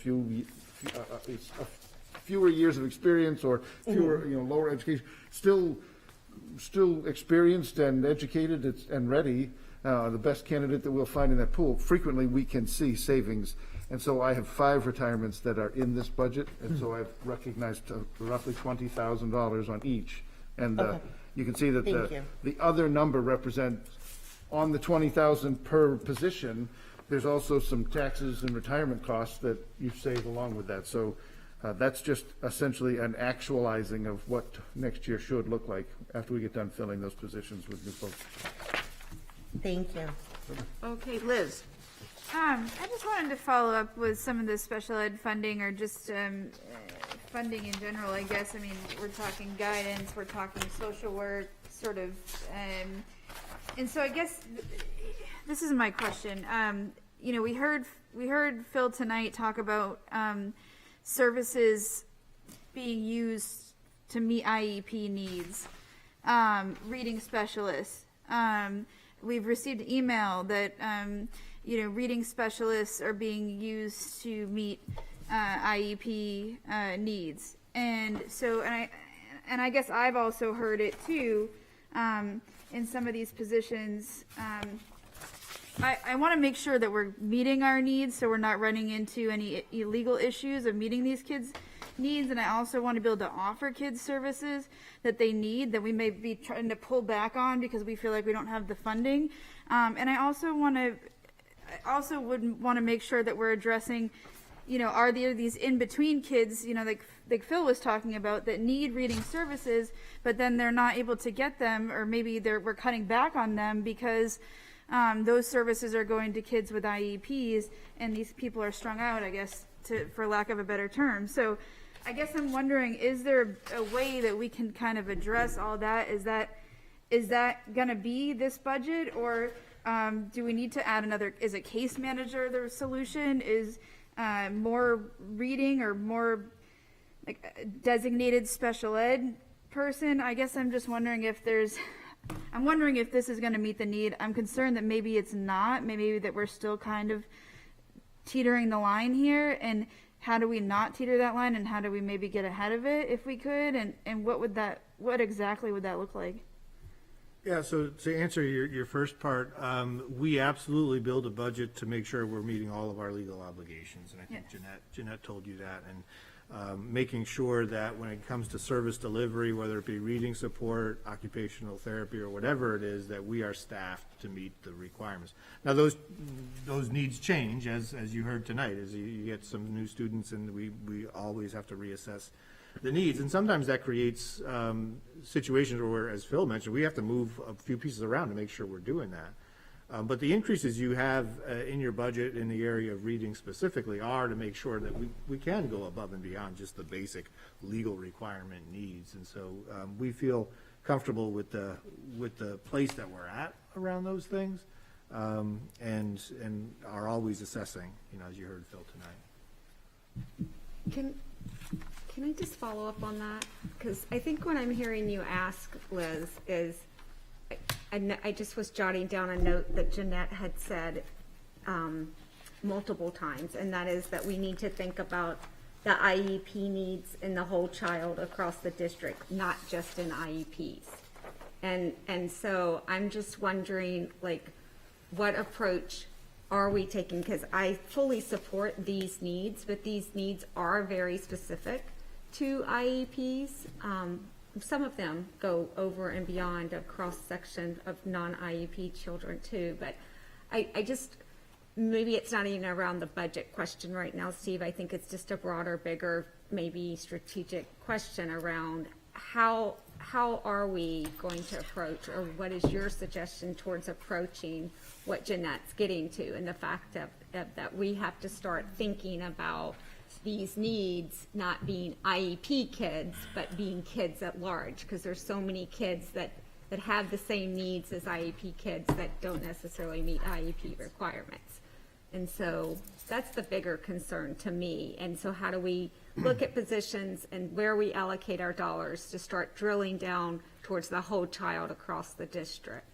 fewer years of experience or fewer, lower education, still experienced and educated and ready, the best candidate that we'll find in that pool. Frequently, we can see savings. And so I have 5 retirements that are in this budget, and so I've recognized roughly $20,000 on each. And you can see that the other number represents, on the $20,000 per position, there's also some taxes and retirement costs that you save along with that. So that's just essentially an actualizing of what next year should look like after we get done filling those positions with new folks. Thank you. Okay, Liz. I just wanted to follow up with some of the special ed funding, or just funding in general, I guess. I mean, we're talking guidance, we're talking social work, sort of, and so I guess this is my question. We heard Phil tonight talk about services being used to meet IEP needs, reading specialists. We've received an email that reading specialists are being used to meet IEP needs, and so and I guess I've also heard it too. In some of these positions, I want to make sure that we're meeting our needs, so we're not running into any illegal issues of meeting these kids' needs. And I also want to be able to offer kids services that they need, that we may be trying to pull back on because we feel like we don't have the funding. And I also would want to make sure that we're addressing, are there these in-between kids, like Phil was talking about, that need reading services, but then they're not able to get them, or maybe we're cutting back on them because those services are going to kids with IEPs, and these people are strung out, I guess, for lack of a better term. So I guess I'm wondering, is there a way that we can kind of address all that? Is that going to be this budget, or Do we need to add another, is a case manager the solution? Is more reading or more like a designated special ed person? I guess I'm just wondering if I'm wondering if this is going to meet the need. I'm concerned that maybe it's not, maybe that we're still kind of teetering the line here, and how do we not teeter that line, and how do we maybe get ahead of it if we could, and what exactly would that look like? Yeah, so to answer your first part, we absolutely build a budget to make sure we're meeting all of our legal obligations, and I think Jeanette told you that, and making sure that when it comes to service delivery, whether it be reading support, occupational therapy, or whatever it is, that we are staffed to meet the requirements. Now, those needs change, as you heard tonight, as you get some new students, and we always have to reassess the needs, and sometimes that creates situations where, as Phil mentioned, we have to move a few pieces around to make sure we're doing that. But the increases you have in your budget in the area of reading specifically are to make sure that we can go above and beyond just the basic legal requirement needs. And so we feel comfortable with the place that we're at around those things, and are always assessing, as you heard Phil tonight. Can I just follow up on that? Because I think what I'm hearing you ask, Liz, is, I just was jotting down a note that Jeanette had said multiple times, and that is that we need to think about the IEP needs in the whole child across the district, not just in IEPs. And so I'm just wondering, like, what approach are we taking? Because I fully support these needs, but these needs are very specific to IEPs. Some of them go over and beyond a cross-section of non-IEP children too, but I just, maybe it's not even around the budget question right now, Steve. I think it's just a broader, bigger, maybe strategic question around how are we going to approach, or what is your suggestion towards approaching what Jeanette's getting to, and the fact that we have to start thinking about these needs not being IEP kids, but being kids at large, because there's so many kids that have the same needs as IEP kids that don't necessarily meet IEP requirements. And so that's the bigger concern to me. And so how do we look at positions and where we allocate our dollars to start drilling down towards the whole child across the district?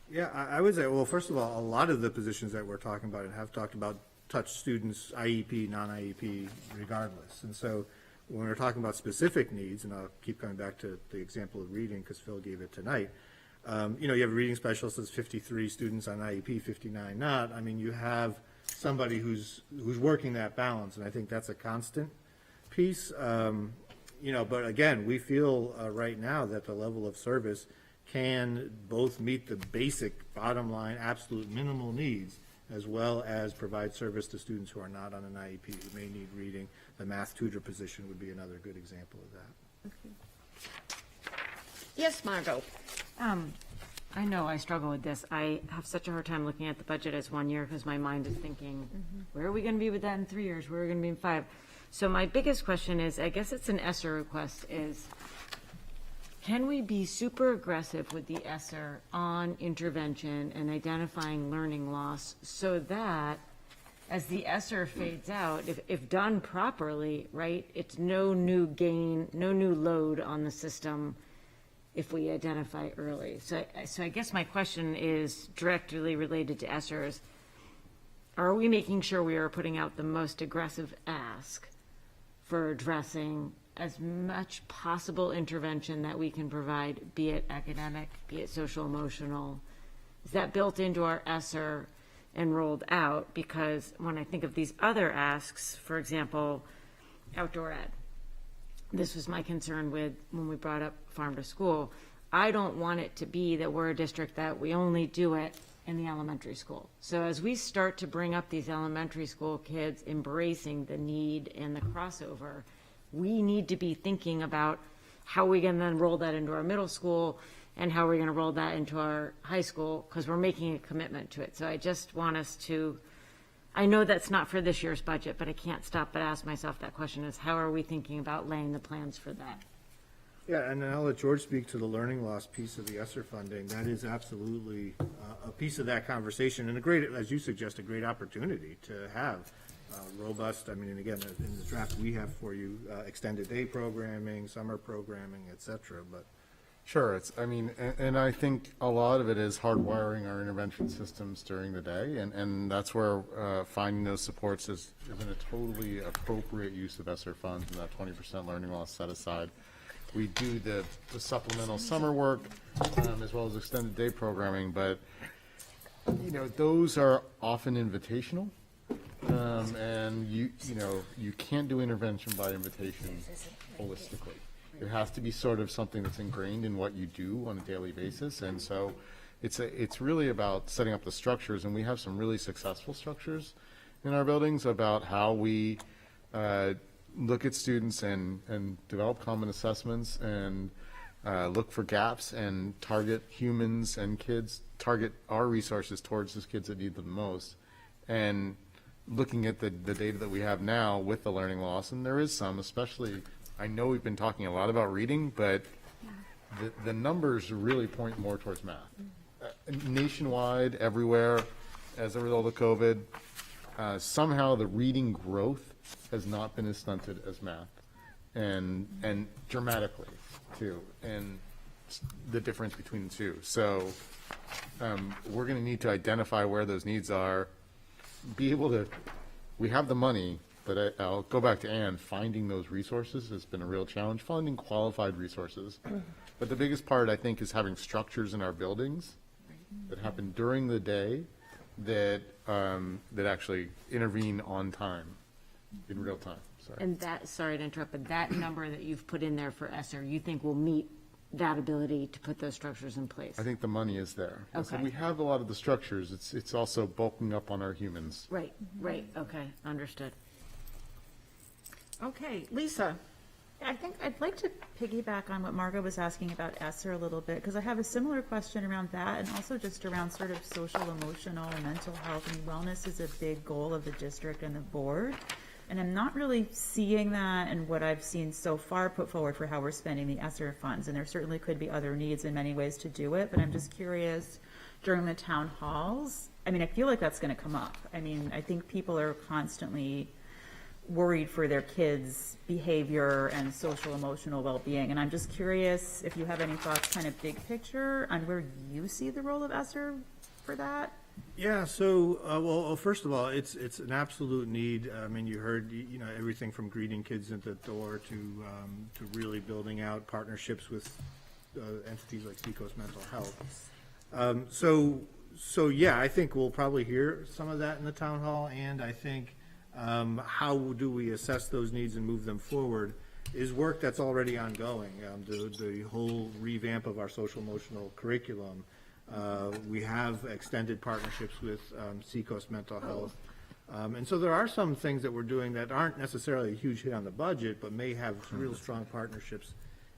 Yeah, I would say, well, first of all, a lot of the positions that we're talking about and have talked about touch students, IEP, non-IEP, regardless. And so when we're talking about specific needs, and I'll keep coming back to the example of reading because Phil gave it tonight, you have a reading specialist that's 53 students on IEP, 59 not. I mean, you have somebody who's working that balance, and I think that's a constant piece. But again, we feel right now that the level of service can both meet the basic bottom line, absolute minimal needs, as well as provide service to students who are not on an IEP, who may need reading. The math tutor position would be another good example of that. Yes, Margot. I know I struggle with this. I have such a hard time looking at the budget as 1 year because my mind is thinking, where are we going to be with that in 3 years? Where are we going to be in 5? So my biggest question is, I guess it's an ESSER request, is can we be super aggressive with the ESSER on intervention and identifying learning loss so that as the ESSER fades out, if done properly, right, it's no new gain, no new load on the system if we identify early. So I guess my question is directly related to ESSERs. Are we making sure we are putting out the most aggressive ask for addressing as much possible intervention that we can provide, be it academic, be it social emotional? Is that built into our ESSER and rolled out? Because when I think of these other asks, for example, outdoor ed, this was my concern with when we brought up farm to school. I don't want it to be that we're a district that we only do it in the elementary school. So as we start to bring up these elementary school kids embracing the need and the crossover, we need to be thinking about how we can then roll that into our middle school and how we're going to roll that into our high school, because we're making a commitment to it. So I just want us to, I know that's not for this year's budget, but I can't stop but ask myself that question, is how are we thinking about laying the plans for that? Yeah, and then I'll let George speak to the learning loss piece of the ESSER funding. That is absolutely a piece of that conversation, and a great, as you suggest, a great opportunity to have robust, I mean, and again, in the draft we have for you, extended day programming, summer programming, et cetera, but. Sure, and I think a lot of it is hardwiring our intervention systems during the day, and that's where finding those supports has been a totally appropriate use of ESSER funds and that 20% learning loss set aside. We do the supplemental summer work as well as extended day programming, but those are often invitational, and you can't do intervention by invitation holistically. It has to be sort of something that's ingrained in what you do on a daily basis, and so it's really about setting up the structures, and we have some really successful structures in our buildings about how we look at students and develop common assessments and look for gaps and target humans and kids, target our resources towards those kids that need them most, and looking at the data that we have now with the learning loss, and there is some, especially. I know we've been talking a lot about reading, but the numbers really point more towards math. Nationwide, everywhere, as a result of COVID, somehow the reading growth has not been as stunted as math, and dramatically, too, and the difference between the two. So we're going to need to identify where those needs are, be able to, we have the money, but I'll go back to Ann. Finding those resources has been a real challenge, finding qualified resources. But the biggest part, I think, is having structures in our buildings that happen during the day that actually intervene on time, in real time. Sorry. And that, sorry to interrupt, but that number that you've put in there for ESSER, you think will meet that ability to put those structures in place? I think the money is there. Okay. So we have a lot of the structures. It's also bulking up on our humans. Right, okay, understood. Okay, Lisa. I think I'd like to piggyback on what Margot was asking about ESSER a little bit, because I have a similar question around that, and also just around sort of social, emotional, and mental health and wellness is a big goal of the district and the board. And I'm not really seeing that in what I've seen so far put forward for how we're spending the ESSER funds. And there certainly could be other needs in many ways to do it, but I'm just curious, during the town halls, I mean, I feel like that's going to come up. I mean, I think people are constantly worried for their kids' behavior and social emotional well-being, and I'm just curious if you have any thoughts, kind of big picture, on where you see the role of ESSER for that. Yeah, so, well, first of all, it's an absolute need. I mean, you heard, everything from greeting kids at the door to really building out partnerships with entities like Seacoast Mental Health. So yeah, I think we'll probably hear some of that in the town hall, and I think how do we assess those needs and move them forward is work that's already ongoing. The whole revamp of our social emotional curriculum. We have extended partnerships with Seacoast Mental Health. And so there are some things that we're doing that aren't necessarily a huge hit on the budget, but may have real strong partnerships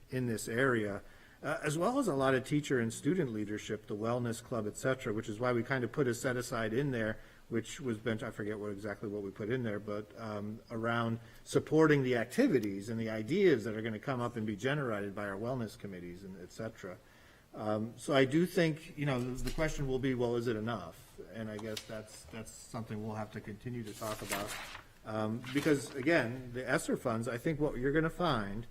in this area, as well as a lot of teacher and student leadership, the Wellness Club, et cetera, which is why we kind of put a set aside in there, which was bent, I forget exactly what we put in there, but around supporting the activities and the ideas that are going to come up and be generated by our wellness committees, and et cetera. So I do think, the question will be, well, is it enough? And I guess that's something we'll have to continue to talk about. Because, again, the ESSER funds, I think what you're going to find,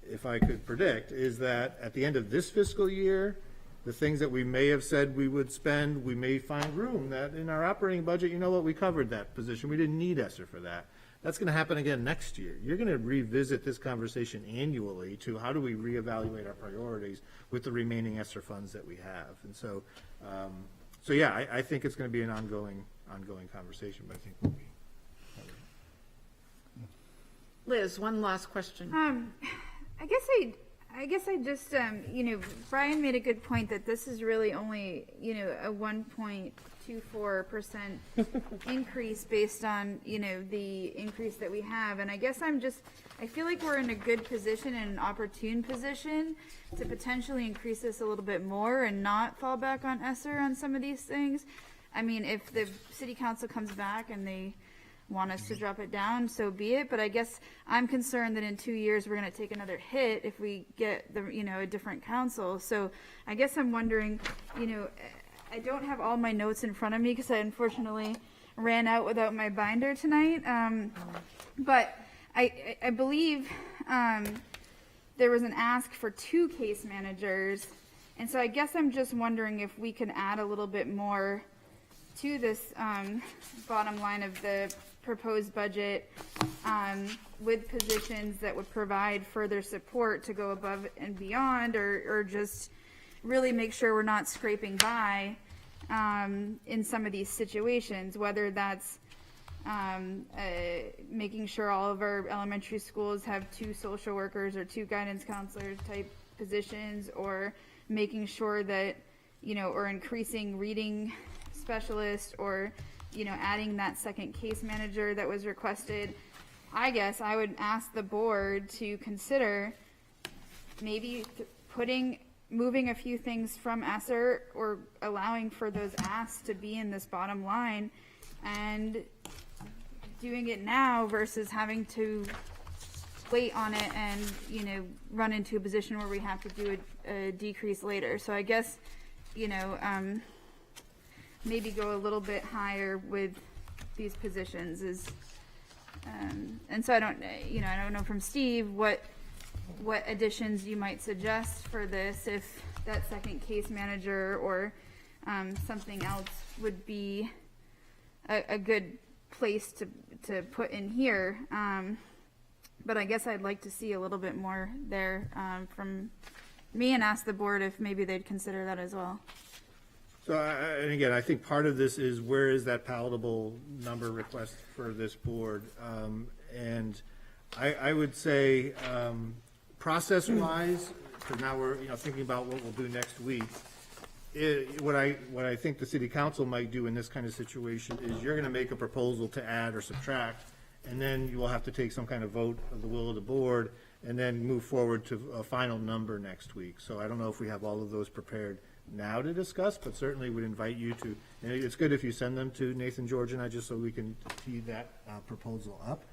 if I could predict, is that at the end of this fiscal year, the things that we may have said we would spend, we may find room that in our operating budget, you know what, we covered that position. We didn't need ESSER for that. That's going to happen again next year. You're going to revisit this conversation annually to how do we reevaluate our priorities with the remaining ESSER funds that we have. And so, yeah, I think it's going to be an ongoing conversation, but I think we'll be. Liz, one last question. I guess I just, Brian made a good point that this is really only, a 1.24% increase based on, the increase that we have. And I guess I feel like we're in a good position and an opportune position to potentially increase this a little bit more and not fall back on ESSER on some of these things. I mean, if the city council comes back and they want us to drop it down, so be it. But I guess I'm concerned that in 2 years, we're going to take another hit if we get the, a different council. So I guess I'm wondering, I don't have all my notes in front of me because I unfortunately ran out without my binder tonight. But I believe there was an ask for 2 case managers. And so I guess I'm just wondering if we can add a little bit more to this bottom line of the proposed budget with positions that would provide further support to go above and beyond, or just really make sure we're not scraping by in some of these situations, whether that's making sure all of our elementary schools have 2 social workers or 2 guidance counselors type positions, or making sure that, or increasing reading specialists, or, adding that second case manager that was requested. I guess I would ask the board to consider maybe moving a few things from ESSER, or allowing for those asks to be in this bottom line, and doing it now versus having to wait on it and, run into a position where we have to do a decrease later. So I guess, maybe go a little bit higher with these positions is, and so I don't know from Steve what additions you might suggest for this, if that second case manager or something else would be a good place to put in here. But I guess I'd like to see a little bit more there from me, and ask the board if maybe they'd consider that as well. So, and again, I think part of this is where is that palatable number request for this board? And I would say, process-wise, because now we're, thinking about what we'll do next week, what I think the city council might do in this kind of situation is you're going to make a proposal to add or subtract, and then you will have to take some kind of vote of the will of the board, and then move forward to a final number next week. So I don't know if we have all of those prepared now to discuss, but certainly would invite you to, and it's good if you send them to Nathan, George, and I, just so we can tee that proposal up.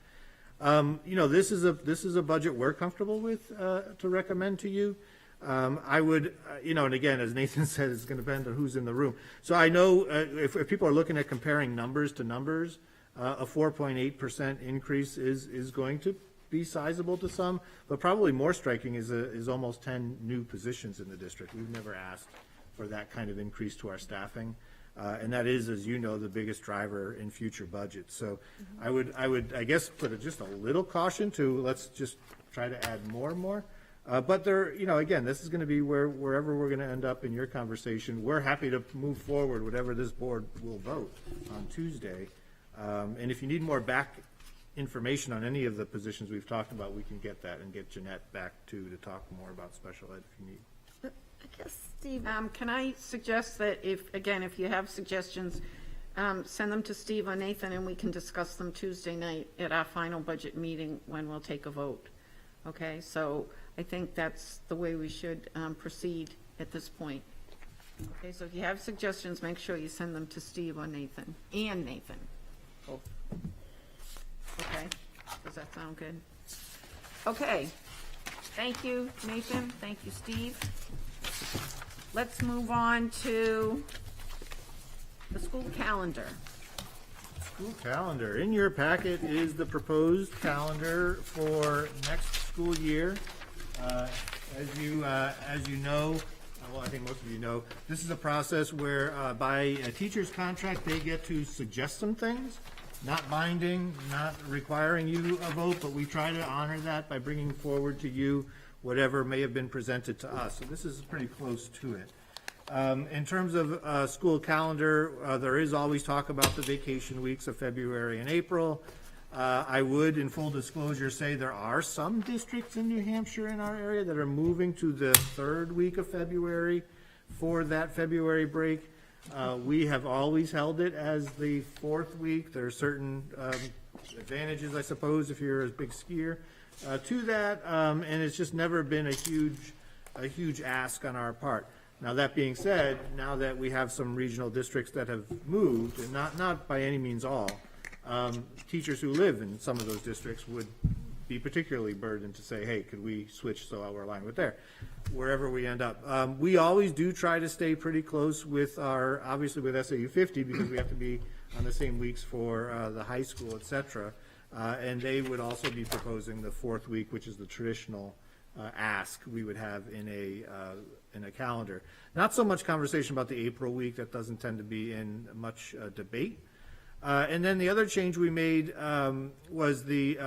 This is a budget we're comfortable with to recommend to you. I would, and again, as Nathan said, it's going to depend on who's in the room. So I know if people are looking at comparing numbers to numbers, a 4.8% increase is going to be sizable to some, but probably more striking is almost 10 new positions in the district. We've never asked for that kind of increase to our staffing. And that is, as you know, the biggest driver in future budgets. So I would, I guess, put just a little caution to let's just try to add more and more. But there, again, this is going to be wherever we're going to end up in your conversation. We're happy to move forward, whatever this board will vote on Tuesday. And if you need more back information on any of the positions we've talked about, we can get that and get Jeanette back to talk more about special ed if you need. I guess, Steve, can I suggest that if you have suggestions, send them to Steve or Nathan, and we can discuss them Tuesday night at our final budget meeting when we'll take a vote. Okay, so I think that's the way we should proceed at this point. Okay, so if you have suggestions, make sure you send them to Steve or Nathan, and Nathan. Both. Okay, does that sound good? Okay, thank you, Nathan, thank you, Steve. Let's move on to the school calendar. School calendar. In your packet is the proposed calendar for next school year. As you know, well, I think most of you know, this is a process where by a teacher's contract, they get to suggest some things, not binding, not requiring you a vote, but we try to honor that by bringing forward to you whatever may have been presented to us. So this is pretty close to it. In terms of school calendar, there is always talk about the vacation weeks of February and April. I would, in full disclosure, say there are some districts in New Hampshire in our area that are moving to the third week of February for that February break. We have always held it as the fourth week. There are certain advantages, I suppose, if you're a big skier to that, and it's just never been a huge ask on our part. Now, that being said, now that we have some regional districts that have moved, and not by any means all, teachers who live in some of those districts would be particularly burdened to say, hey, could we switch so we're aligned with there, wherever we end up. We always do try to stay pretty close with obviously with SAU 50, because we have to be on the same weeks for the high school, et cetera. And they would also be proposing the fourth week, which is the traditional ask we would have in a calendar. Not so much conversation about the April week. That doesn't tend to be in much debate. And then the other change we made was the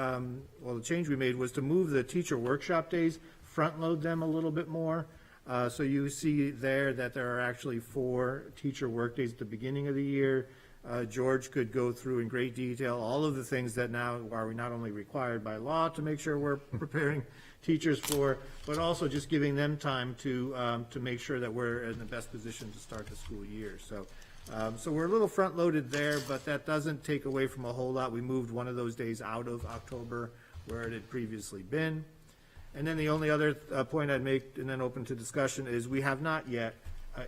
change we made was to move the teacher workshop days, front load them a little bit more. So you see there that there are actually 4 teacher work days at the beginning of the year. George could go through in great detail all of the things that now are we not only required by law to make sure we're preparing teachers for, but also just giving them time to make sure that we're in the best position to start the school year. So we're a little front loaded there, but that doesn't take away from a whole lot. We moved one of those days out of October where it had previously been. And then the only other point I'd make, and then open to discussion, is we have not yet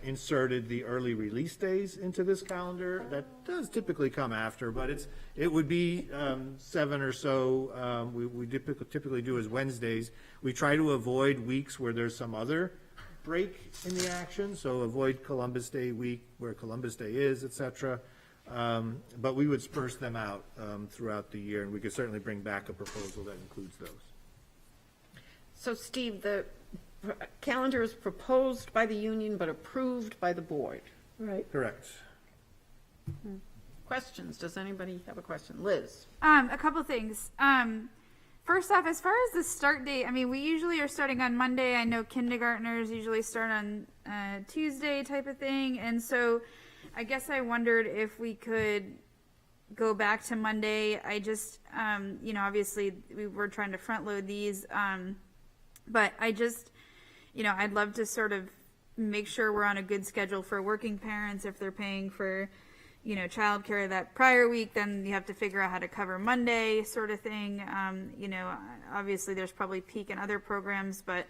inserted the early release days into this calendar. That does typically come after, but it would be 7 or so. We typically do as Wednesdays. We try to avoid weeks where there's some other break in the action, so avoid Columbus Day week where Columbus Day is, et cetera. But we would disperse them out throughout the year, and we could certainly bring back a proposal that includes those. So Steve, the calendar is proposed by the union but approved by the board. Right. Correct. Questions? Does anybody have a question? Liz? A couple things. First off, as far as the start date, I mean, we usually are starting on Monday. I know kindergartners usually start on Tuesday type of thing. And so I guess I wondered if we could go back to Monday. I just, obviously we were trying to front load these. But I just, I'd love to sort of make sure we're on a good schedule for working parents. If they're paying for, childcare that prior week, then you have to figure out how to cover Monday sort of thing. Obviously there's probably peak in other programs, but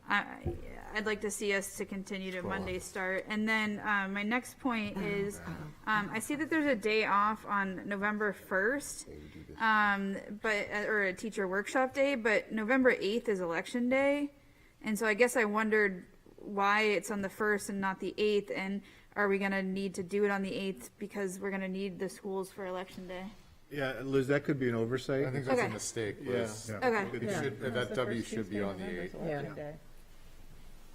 I'd like to see us to continue to Monday start. And then my next point is I see that there's a day off on November 1st, or a teacher workshop day, but November 8th is election day. And so I guess I wondered why it's on the 1st and not the 8th, and are we going to need to do it on the 8th because we're going to need the schools for election day? Yeah, Liz, that could be an oversight. I think that's a mistake, Liz. Yeah. Okay. That W should be on the 8th.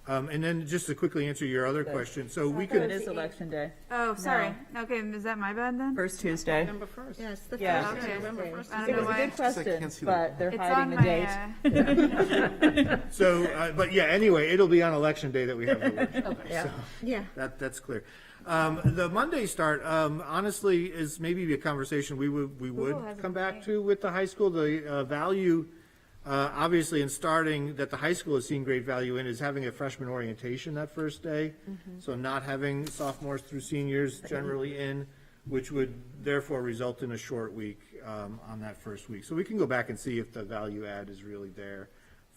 And then just to quickly answer your other question, so we could. It is election day. Oh, sorry. Okay, is that my bad then? First Tuesday. November 1st. Yes, the Yeah. first Okay. November 1st. I don't It know was a why. good question, can't see but they're It's hiding on the date. So, but yeah, anyway, it'll be on election day that we have the workshop. Yeah. Yeah. That's clear. The Monday start, honestly, is maybe a conversation we would come back to with the high school. The value, obviously, in starting that the high school has seen great value in is having a freshman orientation that first day. So not having sophomores through seniors generally in, which would therefore result in a short week on that first week. So we can go back and see if the value add is really there.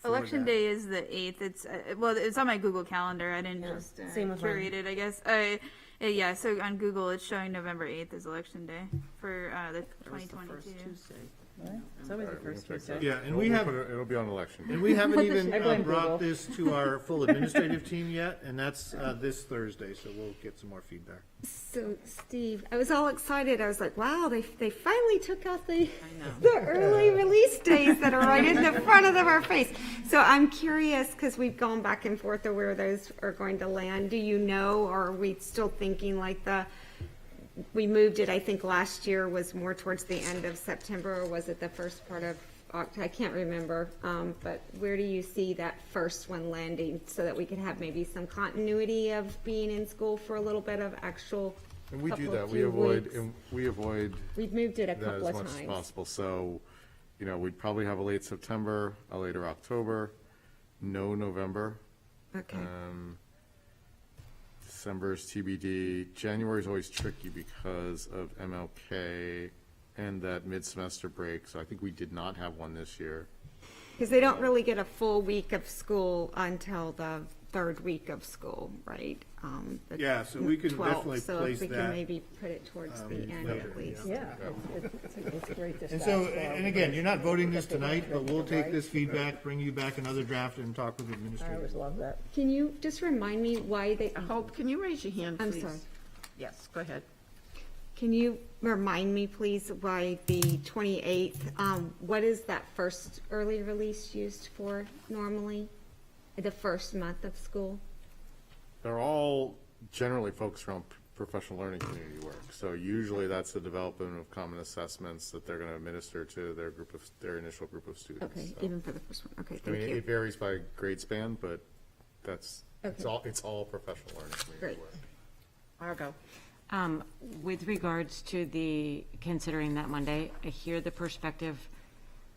for Election that. day is the 8th. It's it's on my Google Calendar. I didn't just Same with curate it, I guess. Yeah, so on Google it's showing November 8th as election day for the 2022. It's always the first Tuesday. Yeah, and we have, It'll be on election. and we haven't even I blame brought Google. this to our full administrative team yet, and that's this Thursday, so we'll get some more feedback. So, Steve, I was all excited. I was like, wow, they finally took out the early release days that are right in the front of our face. So I'm curious, because we've gone back and forth of where those are going to land. Do you know, or are we still thinking like we moved it, I think last year was more towards the end of September, or was it the first part of October? I can't remember. But where do you see that first one landing so that we could have maybe some continuity of being in school for a little bit of actual And we do couple that. of We few avoid, weeks? and we avoid We've moved it a that couple as of much as times. possible. So, we'd probably have a late September, a later October, no November. Okay. December's TBD. January's always tricky because of MLK and that mid-semester break. So I think we did not have one this year. Because they don't really get a full week of school until the third week of school, right? The Yeah, so we could 12th. definitely So place if we that, can maybe put it towards the end later, at least. Yeah, it's great to And start so, slow. and again, you're not voting this tonight, but we'll take this feedback, bring you back another draft and talk with the I administrators. always love that. Can you just remind me why they, Hope, can you raise your hand, I'm please? sorry. Yes, go ahead. Can you remind me, please, why the 28th, what is that first early release used for normally? The first month of school? They're all generally focused around professional learning community work. So usually that's the development of common assessments that they're going to administer to their initial group of students. Okay, So, even for the first one. Okay, I thank mean, you. it varies by grade span, but it's Okay. all professional learning community Great. work. Margot? With regards to the, considering that Monday, I hear the perspective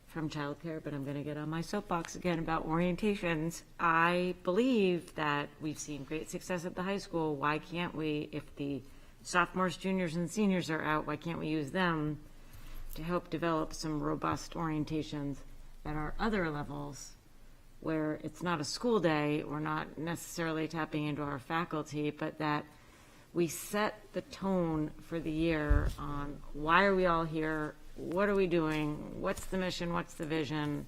from childcare, but I'm going to get on my soapbox again about orientations. I believe that we've seen great success at the high school. Why can't we, if the sophomores, juniors, and seniors are out, why can't we use them to help develop some robust orientations at our other levels where it's not a school day, we're not necessarily tapping into our faculty, but that we set the tone for the year on why are we all here, what are we doing, what's the mission, what's the vision,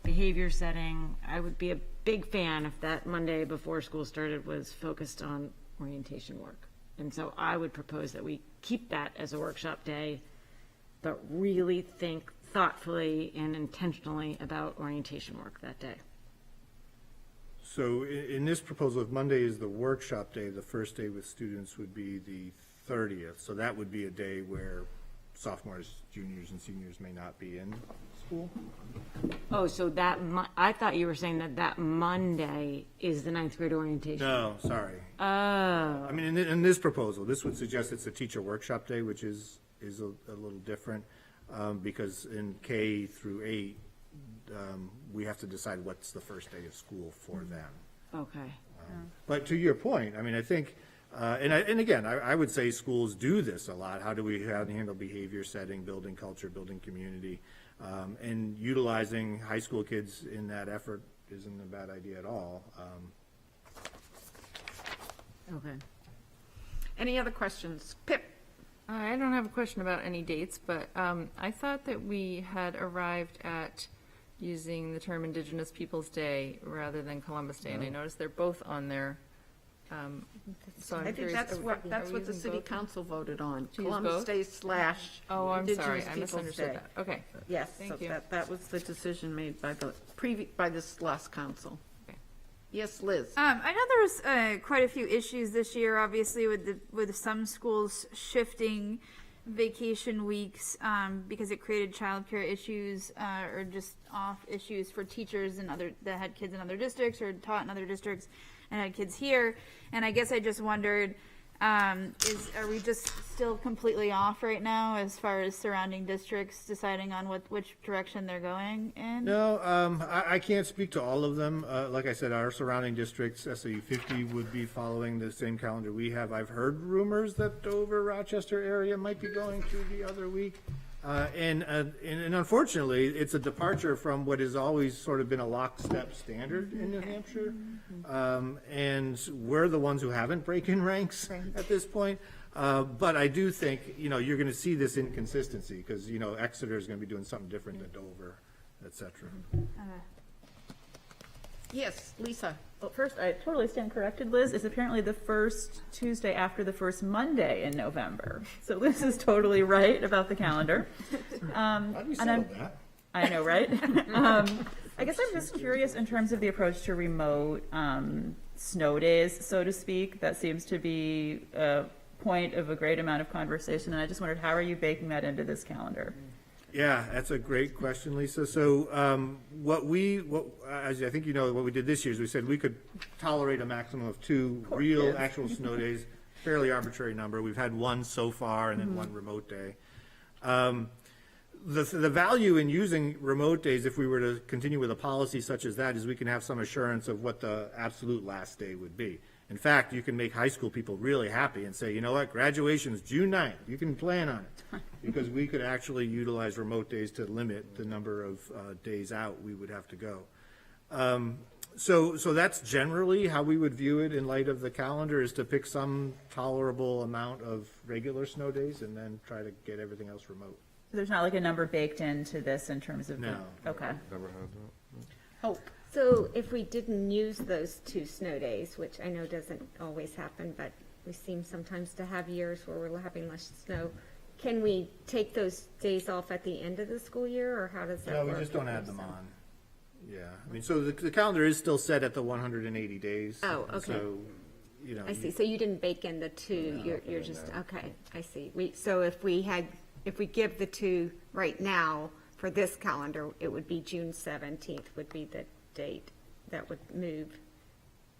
behavior setting. I would be a big fan if that Monday before school started was focused on orientation work. And so I would propose that we keep that as a workshop day, but really think thoughtfully and intentionally about orientation work that day. So in this proposal, if Monday is the workshop day, the first day with students would be the 30th. So that would be a day where sophomores, juniors, and seniors may not be in school. Oh, so that, I thought you were saying that Monday is the ninth grade orientation. No, sorry. Oh. I mean, in this proposal, this would suggest it's a teacher workshop day, which is a little different, because in K through 8, we have to decide what's the first day of school for them. Okay. But to your point, I mean, I think, and again, I would say schools do this a lot. How do we handle behavior setting, building culture, building community? And utilizing high school kids in that effort isn't a bad idea at all. Okay. Any other questions? Pip? I don't have a question about any dates, but I thought that we had arrived at using the term Indigenous Peoples Day rather than Columbus Day, and I noticed they're both on there. So I'm I think curious, that's are we what the using city both? council voted on. To use Columbus both? Day / Oh, I'm sorry, Indigenous I Peoples' misunderstood Day. that. Okay. Yes, so Thank you. that was the decision made by by this last council. Yes, Liz? I know there was quite a few issues this year, obviously, with some schools shifting vacation weeks because it created childcare issues or just off issues for teachers and that had kids in other districts or taught in other districts and had kids here. And I guess I just wondered, are we just still completely off right now as far as surrounding districts deciding on which direction they're going in? No, I can't speak to all of them. Like I said, our surrounding districts, SAU 50 would be following the same calendar we have. I've heard rumors that Dover, Rochester area might be going to the other week. And unfortunately, it's a departure from what has always sort of been a lockstep standard in New Hampshire. And we're the ones who haven't broken ranks at this point. But I do think, you're going to see this inconsistency because, Exeter is going to be doing something different than Dover, et cetera. Yes, Lisa? Well, first, I totally stand corrected, Liz. It's apparently the first Tuesday after the first Monday in November. So Liz is totally right about the calendar. How do you settle that? I know, right? I guess I'm just curious in terms of the approach to remote snow days, so to speak. That seems to be a point of a great amount of conversation, and I just wondered, how are you baking that into this calendar? Yeah, that's a great question, Lisa. So as I think you know, what we did this year is we said we could tolerate a maximum of 2 real actual snow days, fairly arbitrary number. We've had 1 so far and then 1 remote day. The value in using remote days, if we were to continue with a policy such as that, is we can have some assurance of what the absolute last day would be. In fact, you can make high school people really happy and say, you know what, graduation is June 9th. You can plan on it. Because we could actually utilize remote days to limit the number of days out we would have to go. So that's generally how we would view it in light of the calendar, is to pick some tolerable amount of regular snow days and then try to get everything else remote. There's not like a number baked into this in terms of. No. Okay. Never had that. Hope. So if we didn't use those 2 snow days, which I know doesn't always happen, but we seem sometimes to have years where we're having less snow, can we take those days off at the end of the school year, or how does that No, work? we just don't add them on. Yeah, I mean, so the calendar is still set at the 180 days. Oh, okay. So, you know. I see, so you didn't bake in the 2, you're just, okay, I see. So if we give the 2 right now for this calendar, it would be June 17th would be the date that would move.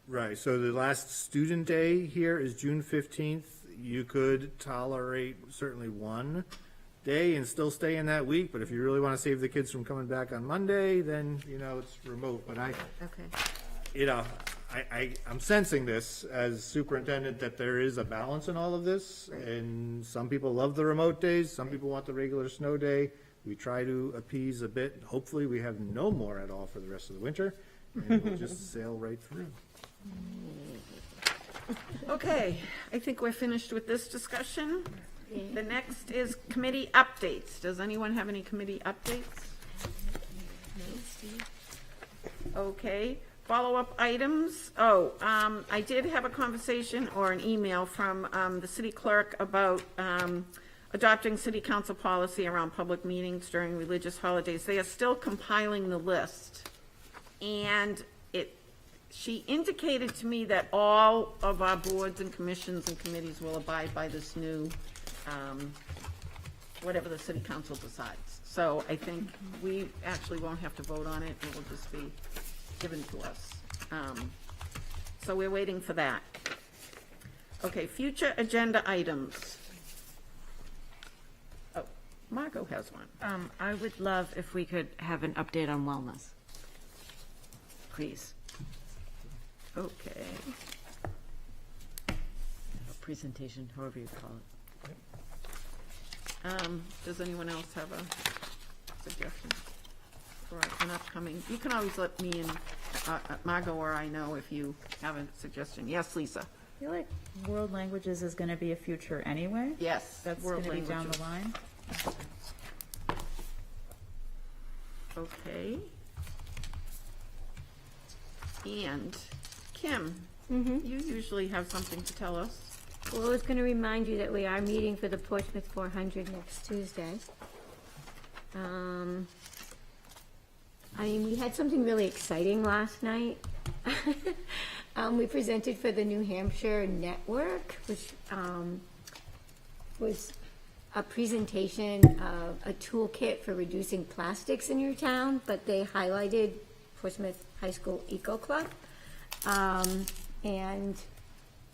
Right, so the last student day here is June 15th. You could tolerate certainly one day and still stay in that week, but if you really want to save the kids from coming back on Monday, then, you know, it's remote. But I'm sensing this as superintendent, that there is a balance in all of this, and some people love the remote days, some people want the regular snow day. We try to appease a bit. Hopefully, we have no more at all for the rest of the winter, and we'll just sail right through. Okay, I think we're finished with this discussion. The next is committee updates. Does anyone have any committee updates? Okay, follow-up items. I did have a conversation or an email from the city clerk about adopting city council policy around public meetings during religious holidays. They are still compiling the list. And she indicated to me that all of our boards and commissions and committees will abide by this new, whatever the city council decides. So I think we actually won't have to vote on it. It will just be given to us. So we're waiting for that. Okay, future agenda items. Oh, Margot has one. I would love if we could have an update on wellness. Please. Okay. Presentation, however you call it. Does anyone else have a suggestion for an upcoming? You can always let me and Margot or I know if you have a suggestion. Yes, Lisa? I feel like world languages is going to be a future anyway. Yes, That's world going to be down the languages. line. Okay. And Kim, Mm-hmm. you usually have something to tell us. Well, I was going to remind you that we are meeting for the Portsmouth 400 next Tuesday. We had something really exciting last night. We presented for the New Hampshire Network, which was a presentation of a toolkit for reducing plastics in your town, but they highlighted Portsmouth High School Eco Club. And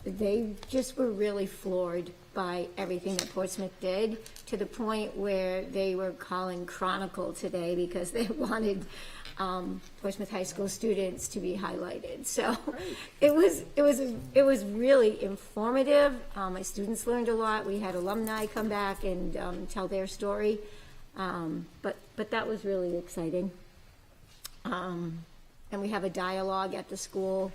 they just were really floored by everything that Portsmouth did, to the point where they were calling Chronicle today because they wanted Portsmouth High School students to be highlighted. So it was really informative. My students learned a lot. We had alumni come back and tell their story. But that was really exciting. And we have a dialogue at the school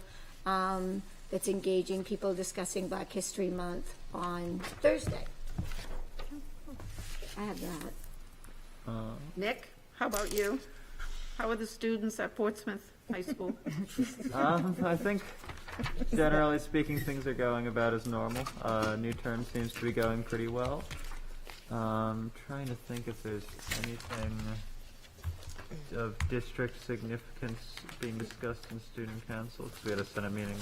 that's engaging people discussing Black History Month on Thursday. I have that. Nick, how about you? How are the students at Portsmouth High School? I think, generally speaking, things are going about as normal. New term seems to be going pretty well. Trying to think if there's anything of district significance being discussed in student council, because we had a Senate meeting.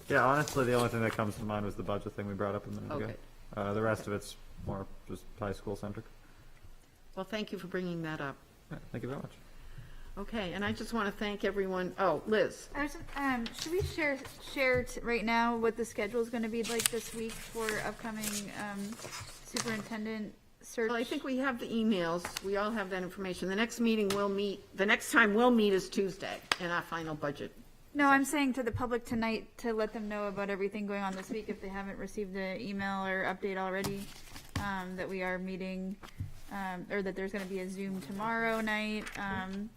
Yeah, honestly, the only thing that comes to mind was the budget thing we brought up a minute ago. The rest of it's more just high school centric. Well, thank you for bringing that up. Thank you very much. Okay, and I just want to thank everyone. Oh, Liz. Should we share right now what the schedule is going to be like this week for upcoming superintendent search? Well, I think we have the emails. We all have that information. The next time we'll meet is Tuesday in our final budget. No, I'm saying to the public tonight to let them know about everything going on this week if they haven't received the email or update already, that we are meeting, or that there's going to be a Zoom tomorrow night, and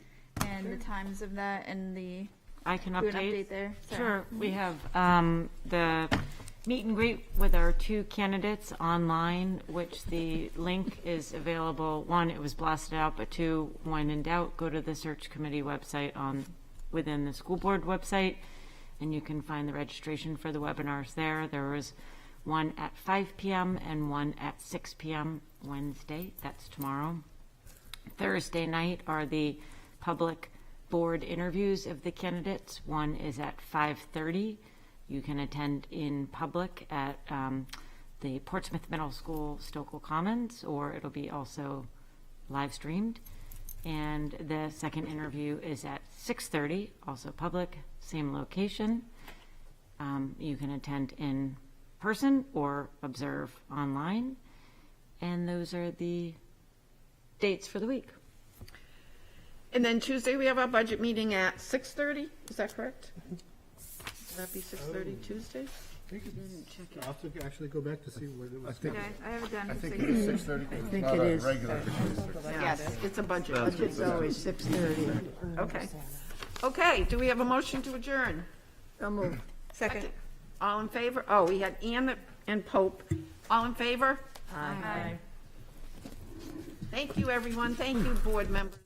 and the times of that and the. I can do an update. there. Sorry. Sure. We have the meet and greet with our 2 candidates online, which the link is available. 1, it was blasted out, but 2, when in doubt, go to the search committee website within the school board website, and you can find the registration for the webinars there. There was one at 5 p.m. and one at 6 p.m. Wednesday. That's tomorrow. Thursday night are the public board interviews of the candidates. One is at 5:30. You can attend in public at the Portsmouth Middle School, Stokel Commons, or it'll be also live streamed. And the second interview is at 6:30, also public, same location. You can attend in person or observe online. And those are the dates for the week. And then Tuesday, we have our budget meeting at 6:30, is that correct? Would that be 6:30 Tuesday? I'll have to actually go back to see what it was. Okay, I have it down I for think 6:30. it is 6:30. I think it is. Yes, it's a budget. Budget's always 6:30. Okay. Okay, do we have a motion to adjourn? So moved. Second. All in favor? Oh, we had Ann and Pope. All in favor? Aye. Thank you, everyone. Thank you, board members.